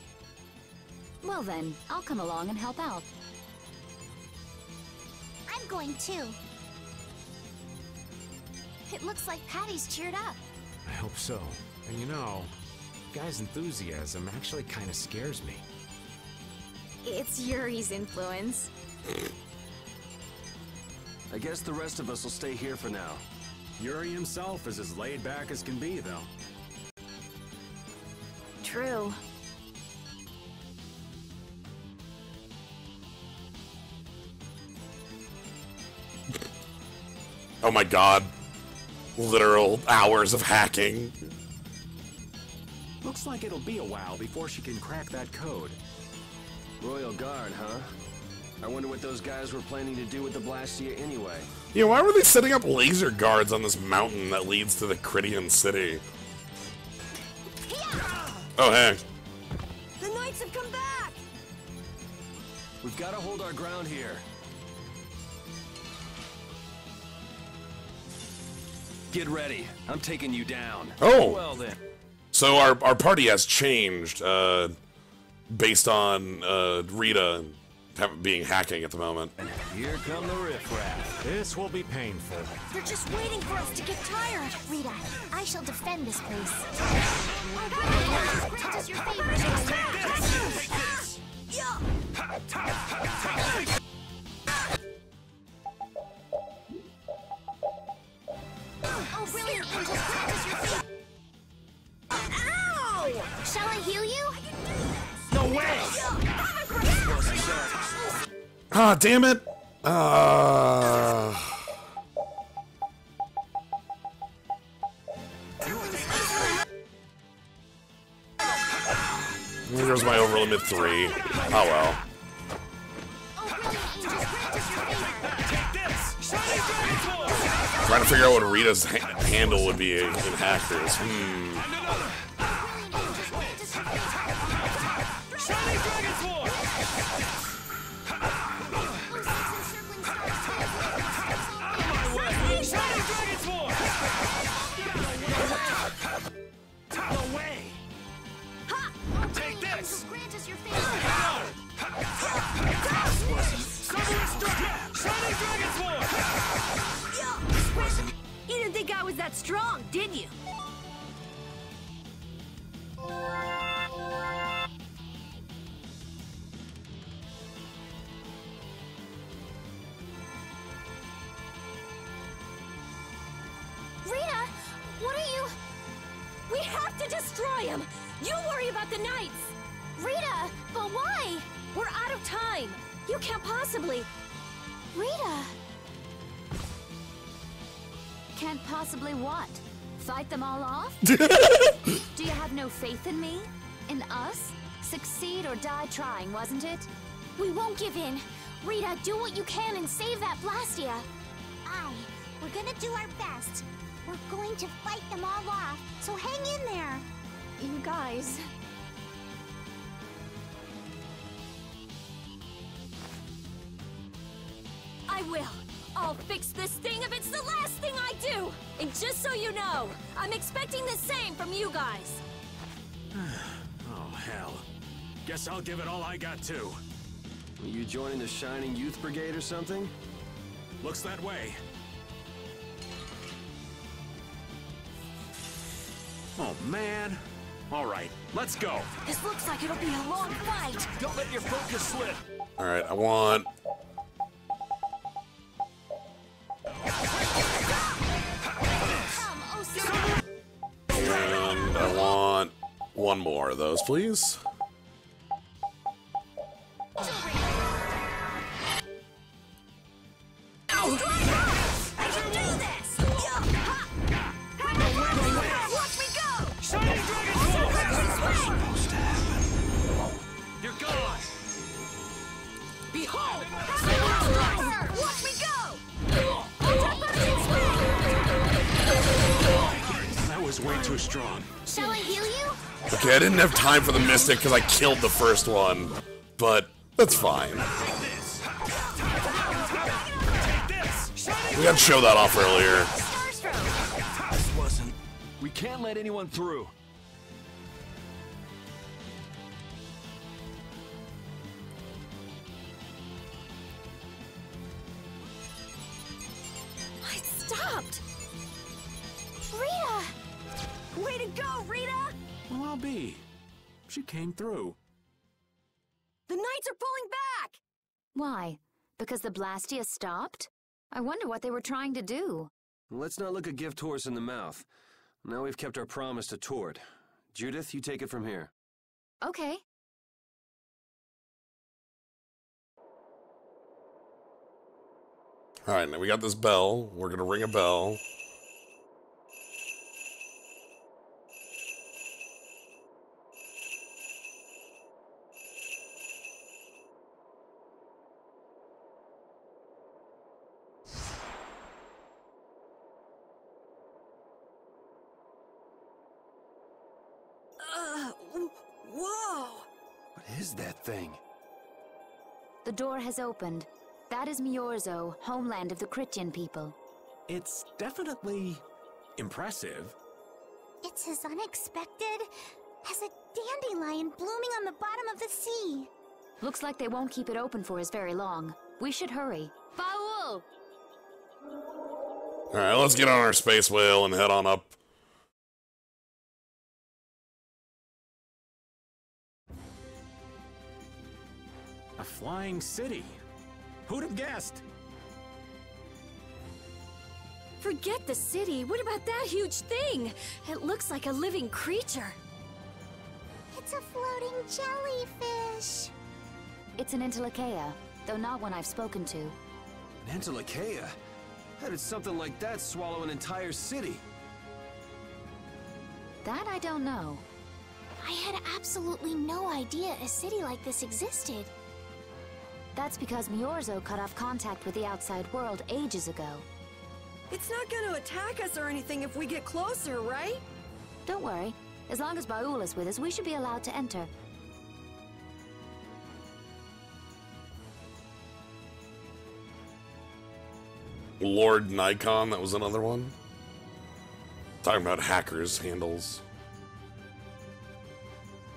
Well then, I'll come along and help out. I'm going too. It looks like Patty's cheered up. I hope so. And you know, guy's enthusiasm actually kind of scares me. It's Yuri's influence. I guess the rest of us will stay here for now. Yuri himself is as laid back as can be, though. True. Oh my god. Literal hours of hacking. Looks like it'll be a while before she can crack that code. Royal Guard, huh? I wonder what those guys were planning to do with the Blastia anyway. Yeah, why were they setting up laser guards on this mountain that leads to the Krytian city? Oh, hey. The knights have come back! We've got to hold our ground here. Get ready. I'm taking you down. Oh! Well then. So our party has changed, based on, Rita being hacking at the moment. Here come the riffraff. This will be painful. They're just waiting for us to get tired. Rita, I shall defend this place. Grant us your favor. Oh, brilliant angels, grant us your favor. Ow! Shall I heal you? No way! Ah, damn it! There goes my over limit 3. Oh well. Trying to figure out what Rita's handle would be in hackers. No way! Take this! Grant us your You didn't think I was that strong, did you? Rita, what are you... We have to destroy him! You worry about the knights! Rita, but why? We're out of time! You can't possibly... Rita! Can't possibly what? Fight them all off? Do you have no faith in me? In us? Succeed or die trying, wasn't it? We won't give in. Rita, do what you can and save that Blastia. We're gonna do our best. We're going to fight them all off, so hang in there. You guys... I will! I'll fix this thing if it's the last thing I do! And just so you know, I'm expecting the same from you guys! Oh, hell. Guess I'll give it all I got, too. Are you joining the Shining Youth Brigade or something? Looks that way. Oh, man. All right, let's go. This looks like it'll be a long fight. Don't let your focus slip. Alright, I want... And I want... One more of those, please. That was way too strong. Shall I heal you? Okay, I didn't have time for the Mystic because I killed the first one, but that's fine. We got to show that off earlier. We can't let anyone through. I stopped! Rita! Way to go, Rita! Well, I'll be. She came through. The Knights are pulling back! Why? Because the Blastia stopped? I wonder what they were trying to do. Let's not look a gift horse in the mouth. Now we've kept our promise to Tord. Judith, you take it from here. Okay. Alright, now we got this bell. We're gonna ring a bell. Whoa! What is that thing? The door has opened. That is Miorzo, homeland of the Krytian people. It's definitely impressive. It's as unexpected as a dandelion blooming on the bottom of the sea. Looks like they won't keep it open for us very long. We should hurry. Baul! Alright, let's get on our space whale and head on up. A flying city. Who'd have guessed? Forget the city. What about that huge thing? It looks like a living creature. It's a floating jellyfish. It's an Entelekea, though not one I've spoken to. An Entelekea? How did something like that swallow an entire city? That I don't know. I had absolutely no idea a city like this existed. That's because Miorzo cut off contact with the outside world ages ago. It's not going to attack us or anything if we get closer, right? Don't worry. As long as Baul is with us, we should be allowed to enter. Lord Nikon, that was another one. Talking about hackers' handles.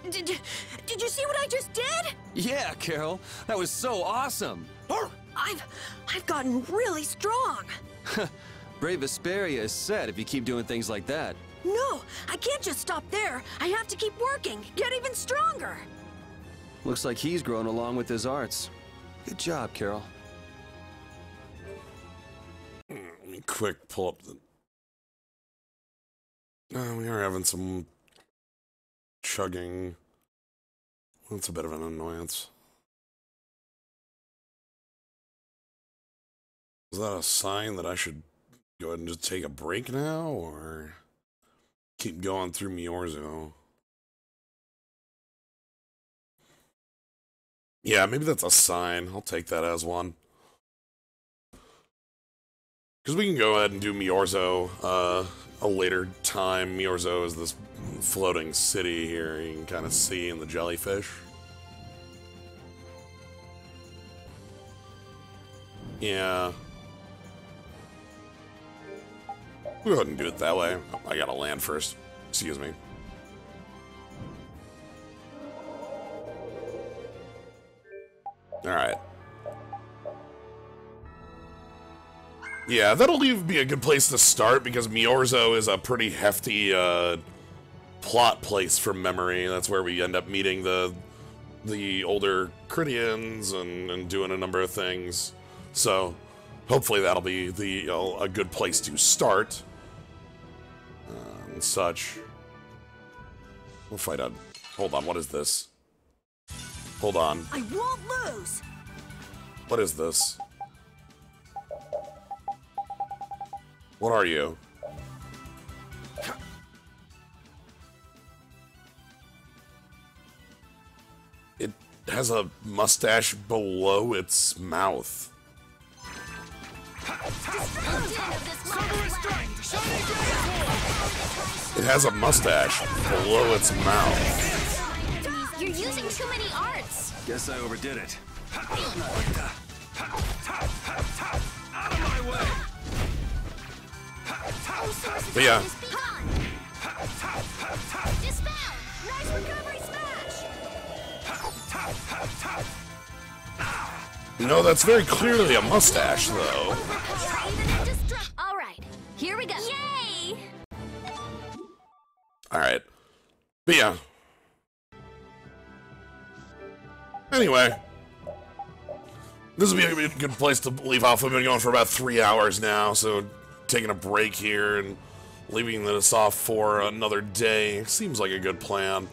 Did you see what I just did? Yeah, Carol. That was so awesome. I've gotten really strong. Brave Vesperia is set if you keep doing things like that. No, I can't just stop there. I have to keep working, get even stronger. Looks like he's grown along with his arts. Good job, Carol. Let me quick pull up the... we are having some chugging. That's a bit of an annoyance. Is that a sign that I should go ahead and just take a break now, or keep going through Miorzo? Yeah, maybe that's a sign. I'll take that as one. Because we can go ahead and do Miorzo a later time. Miorzo is this floating city here you can kind of see in the jellyfish. Yeah. We'll go ahead and do it that way. Oh, I gotta land first. Excuse me. Alright. Yeah, that'll be a good place to start because Miorzo is a pretty hefty plot place from memory. That's where we end up meeting the older Krytians and doing a number of things. So hopefully that'll be a good place to start and such. We'll fight on. Hold on, what is this? Hold on. I won't lose! What is this? What are you? It has a mustache below its mouth. It has a mustache below its mouth. You're using too many arts. Guess I overdid it. Out of my way! But yeah. Dispel! Nice recovery smash! No, that's very clearly a mustache, though. Alright, here we go. Yay! Alright. But yeah. Anyway. This would be a good place to leave off. We've been going for about 3 hours now, so taking a break here and leaving this off for another day seems like a good plan.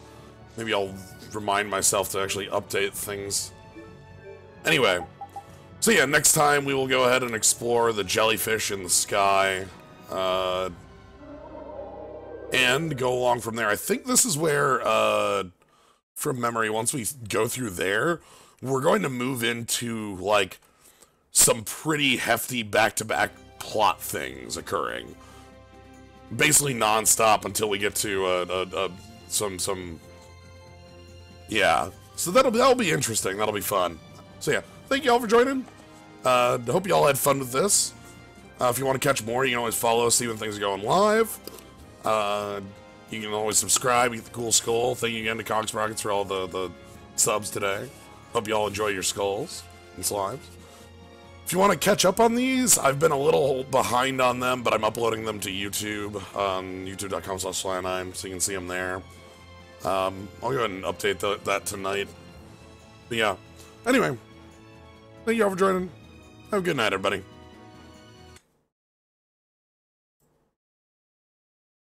Maybe I'll remind myself to actually update things. Anyway. So yeah, next time we will go ahead and explore the jellyfish in the sky. And go along from there. I think this is where, from memory, once we go through there, we're going to move into, like, some pretty hefty back-to-back plot things occurring. Basically non-stop until we get to, some... Yeah. So that'll be interesting. That'll be fun. So yeah, thank you all for joining. Hope you all had fun with this. If you want to catch more, you can always follow us, see when things are going live. You can always subscribe, get the cool skull. Thank you again to Cogs Rockets for all the subs today. Hope you all enjoy your skulls and slimes. If you want to catch up on these, I've been a little behind on them, but I'm uploading them to YouTube, youtube.com/Slanine, so you can see them there. I'll go ahead and update that tonight. But yeah, anyway, thank you all for joining. Have a good night, everybody.